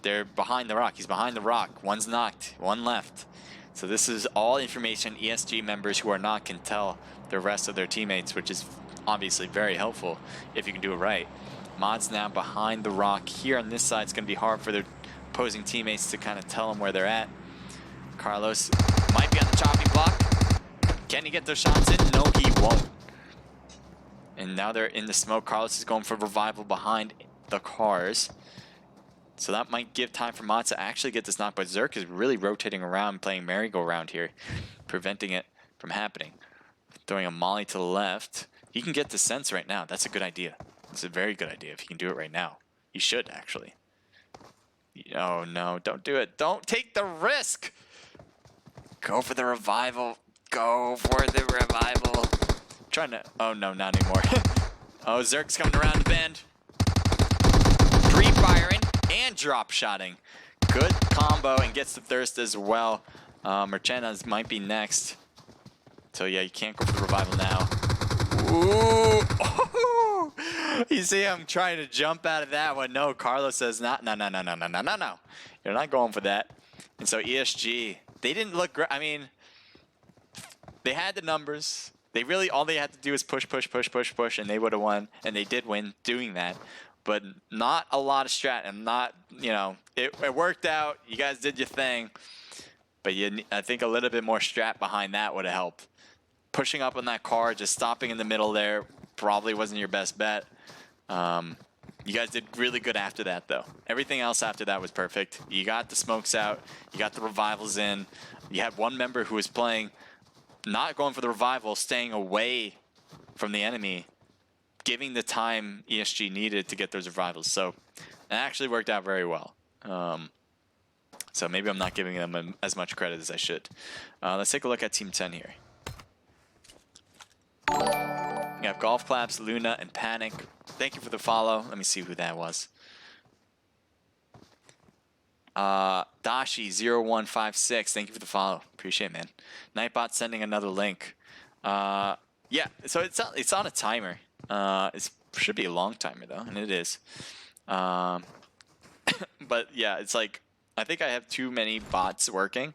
they're behind the rock. He's behind the rock. One's knocked, 1 left. So this is all information ESG members who are not can tell the rest of their teammates, which is obviously very helpful if you can do it right. Mod's now behind the rock. Here on this side, it's going to be hard for their opposing teammates to kind of tell them where they're at. Carlos might be on the chopping block. Can he get those shots in? No, he won't. And now they're in the smoke. Carlos is going for revival behind the cars. So that might give time for Mod to actually get this knock, but Zerk is really rotating around, playing merry-go-round here, preventing it from happening. Throwing a molly to the left. He can get the Sense right now. That's a good idea. It's a very good idea if he can do it right now. He should, actually. Oh, no. Don't do it. Don't take the risk. Go for the revival. Go for the revival. I'm trying to... Oh, no, not anymore. Oh, Zerk's coming around the bend. Pre-firing and drop-shotting. Good combo and gets the thirst as well. Merchena might be next. So, yeah, you can't go for the revival now. Ooh! Oh. You see him trying to jump out of that one. No, Carlos says, no. You're not going for that. And so ESG, they didn't look great. I mean, they had the numbers. They really, all they had to do was push, and they would have won. And they did win doing that. But not a lot of strat, and not, you know, it worked out. You guys did your thing. But I think a little bit more strat behind that would have helped. Pushing up on that car, just stopping in the middle there, probably wasn't your best bet. You guys did really good after that, though. Everything else after that was perfect. You got the smokes out. You got the revivals in. You had one member who was playing, not going for the revival, staying away from the enemy, giving the time ESG needed to get those revivals. So it actually worked out very well. So maybe I'm not giving them as much credit as I should. Let's take a look at Team 10 here. We have Golf Claps, Luna, and Panic. Thank you for the follow. Let me see who that was. Dashi0156, thank you for the follow. Appreciate it, man. Nightbot sending another link. Yeah, so it's on a timer. It should be a long timer though, and it is. But yeah, it's like I think I have too many bots working,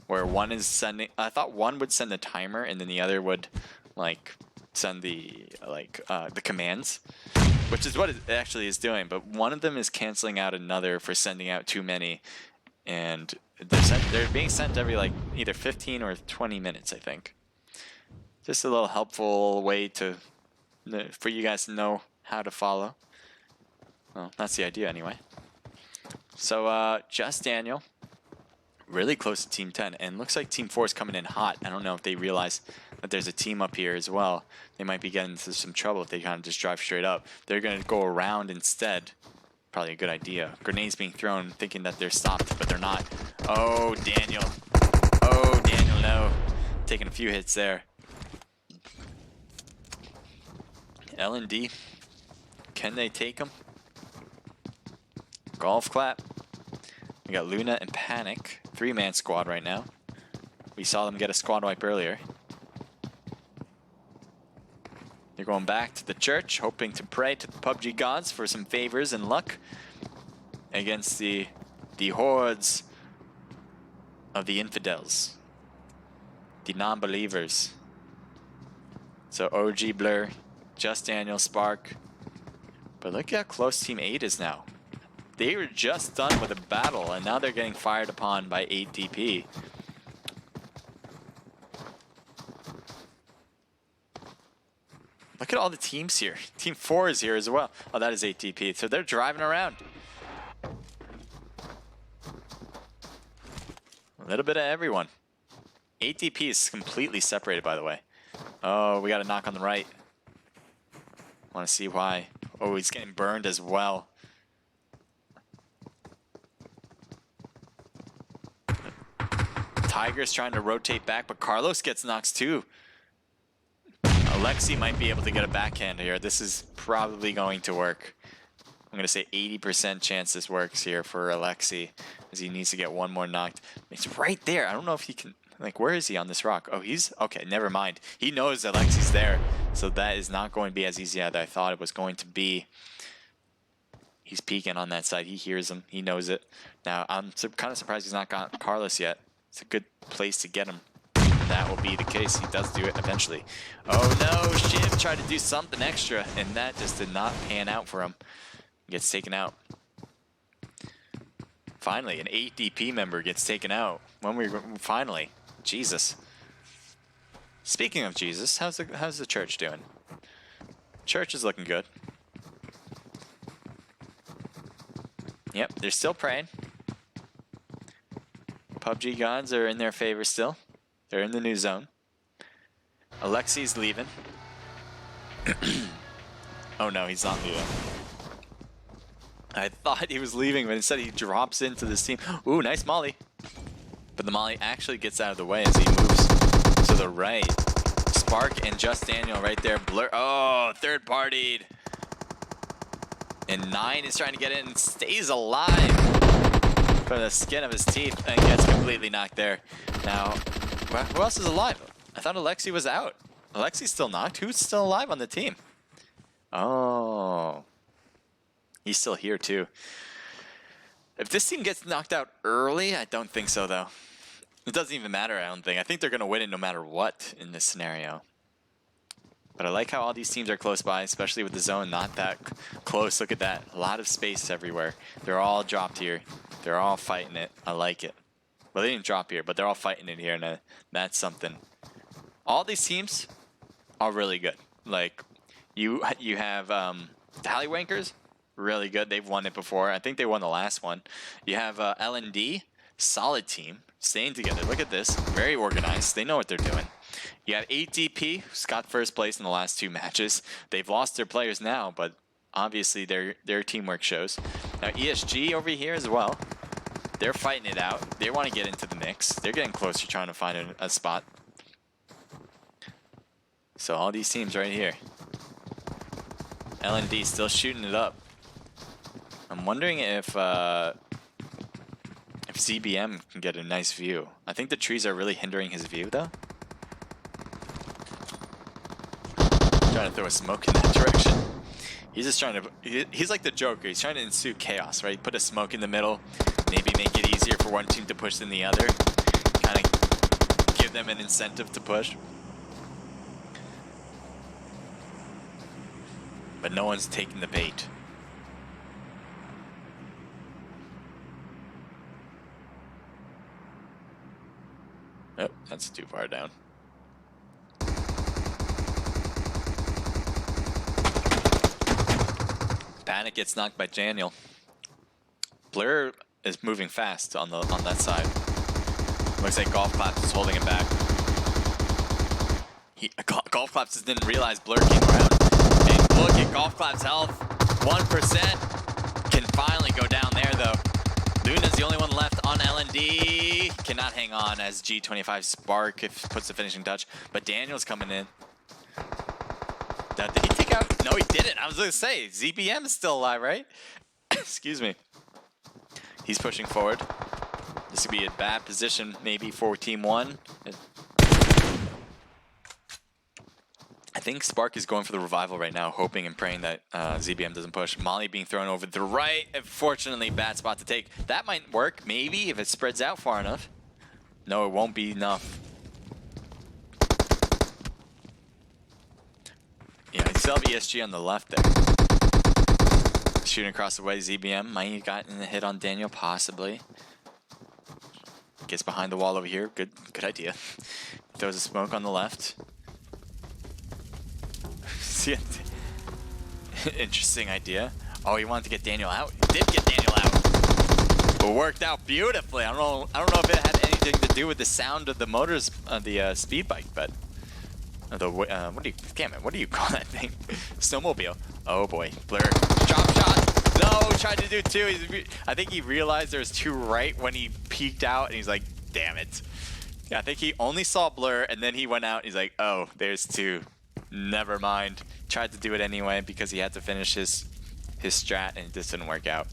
where one is sending. I thought one would send the timer, and then the other would like send the commands, which is what it actually is doing. But one of them is canceling out another for sending out too many, and they're being sent every like either 15 or 20 minutes, I think. Just a little helpful way for you guys to know how to follow. Well, that's the idea anyway. So Just Daniel, really close to Team 10, and looks like Team 4 is coming in hot. I don't know if they realize that there's a team up here as well. They might be getting into some trouble if they kind of just drive straight up. They're going to go around instead. Probably a good idea. Grenades being thrown, thinking that they're stopped, but they're not. Oh, Daniel. Oh, Daniel, no. Taking a few hits there. L&D. Can they take him? Golf Clap. We got Luna and Panic. 3-man squad right now. We saw them get a squad wipe earlier. They're going back to the church, hoping to pray to the PUBG gods for some favors and luck against the hordes of the infidels, the non-believers. So OG Blur, Just Daniel, Spark. But look how close Team 8 is now. They were just done with a battle, and now they're getting fired upon by 8 DP. Look at all the teams here. Team 4 is here as well. Oh, that is 8 DP. So they're driving around. A little bit of everyone. 8 DP is completely separated, by the way. Oh, we got a knock on the right. Want to see why. Oh, he's getting burned as well. Tiger's trying to rotate back, but Carlos gets knocks too. Alexi might be able to get a backhand here. This is probably going to work. I'm going to say 80% chance this works here for Alexi, as he needs to get one more knocked. It's right there. I don't know if he can... Like, where is he on this rock? Oh, he's... Okay, never mind. He knows Alexi's there, so that is not going to be as easy as I thought it was going to be. He's peeking on that side. He hears him. He knows it. Now, I'm kind of surprised he's not got Carlos yet. It's a good place to get him. That will be the case. He does do it eventually. Oh no, Shiv tried to do something extra, and that just did not pan out for him. He gets taken out. Finally, an 8 DP member gets taken out. Finally, Jesus. Speaking of Jesus, how's the church doing? Church is looking good. Yep, they're still praying. PUBG gods are in their favor still. They're in the new zone. Alexi's leaving. Oh no, he's not leaving. I thought he was leaving, but instead he drops into this team. Ooh, nice molly. But the molly actually gets out of the way as he moves to the right. Spark and Just Daniel right there. Blur. Oh, third partied. And 9 is trying to get in and stays alive from the skin of his teeth and gets completely knocked there. Now, who else is alive? I thought Alexi was out. Alexi's still knocked. Who's still alive on the team? Oh. He's still here too. If this team gets knocked out early, I don't think so though. It doesn't even matter, I don't think. I think they're going to win it no matter what in this scenario. But I like how all these teams are close by, especially with the zone not that close. Look at that. A lot of space everywhere. They're all dropped here. They're all fighting it. I like it. Well, they didn't drop here, but they're all fighting it here, and that's something. All these teams are really good. Like, you have the Hallywankers, really good. They've won it before. I think they won the last one. You have L&D, solid team, staying together. Look at this. Very organized. They know what they're doing. You have 8 DP, who's got first place in the last 2 matches. They've lost their players now, but obviously their teamwork shows. Now ESG over here as well. They're fighting it out. They want to get into the mix. They're getting closer, trying to find a spot. So all these teams right here. LND still shooting it up. I'm wondering if ZBM can get a nice view. I think the trees are really hindering his view though. Trying to throw a smoke in that direction. He's just trying to, he's like the Joker. He's trying to ensue chaos, right? Put a smoke in the middle, maybe make it easier for one team to push than the other. Kind of give them an incentive to push. But no one's taking the bait. Oh, that's too far down. Panic gets knocked by Daniel. Blur is moving fast on that side. Looks like Golf Claps is holding him back. Golf Claps just didn't realize Blur came around. And look at Golf Claps' health. 1% can finally go down there though. Luna's the only one left on LND. Cannot hang on as G25 Spark puts the finishing touch. But Daniel's coming in. Did he take out? No, he didn't. I was going to say, ZBM is still alive, right? Excuse me. He's pushing forward. This would be a bad position maybe for Team 1. I think Spark is going for the revival right now, hoping and praying that ZBM doesn't push. Molly being thrown over to the right. Unfortunately, bad spot to take. That might work, maybe, if it spreads out far enough. No, it won't be enough. Yeah, I still have ESG on the left there. Shooting across the way, ZBM might have gotten a hit on Daniel, possibly. Gets behind the wall over here. Good idea. Throws a smoke on the left. See, interesting idea. Oh, he wanted to get Daniel out. He did get Daniel out. It worked out beautifully. I don't know if it had anything to do with the sound of the motors of the speed bike, but what do you call that thing? Snowmobile. Oh boy, Blur. Chop shot. No, tried to do 2. I think he realized there was 2 right when he peeked out, and he's like, damn it. Yeah, I think he only saw Blur, and then he went out, and he's like, oh, there's 2. Never mind. Tried to do it anyway because he had to finish his strat, and it just didn't work out.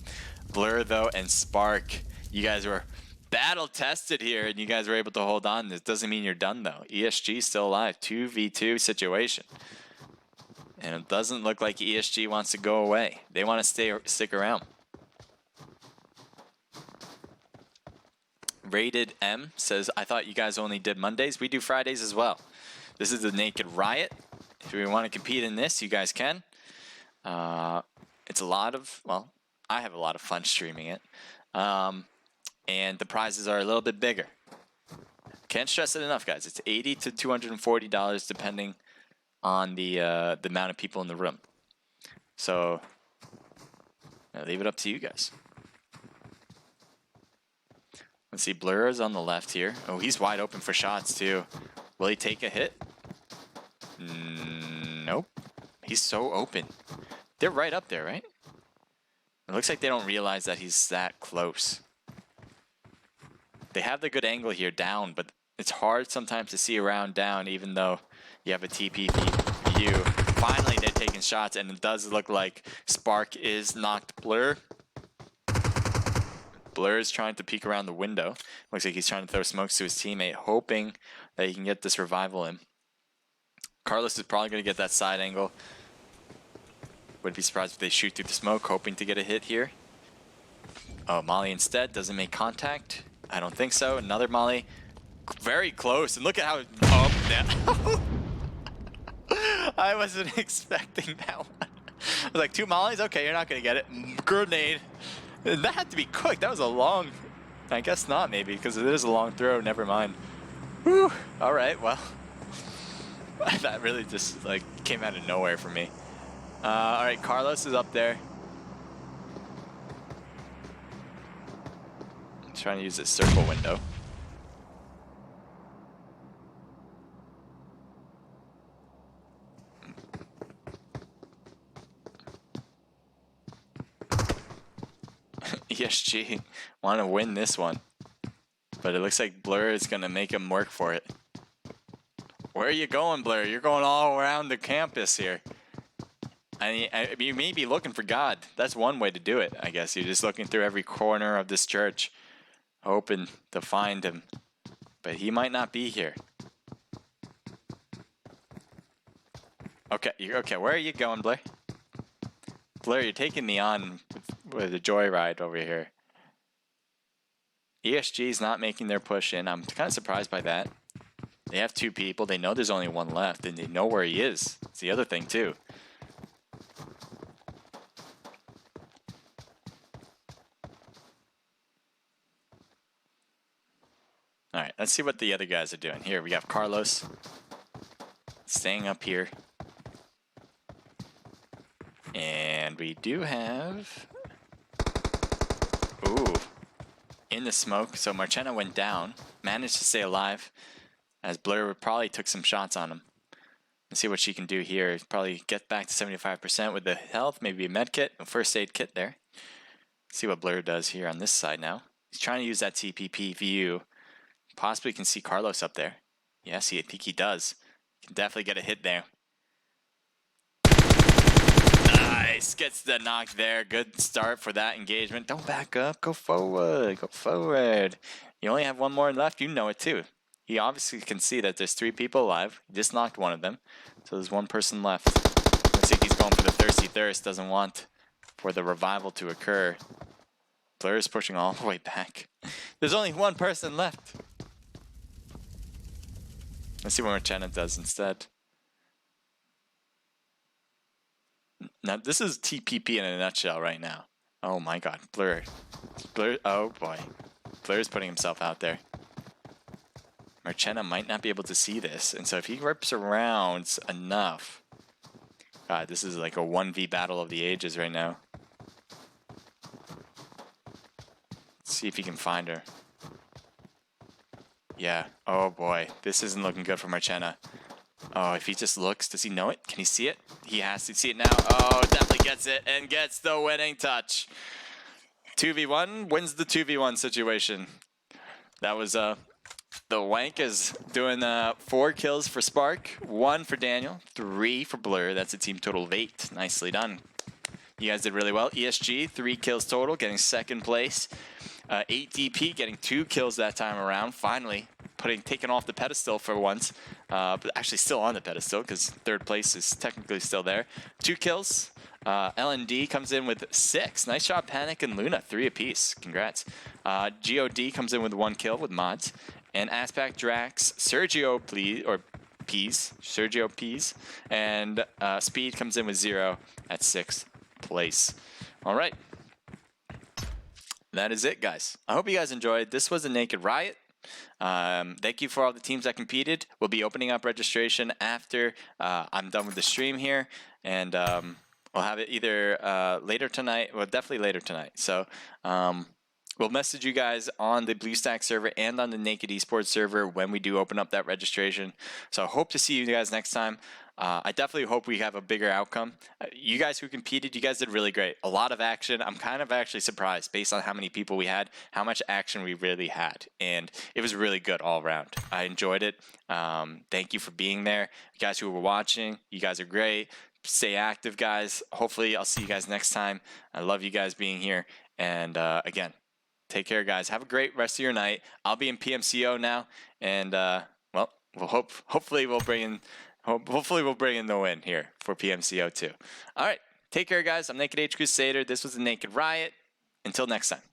Blur though and Spark, you guys were battle tested here, and you guys were able to hold on. This doesn't mean you're done though. ESG still alive. 2v2 situation, and it doesn't look like ESG wants to go away. They want to stick around. Rated M says, I thought you guys only did Mondays. We do Fridays as well. This is the Naked Riot. If you want to compete in this, you guys can. It's a lot of, well, I have a lot of fun streaming it. And the prizes are a little bit bigger. Can't stress it enough, guys. It's $80 to $240 depending on the amount of people in the room. So I'll leave it up to you guys. Let's see, Blur is on the left here. Oh, he's wide open for shots too. Will he take a hit? Nope. He's so open. They're right up there, right? It looks like they don't realize that he's that close. They have the good angle here down, but it's hard sometimes to see around down even though you have a TP view. Finally, they're taking shots, and it does look like Spark is knocked Blur. Blur is trying to peek around the window. Looks like he's trying to throw smokes to his teammate, hoping that he can get this revival in. Carlos is probably going to get that side angle. Would be surprised if they shoot through the smoke, hoping to get a hit here. Oh, Molly instead doesn't make contact. I don't think so. Another Molly. Very close. And look at how... Oh, yeah. I wasn't expecting that one. I was like, 2 Mollies? Okay, you're not going to get it. Grenade. That had to be quick. That was a long... I guess not, maybe, because it is a long throw. Never mind. Whew. All right, well... That really just like came out of nowhere for me. All right, Carlos is up there. He's trying to use this circle window. ESG want to win this one. But it looks like Blur is going to make him work for it. Where are you going, Blur? You're going all around the campus here. You may be looking for God. That's one way to do it, I guess. You're just looking through every corner of this church, hoping to find him. But he might not be here. Okay, where are you going, Blur? Blur, you're taking me on with a joyride over here. ESG's not making their push in. I'm kind of surprised by that. They have 2 people. They know there's only 1 left, and they know where he is. It's the other thing, too. All right, let's see what the other guys are doing. Here, we have Carlos staying up here. And we do have... Ooh. In the smoke, so Marchena went down. Managed to stay alive, as Blur probably took some shots on him. Let's see what she can do here. Probably get back to 75% with the health, maybe a med kit, a first aid kit there. Let's see what Blur does here on this side now. He's trying to use that TPP view. Possibly can see Carlos up there. Yes, I think he does. Can definitely get a hit there. Nice, gets the knock there. Good start for that engagement. Don't back up, go forward, go forward. You only have 1 more left, you know it too. He obviously can see that there's 3 people alive. He just knocked 1 of them, so there's 1 person left. Looks like he's going for the thirsty thirst, doesn't want for the revival to occur. Blur is pushing all the way back. There's only 1 person left. Let's see what Marchena does instead. Now, this is TPP in a nutshell right now. Oh my god, Blur. Oh boy. Blur's putting himself out there. Marchena might not be able to see this, and so if he rips around enough... God, this is like a 1v battle of the ages right now. Let's see if he can find her. Yeah, oh boy. This isn't looking good for Marchena. Oh, if he just looks, does he know it? Can he see it? He has to see it now. Oh, definitely gets it and gets the winning touch. 2v1 wins the 2v1 situation. That was the Wank is doing 4 kills for Spark, 1 for Daniel, 3 for Blur. That's a team total of 8. Nicely done. You guys did really well. ESG, 3 kills total, getting 2nd place. 8DP getting 2 kills that time around. Finally, taken off the pedestal for once. But actually still on the pedestal because 3rd place is technically still there. 2 kills. LND comes in with 6. Nice job, Panic and Luna. 3 apiece. Congrats. GOD comes in with 1 kill with mods. And Aspect, Drax, Sergio Peas, and Speed comes in with 0 at 6th place. All right. That is it, guys. I hope you guys enjoyed. This was a Naked Riot. Thank you for all the teams that competed. We'll be opening up registration after I'm done with the stream here, and we'll have it either later tonight, well, definitely later tonight. So we'll message you guys on the BlueStacks server and on the Naked Esports server when we do open up that registration. So I hope to see you guys next time. I definitely hope we have a bigger outcome. You guys who competed, you guys did really great. A lot of action. I'm kind of actually surprised based on how many people we had, how much action we really had. And it was really good all around. I enjoyed it. Thank you for being there. You guys who were watching, you guys are great. Stay active, guys. Hopefully I'll see you guys next time. I love you guys being here. And again, take care, guys. Have a great rest of your night. I'll be in PMCO now. And well, hopefully we'll bring in... Hopefully we'll bring in the win here for PMCO too. All right, take care, guys. I'm Naked H Crusader. This was the Naked Riot. Until next time.